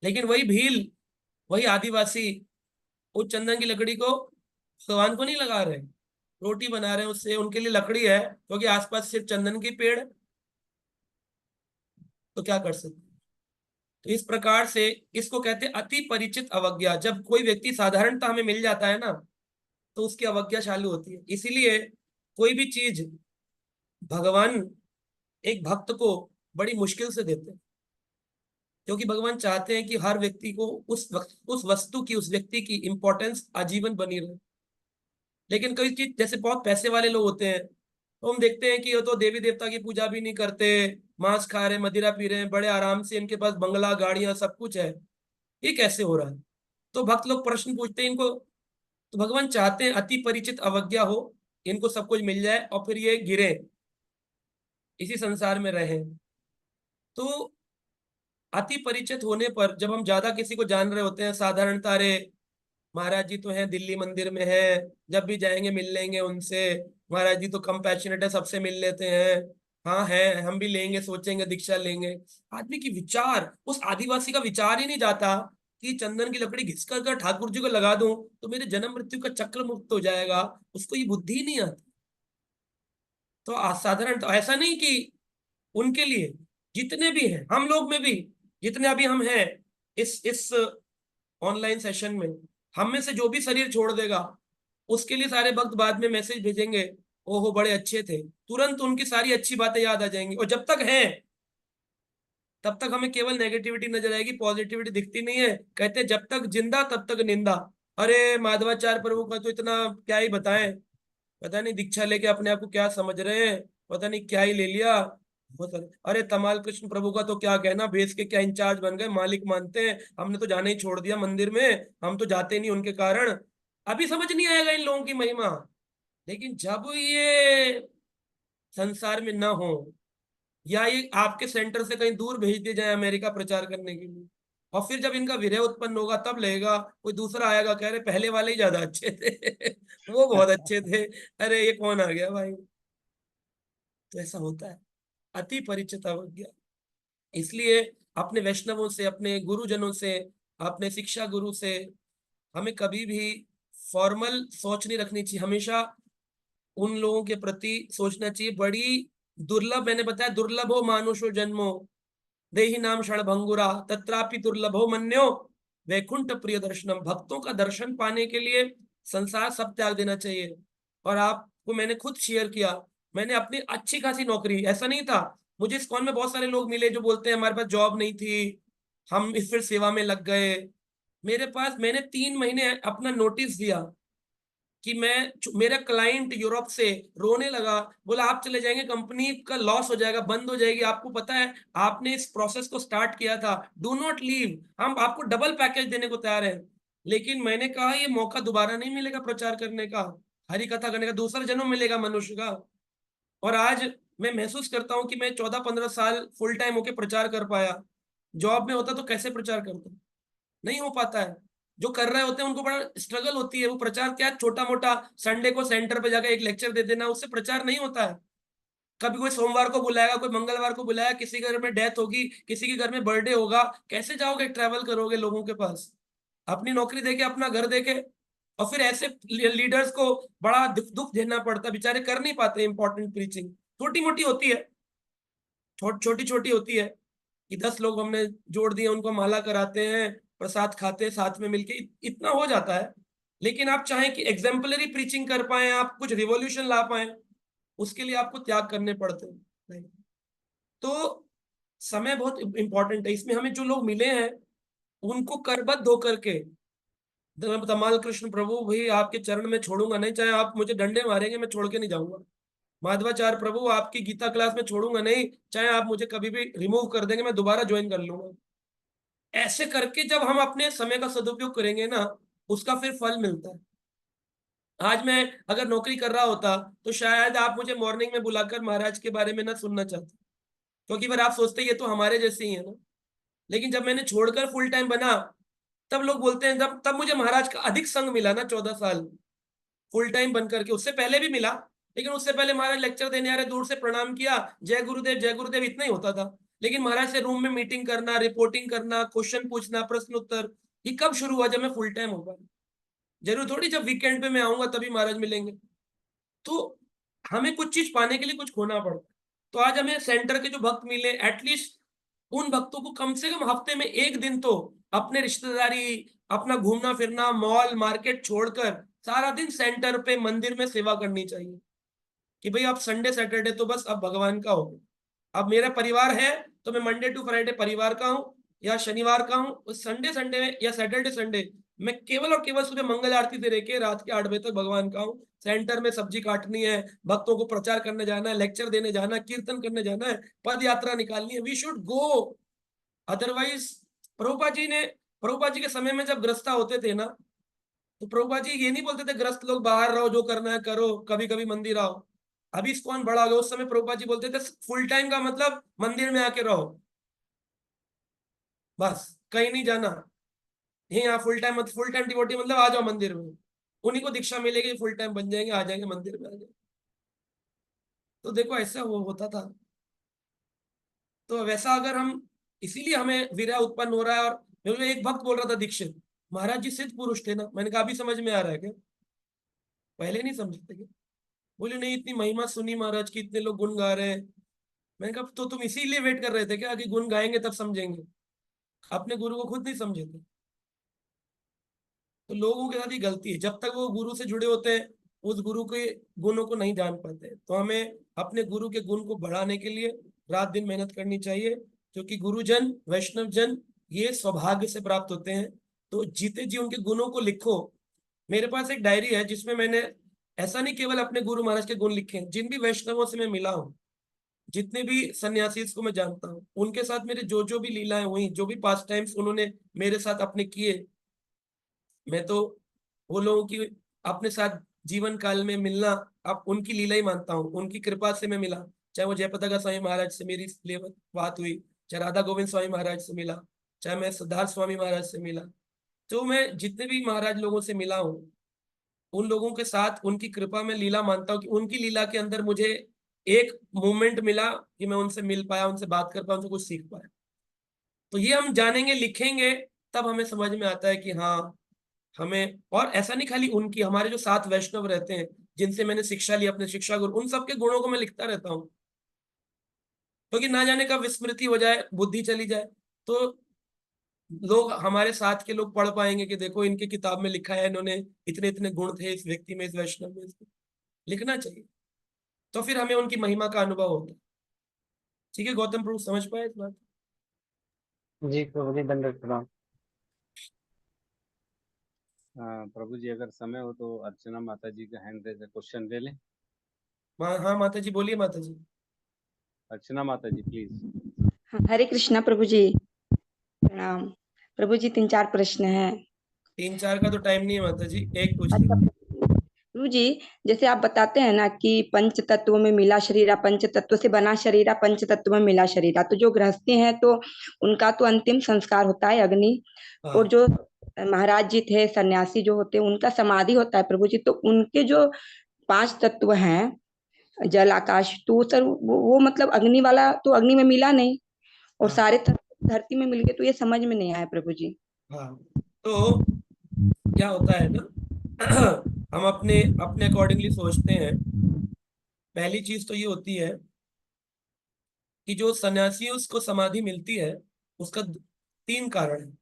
लेकिन वही भील, वही आदिवासी उस चंदन की लकड़ी को भगवान को नहीं लगा रहे, रोटी बना रहे हैं उससे। उनके लिए लकड़ी है क्योंकि आसपास सिर्फ चंदन के पेड़ है, तो क्या कर सकते हैं। तो इस प्रकार से इसको कहते हैं अति परिचित अवज्ञा। जब कोई व्यक्ति साधारणता हमें मिल जाता है ना, तो उसकी अवज्ञा चालू होती है। इसीलिए कोई भी चीज भगवान एक भक्त को बड़ी मुश्किल से देते हैं, क्योंकि भगवान चाहते हैं कि हर व्यक्ति को उस वक्त उस वस्तु की, उस व्यक्ति की इंपॉर्टेंस आजीवन बनी रहे। लेकिन कई चीज, जैसे बहुत पैसे वाले लोग होते हैं, तो हम देखते हैं कि वो तो देवी देवता की पूजा भी नहीं करते, मांस खा रहे हैं, मदिरा पी रहे हैं, बड़े आराम से इनके पास बंगला गाड़ियां सब कुछ है। ये कैसे हो रहा है? तो भक्त लोग प्रश्न पूछते हैं इनको। तो भगवान चाहते हैं अति परिचित अवज्ञा हो, इनको सब कुछ मिल जाए और फिर ये गिरे, इसी संसार में रहे। तो अति परिचित होने पर, जब हम ज्यादा किसी को जान रहे होते हैं, साधारण तारे महाराज जी तो हैं, दिल्ली मंदिर में है, जब भी जाएंगे मिल लेंगे उनसे, महाराज जी तो कंपैशनेट है, सबसे मिल लेते हैं, हाँ है, हम भी लेंगे, सोचेंगे दीक्षा लेंगे। आदमी की विचार, उस आदिवासी का विचार ही नहीं जाता कि चंदन की लकड़ी घिस कर ठाकुर जी को लगा दूं तो मेरे जन्म मृत्यु का चक्र मुक्त हो जाएगा। उसको ये बुद्धि ही नहीं आती। तो असाधारण, तो ऐसा नहीं कि उनके लिए, जितने भी हैं हम लोग में भी, जितने अभी हम हैं इस ऑनलाइन सेशन में, हम में से जो भी शरीर छोड़ देगा उसके लिए सारे भक्त बाद में मैसेज भेजेंगे, ओहो बड़े अच्छे थे, तुरंत उनकी सारी अच्छी बातें याद आ जाएंगी। और जब तक हैं तब तक हमें केवल नेगेटिविटी नजर आएगी, पॉजिटिविटी दिखती नहीं है। कहते हैं, जब तक जिंदा तब तक निंदा। अरे माधवाचार्य प्रभु का तो इतना क्या ही बताएं, पता नहीं दीक्षा लेके अपने आप को क्या समझ रहे हैं, पता नहीं क्या ही ले लिया। बहुत सारे, अरे तमाल कृष्ण प्रभु का तो क्या कहना, बेस के क्या इंचार्ज बन गए, मालिक मानते हैं, हमने तो जाना ही छोड़ दिया मंदिर में, हम तो जाते नहीं उनके कारण। अभी समझ नहीं आएगा इन लोगों की महिमा, लेकिन जब ये संसार में ना हो, या ये आपके सेंटर से कहीं दूर भेज दिए जाए अमेरिका प्रचार करने के लिए, और फिर जब इनका विरह उत्पन्न होगा तब लगेगा, कोई दूसरा आएगा कह रहे पहले वाले ही ज्यादा अच्छे थे वो बहुत अच्छे थे, अरे ये कौन आ गया भाई। तो ऐसा होता है, अति परिचित अवज्ञा। इसलिए अपने वैष्णवों से, अपने गुरुजनों से, अपने शिक्षा गुरु से हमें कभी भी फॉर्मल सोच नहीं रखनी चाहिए, हमेशा उन लोगों के प्रति सोचना चाहिए। बड़ी दुर्लभ, मैंने बताया, दुर्लभो मानुषो जन्मो देहि नाम क्षणभंगुरा तत्रापि दुर्लभो मन्यो वैकुंठ प्रिय दर्शनम। भक्तों का दर्शन पाने के लिए संसार सब त्याग देना चाहिए। और आपको मैंने खुद शेयर किया, मैंने अपनी अच्छी खासी नौकरी, ऐसा नहीं था, मुझे इस्कॉन में बहुत सारे लोग मिले जो बोलते हैं हमारे पास जॉब नहीं थी, हम इस फिर सेवा में लग गए। मेरे पास, मैंने 3 महीने अपना नोटिस दिया कि मेरा क्लाइंट यूरोप से रोने लगा, बोला आप चले जाएंगे कंपनी का लॉस हो जाएगा, बंद हो जाएगी, आपको पता है आपने इस प्रोसेस को स्टार्ट किया था, डू नॉट लीव, हम आपको डबल पैकेज देने को तैयार हैं। लेकिन मैंने कहा ये मौका दोबारा नहीं मिलेगा प्रचार करने का, हरि कथा करने का, दूसरा जन्म मिलेगा मनुष्य का। और आज मैं महसूस करता हूँ कि मैं 14-15 साल फुल टाइम होके प्रचार कर पाया। जॉब में होता तो कैसे प्रचार करता, नहीं हो पाता है। जो कर रहे होते हैं उनको बड़ा स्ट्रगल होती है। वो प्रचार क्या, छोटा मोटा संडे को सेंटर पे जाकर एक लेक्चर दे देना, उससे प्रचार नहीं होता है। कभी कोई सोमवार को बुलाएगा, कोई मंगलवार को बुलाया, किसी के घर में डेथ होगी, किसी के घर में बर्थडे होगा, कैसे जाओगे, ट्रैवल करोगे लोगों के पास, अपनी नौकरी देके, अपना घर देके। और फिर ऐसे लीडर्स को बड़ा दुख दुख झेलना पड़ता है, बेचारे कर नहीं पाते इंपॉर्टेंट प्रीचिंग। छोटी मोटी होती है, छोटी छोटी होती है कि 10 लोग हमने जोड़ दिए, उनको माला कराते हैं, प्रसाद खाते हैं साथ में मिलके, इतना हो जाता है। लेकिन आप चाहें कि एग्जाम्पलरी प्रीचिंग कर पाए, आप कुछ रिवॉल्यूशन ला पाए, उसके लिए आपको त्याग करने पड़ते हैं। नहीं। तो समय बहुत इंपॉर्टेंट है, इसमें हमें जो लोग मिले हैं उनको करबद्ध होकर के, तमाल कृष्ण प्रभु भाई आपके चरण में छोड़ूंगा नहीं, चाहे आप मुझे डंडे मारेंगे मैं छोड़ के नहीं जाऊंगा। माधवाचार्य प्रभु आपकी गीता क्लास में छोड़ूंगा नहीं, चाहे आप मुझे कभी भी रिमूव कर देंगे मैं दोबारा ज्वाइन कर लूंगा। ऐसे करके जब हम अपने समय का सदुपयोग करेंगे ना, उसका फिर फल मिलता है। आज मैं अगर नौकरी कर रहा होता तो शायद आप मुझे मॉर्निंग में बुलाकर महाराज के बारे में ना सुनना चाहते, क्योंकि फिर आप सोचते ये तो हमारे जैसे ही है ना। लेकिन जब मैंने छोड़कर फुल टाइम बना, तब लोग बोलते हैं, जब तब मुझे महाराज का अधिक संग मिला ना, 14 साल फुल टाइम बन करके, उससे पहले भी मिला, लेकिन उससे पहले महाराज लेक्चर देने आ रहे, दूर से प्रणाम किया, जय गुरुदेव इतना ही होता था। लेकिन महाराज से रूम में मीटिंग करना, रिपोर्टिंग करना, क्वेश्चन पूछना, प्रश्न उत्तर, ये कब शुरू हुआ, जब मैं फुल टाइम हो पाया। जरूर थोड़ी जब वीकेंड पे मैं आऊंगा तभी महाराज मिलेंगे। तो हमें कुछ चीज पाने के लिए कुछ खोना पड़ता है। तो आज हमें सेंटर के जो भक्त मिले, एटलीस्ट उन भक्तों को कम से कम हफ्ते में एक दिन तो अपने रिश्तेदारी, अपना घूमना फिरना, मॉल मार्केट छोड़कर सारा दिन सेंटर पे मंदिर में सेवा करनी चाहिए। कि भाई आप संडे सैटरडे तो बस अब भगवान का हो, अब मेरा परिवार है तो मैं मंडे टू फ्राइडे परिवार का हूँ, या शनिवार का हूँ, संडे संडे या सैटरडे संडे मैं केवल और केवल सुबह मंगल आरती से लेके रात के 8 बजे तक भगवान का हूँ। सेंटर में सब्जी काटनी है, भक्तों को प्रचार करने जाना है, लेक्चर देने जाना है, कीर्तन करने जाना है, पद यात्रा निकालनी है, we should go. Otherwise Prabhupada ji के समय में जब ग्रस्ता होते थे ना, तो प्रभुपा जी ये नहीं बोलते थे ग्रस्त लोग बाहर रहो, जो करना है करो, कभी कभी मंदिर आओ। अभी इस्कॉन बड़ा हो गया, उस समय प्रभुपा जी बोलते थे फुल टाइम का मतलब मंदिर में आके रहो, बस कहीं नहीं जाना। यही यहाँ फुल टाइम डिवोटी मतलब आ जाओ मंदिर में, उन्हीं को दीक्षा मिलेगी, फुल टाइम बन जाएंगे, आ जाएंगे मंदिर में आ जाएंगे। तो देखो ऐसा वो होता था। तो वैसा अगर हम, इसीलिए हमें विरह उत्पन्न हो रहा है। और मेरे एक भक्त बोल रहा था, दीक्षित महाराज जी सिद्ध पुरुष थे ना, मैंने कहा अभी समझ में आ रहा है क्या, पहले नहीं समझते क्या। बोले नहीं, इतनी महिमा सुनी महाराज की, इतने लोग गुण गा रहे हैं। मैंने कहा तो तुम इसीलिए वेट कर रहे थे क्या कि गुण गाएंगे तब समझेंगे, अपने गुरु को खुद नहीं समझे थे। तो लोगों के साथ ये गलती है, जब तक वो गुरु से जुड़े होते हैं उस गुरु के गुणों को नहीं जान पाते। तो हमें अपने गुरु के गुण को बढ़ाने के लिए रात दिन मेहनत करनी चाहिए, क्योंकि गुरुजन वैष्णव जन ये सौभाग्य से प्राप्त होते हैं। तो जीते जी उनके गुणों को लिखो। मेरे पास एक डायरी है जिसमें मैंने ऐसा नहीं केवल अपने गुरु महाराज के गुण लिखे हैं, जिन भी वैष्णवों से मैं मिला हूँ, जितने भी सन्यासी को मैं जानता हूँ, उनके साथ मेरे जो जो भी लीलाएं हुई, जो भी पास टाइम्स उन्होंने मेरे साथ अपने किए, मैं तो वो लोगों की अपने साथ जीवन काल में मिलना अब उनकी लीला ही मानता हूँ। उनकी कृपा से मैं मिला, चाहे वो जयपताका स्वामी महाराज से मेरी बात हुई, चाहे राधा गोविंद स्वामी महाराज से मिला, चाहे मैं सिद्धार्थ स्वामी महाराज से मिला। तो मैं जितने भी महाराज लोगों से मिला हूँ, उन लोगों के साथ उनकी कृपा में लीला मानता हूँ कि उनकी लीला के अंदर मुझे एक मोमेंट मिला कि मैं उनसे मिल पाया, उनसे बात कर पाया, उनसे कुछ सीख पाया। तो ये हम जानेंगे, लिखेंगे, तब हमें समझ में आता है कि हाँ हमें, और ऐसा नहीं खाली उनकी, हमारे जो साथ वैष्णव रहते हैं जिनसे मैंने शिक्षा ली, अपने शिक्षा गुरु, उन सबके गुणों को मैं लिखता रहता हूँ, क्योंकि ना जाने कब विस्मृति हो जाए, बुद्धि चली जाए, तो लोग, हमारे साथ के लोग पढ़ पाएंगे कि देखो इनकी किताब में लिखा है, इन्होंने इतने इतने गुण थे इस व्यक्ति में, इस वैष्णव में, लिखना चाहिए। तो फिर हमें उनकी महिमा का अनुभव होता है। ठीक है गौतम प्रभु, समझ पाए इस बात? जी प्रभु जी, दंडवत प्रणाम। प्रभु जी अगर समय हो तो अर्चना माता जी का हैंड रेज क्वेश्चन ले लें। हाँ माता जी, बोलिए माता जी। अर्चना माता जी प्लीज। हरे कृष्णा प्रभु जी, प्रणाम। प्रभु जी 3-4 प्रश्न हैं। 3-4 का तो टाइम नहीं है माता जी, एक पूछ अच्छा लीजिए। प्रभु जी, जैसे आप बताते हैं ना कि पंच तत्वों में मिला शरीरा, पंच तत्व से बना शरीरा, पंच तत्व में मिला शरीरा, तो जो गृहस्थी हैं तो उनका तो अंतिम संस्कार होता है अग्नि, और हाँ जो महाराज जी थे सन्यासी जो होते हैं उनका समाधि होता है प्रभु जी। तो उनके जो 5 तत्व हैं, जल आकाश, तो सर वो मतलब अग्नि वाला तो अग्नि में मिला नहीं, और हाँ सारे तत्व धरती में मिल गए, तो ये समझ में नहीं आया प्रभु जी। हाँ। तो क्या होता है ना, हम अपने अपने अकॉर्डिंगली सोचते हैं। पहली चीज तो ये होती है कि जो सन्यासी उसको समाधि मिलती है, उसका 3 कारण है।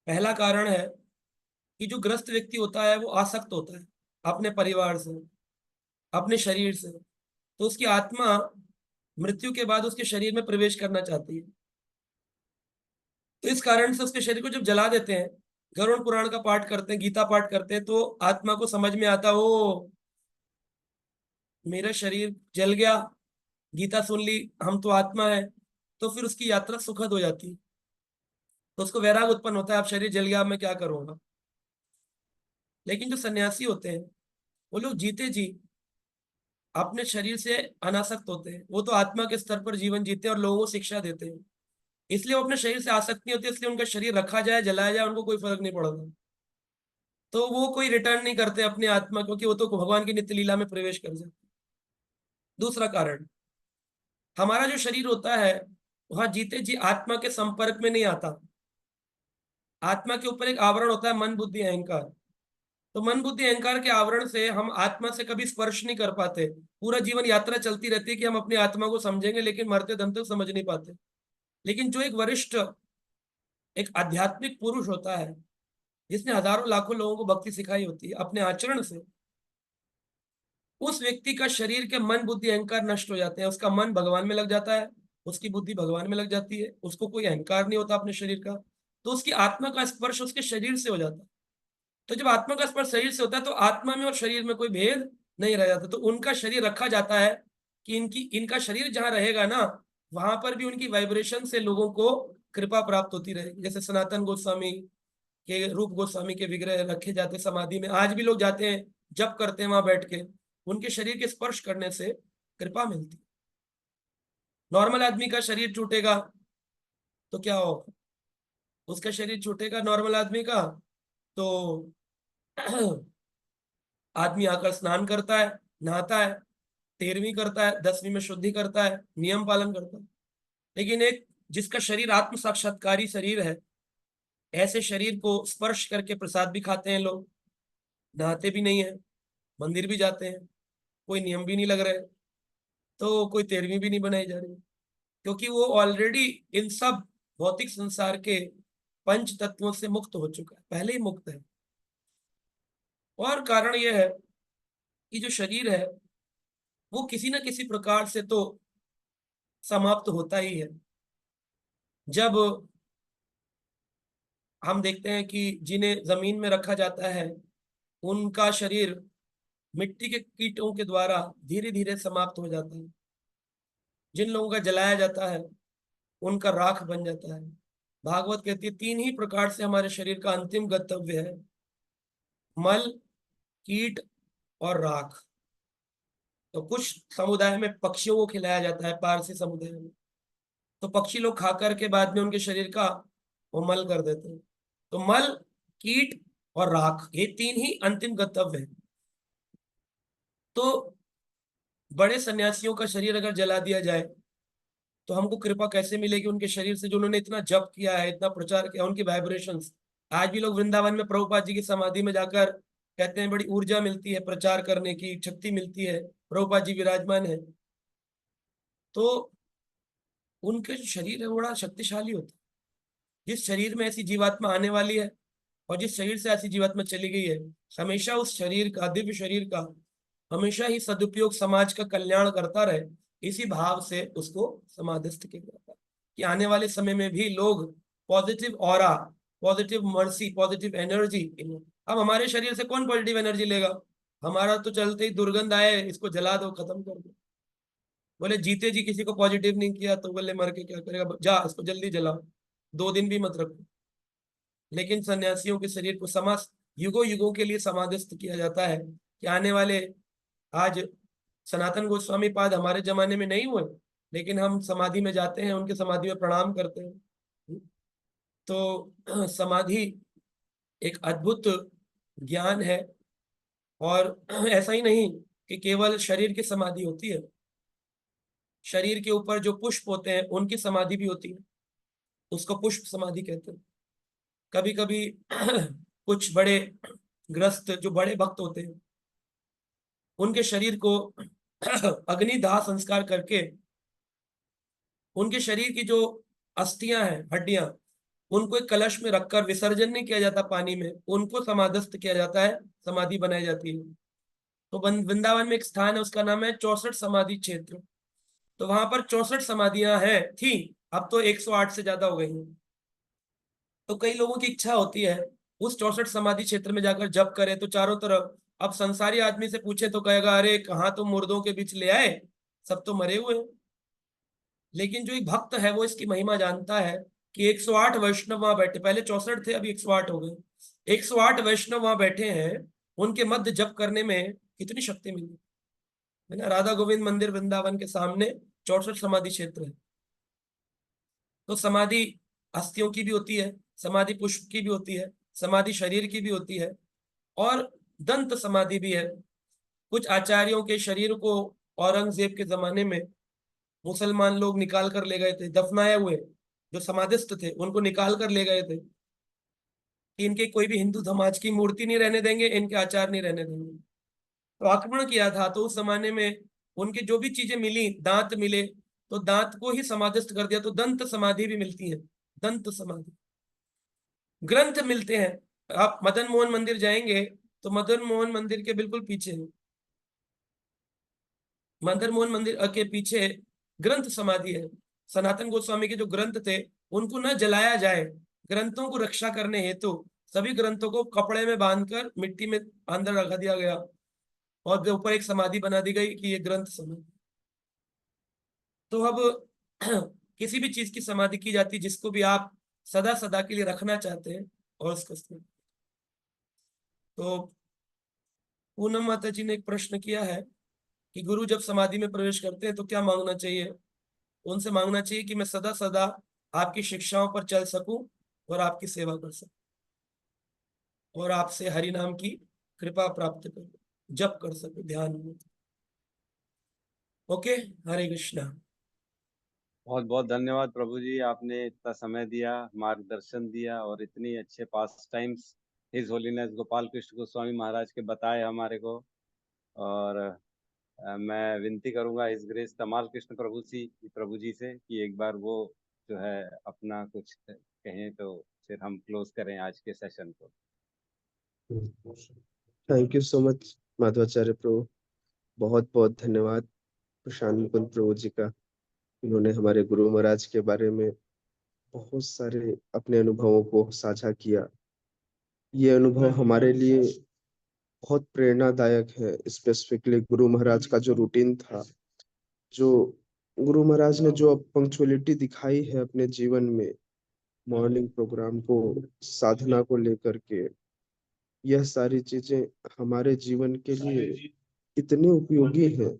पहला कारण है कि जो ग्रस्त व्यक्ति होता है वो आसक्त होता है अपने परिवार से, अपने शरीर से। तो उसकी आत्मा मृत्यु के बाद उसके शरीर में प्रवेश करना चाहती है। तो इस कारण से उसके शरीर को जब जला देते हैं, गरुड़ पुराण का पाठ करते हैं, गीता पाठ करते हैं, तो आत्मा को समझ में आता, ओ मेरा शरीर जल गया, गीता सुन ली, हम तो आत्मा है। तो फिर उसकी यात्रा सुखद हो जाती है। तो उसको वैराग उत्पन्न होता है, अब शरीर जल गया, अब मैं क्या करूंगा। लेकिन जो सन्यासी होते हैं वो लोग जीते जी अपने शरीर से अनासक्त होते हैं। वो तो आत्मा के स्तर पर जीवन जीते हैं और लोगों को शिक्षा देते हैं, इसलिए वो अपने शरीर से आसक्त नहीं होते। इसलिए उनका शरीर रखा जाए, जलाया जाए, उनको कोई फर्क नहीं पड़ता। तो वो कोई रिटर्न नहीं करते अपनी आत्मा, क्योंकि वो तो भगवान की नित्य लीला में प्रवेश कर जाते। दूसरा कारण, हमारा जो शरीर होता है वहां जीते जी आत्मा के संपर्क में नहीं आता। आत्मा के ऊपर एक आवरण होता है, मन बुद्धि अहंकार। तो मन बुद्धि अहंकार के आवरण से हम आत्मा से कभी स्पर्श नहीं कर पाते। पूरा जीवन यात्रा चलती रहती है कि हम अपनी आत्मा को समझेंगे, लेकिन मरते दम तक समझ नहीं पाते। लेकिन जो एक वरिष्ठ, एक आध्यात्मिक पुरुष होता है जिसने हजारों लाखों लोगों को भक्ति सिखाई होती है अपने आचरण से, उस व्यक्ति का शरीर के मन बुद्धि अहंकार नष्ट हो जाते हैं। उसका मन भगवान में लग जाता है, उसकी बुद्धि भगवान में लग जाती है, उसको कोई अहंकार नहीं होता अपने शरीर का। तो उसकी आत्मा का स्पर्श उसके शरीर से हो जाता है। तो जब आत्मा का स्पर्श शरीर से होता है तो आत्मा में और शरीर में कोई भेद नहीं रह जाता। तो उनका शरीर रखा जाता है कि इनका शरीर जहां रहेगा ना, वहां पर भी उनकी वाइब्रेशन से लोगों को कृपा प्राप्त होती रहेगी। जैसे सनातन गोस्वामी के, रूप गोस्वामी के विग्रह रखे जाते समाधि में, आज भी लोग जाते हैं, जप करते हैं वहां बैठ के, उनके शरीर के स्पर्श करने से कृपा मिलती है। नॉर्मल आदमी का शरीर टूटेगा तो क्या होगा, उसका शरीर छूटेगा नॉर्मल आदमी का, तो आदमी आकर स्नान करता है, नहाता है, 13वीं करता है, 10वीं में शुद्धि करता है, नियम पालन करता है। लेकिन एक जिसका शरीर आत्म साक्षात्कारी शरीर है, ऐसे शरीर को स्पर्श करके प्रसाद भी खाते हैं लोग, नहाते भी नहीं है, मंदिर भी जाते हैं, कोई नियम भी नहीं लग रहे, तो कोई 13वीं भी नहीं बनाई जा रही, क्योंकि वो ऑलरेडी इन सब भौतिक संसार के पंच तत्वों से मुक्त हो चुका है, पहले ही मुक्त है। और कारण यह है कि जो शरीर है वो किसी न किसी प्रकार से तो समाप्त होता ही है। जब हम देखते हैं कि जिन्हें जमीन में रखा जाता है उनका शरीर मिट्टी के कीटों के द्वारा धीरे धीरे समाप्त हो जाता है। जिन लोगों का जलाया जाता है उनका राख बन जाता है। भागवत कहती है 3 ही प्रकार से हमारे शरीर का अंतिम गंतव्य है, मल, कीट और राख। तो कुछ समुदाय में पक्षियों को खिलाया जाता है, पारसी समुदाय में, तो पक्षी लोग खा करके बाद में उनके शरीर का वो मल कर देते हैं। तो मल, कीट और राख, ये 3 ही अंतिम गंतव्य है। तो बड़े सन्यासियों का शरीर अगर जला दिया जाए तो हमको कृपा कैसे मिलेगी उनके शरीर से, जो उन्होंने इतना जप किया है, इतना प्रचार किया, उनकी वाइब्रेशंस। आज भी लोग वृंदावन में प्रभुपाद जी की समाधि में जाकर कहते हैं बड़ी ऊर्जा मिलती है, प्रचार करने की शक्ति मिलती है, प्रभुपाद जी विराजमान है। तो उनके जो शरीर है वो बड़ा शक्तिशाली होता है। जिस शरीर में ऐसी जीवात्मा आने वाली है और जिस शरीर से ऐसी जीवात्मा चली गई है, हमेशा उस शरीर का, दिव्य शरीर का हमेशा ही सदुपयोग समाज का कल्याण करता रहे, इसी भाव से उसको समाधिस्थ किया जाता है कि आने वाले समय में भी लोग positive aura, positive mercy, positive energy. अब हमारे शरीर से कौन पॉजिटिव एनर्जी लेगा? हमारा तो चलते ही दुर्गंध आए इसको जला दो, खत्म कर दो। बोले जीते जी किसी को पॉजिटिव नहीं किया तो बोले मर के क्या करेगा, जा इसको जल्दी जलाओ, 2 दिन भी मत रखो। लेकिन सन्यासियों के शरीर को समस्त युगों युगों के लिए समाधिस्थ किया जाता है कि आने वाले, आज सनातन गोस्वामी पाद हमारे जमाने में नहीं हुए, लेकिन हम समाधि में जाते हैं, उनके समाधि में प्रणाम करते हैं। तो समाधि एक अद्भुत ज्ञान है। और ऐसा ही नहीं कि केवल शरीर की समाधि होती है, शरीर के ऊपर जो पुष्प होते हैं उनकी समाधि भी होती है, उसको पुष्प समाधि कहते हैं। कभी कभी कुछ बड़े ग्रस्त जो बड़े भक्त होते हैं उनके शरीर को अग्निदाह संस्कार करके उनके शरीर की जो अस्थियां हैं, हड्डियां, उनको एक कलश में रखकर विसर्जन नहीं किया जाता पानी में, उनको समाधिस्थ किया जाता है, समाधि बनाई जाती है। तो वृंदावन में एक स्थान है, उसका नाम है 64 समाधि क्षेत्र। तो वहां पर 64 समाधियां हैं, थी, अब तो 108 से ज्यादा हो गई हैं। तो कई लोगों की इच्छा होती है उस 64 समाधि क्षेत्र में जाकर जप करे, तो चारों तरफ, अब संसारी आदमी से पूछे तो कहेगा अरे कहाँ तुम मुर्दों के बीच ले आए, सब तो मरे हुए हैं। लेकिन जो एक भक्त है वो इसकी महिमा जानता है कि 108 वैष्णव वहां बैठे, पहले 64 थे अभी 108 हो गए, 108 वैष्णव वहां बैठे हैं, उनके मध्य जप करने में कितनी शक्ति मिली है ना। राधा गोविंद मंदिर वृंदावन के सामने 64 समाधि क्षेत्र है। तो समाधि अस्थियों की भी होती है, समाधि पुष्प की भी होती है, समाधि शरीर की भी होती है, और दंत समाधि भी है। कुछ आचार्यों के शरीर को औरंगजेब के जमाने में मुसलमान लोग निकाल कर ले गए थे, दफनाए हुए जो समाधिस्थ थे उनको निकाल कर ले गए थे कि इनके कोई भी हिंदू समाज की मूर्ति नहीं रहने देंगे, इनके आचार नहीं रहने देंगे। तो आक्रमण किया था, तो उस जमाने में उनके जो भी चीजें मिली, दांत मिले, तो दांत को ही समाधिस्थ कर दिया, तो दंत समाधि भी मिलती है, दंत समाधि। ग्रंथ मिलते हैं, आप मदन मोहन मंदिर जाएंगे तो मदन मोहन मंदिर के बिल्कुल पीछे, मदन मोहन मंदिर के पीछे ग्रंथ समाधि है। सनातन गोस्वामी के जो ग्रंथ थे उनको न जलाया जाए, ग्रंथों को रक्षा करने हेतु सभी ग्रंथों को कपड़े में बांधकर मिट्टी में अंदर रखा दिया गया और ऊपर एक समाधि बना दी गई कि ये ग्रंथ समाधि। तो अब किसी भी चीज की समाधि की जाती जिसको भी आप सदा सदा के लिए रखना चाहते हैं, और उसको, तो पूनम माता जी ने एक प्रश्न किया है कि गुरु जब समाधि में प्रवेश करते हैं तो क्या मांगना चाहिए? उनसे मांगना चाहिए कि मैं सदा सदा आपकी शिक्षाओं पर चल सकूं और आपकी सेवा कर सकूं और आपसे हरि नाम की कृपा प्राप्त करूं, जप कर सकूं ध्यान में। ओके, हरे कृष्णा। बहुत बहुत धन्यवाद प्रभु जी, आपने इतना समय दिया, मार्गदर्शन दिया और इतनी अच्छे pastimes his holiness Gopal Krishna Goswami Maharaj के बताए हमारे को। और मैं विनती करूंगा इस ग्रेस तमाल कृष्ण प्रभु जी से कि एक बार वो जो है अपना कुछ कहें तो फिर हम क्लोज करें आज के सेशन को। Thank you so much Madhavacharya Prabhu. बहुत बहुत धन्यवाद प्रशांत मुकुंद प्रभु जी का। इन्होंने हमारे गुरु महाराज के बारे में बहुत सारे अपने अनुभवों को साझा किया। ये अनुभव हमारे लिए बहुत प्रेरणादायक है। स्पेसिफिकली गुरु महाराज का जो रूटीन था, जो गुरु महाराज ने जो पंक्चुअलिटी दिखाई है अपने जीवन में, मॉर्निंग प्रोग्राम को, साधना को लेकर के, यह सारी चीजें हमारे जीवन के लिए इतनी उपयोगी हैं।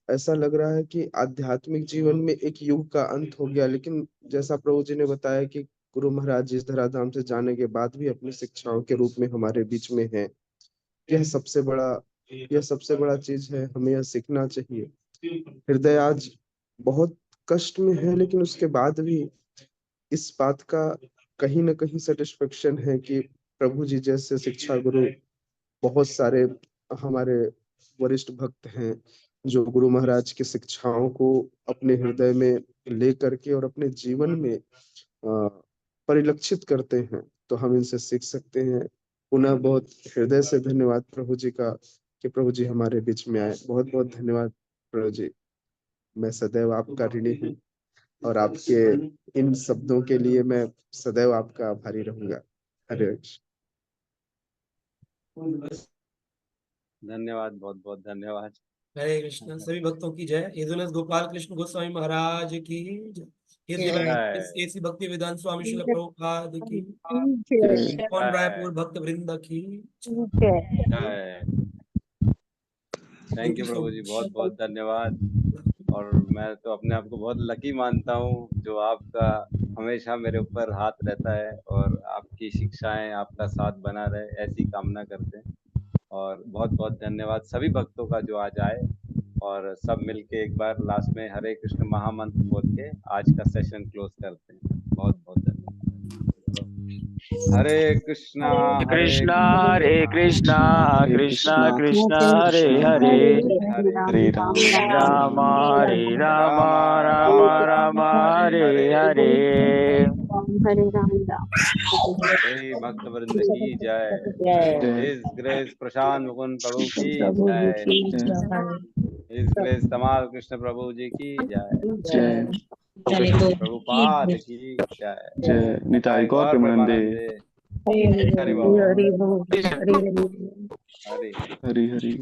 ऐसा लग रहा है कि आध्यात्मिक जीवन में एक युग का अंत हो गया, लेकिन जैसा प्रभु जी ने बताया कि गुरु महाराज इस धराधाम से जाने के बाद भी अपनी शिक्षाओं के रूप में हमारे बीच में है। यह सबसे बड़ा चीज है, हमें यह सीखना चाहिए। हृदय आज बहुत कष्ट में है, लेकिन उसके बाद भी इस बात का कहीं ना कहीं सेटिस्फेक्शन है कि प्रभु जी जैसे शिक्षा गुरु बहुत सारे हमारे वरिष्ठ भक्त हैं जो गुरु महाराज की शिक्षाओं को अपने हृदय में लेकर के और अपने जीवन में परिलक्षित करते हैं, तो हम इनसे सीख सकते हैं। पुनः बहुत हृदय से धन्यवाद प्रभु जी का कि प्रभु जी हमारे बीच में आए। बहुत बहुत धन्यवाद प्रभु जी। मैं सदैव आपका ऋणी हूँ और आपके इन शब्दों के लिए मैं सदैव आपका आभारी रहूंगा। हरे कृष्ण। धन्यवाद, बहुत बहुत धन्यवाद। हरे कृष्ण। सभी भक्तों की जय। यदुनस गोपाल कृष्ण गोस्वामी महाराज की जय। एसी भक्ति वेदांत स्वामी श्रील प्रभुपाद की, कौन रायपुर भक्त वृंद की जय। थैंक यू प्रभु जी, बहुत बहुत धन्यवाद। और मैं तो अपने आप को बहुत लकी मानता हूँ जो आपका हमेशा मेरे ऊपर हाथ रहता है और आपकी शिक्षाएं, आपका साथ बना रहे, ऐसी कामना करते हैं। और बहुत बहुत धन्यवाद सभी भक्तों का जो आज आए, और सब मिलके एक बार लास्ट में हरे कृष्ण महामंत्र बोल के आज का सेशन क्लोज करते हैं। बहुत बहुत धन्यवाद। हरे कृष्णा कृष्णा हरे कृष्णा कृष्णा कृष्णा हरे हरे हरे राम हरे राम राम राम हरे हरे। सभी भक्त वृंद की जय। हिज ग्रेस प्रशांत मुकुंद प्रभु की जय। हिज ग्रेस तमाल कृष्ण प्रभु जी की जय। प्रभुपाद की जय। जय निताई गौर गौर प्रेमानंदे। प्रेमानंदे। हरि बोल। हरि हरि हरि हरि हरि।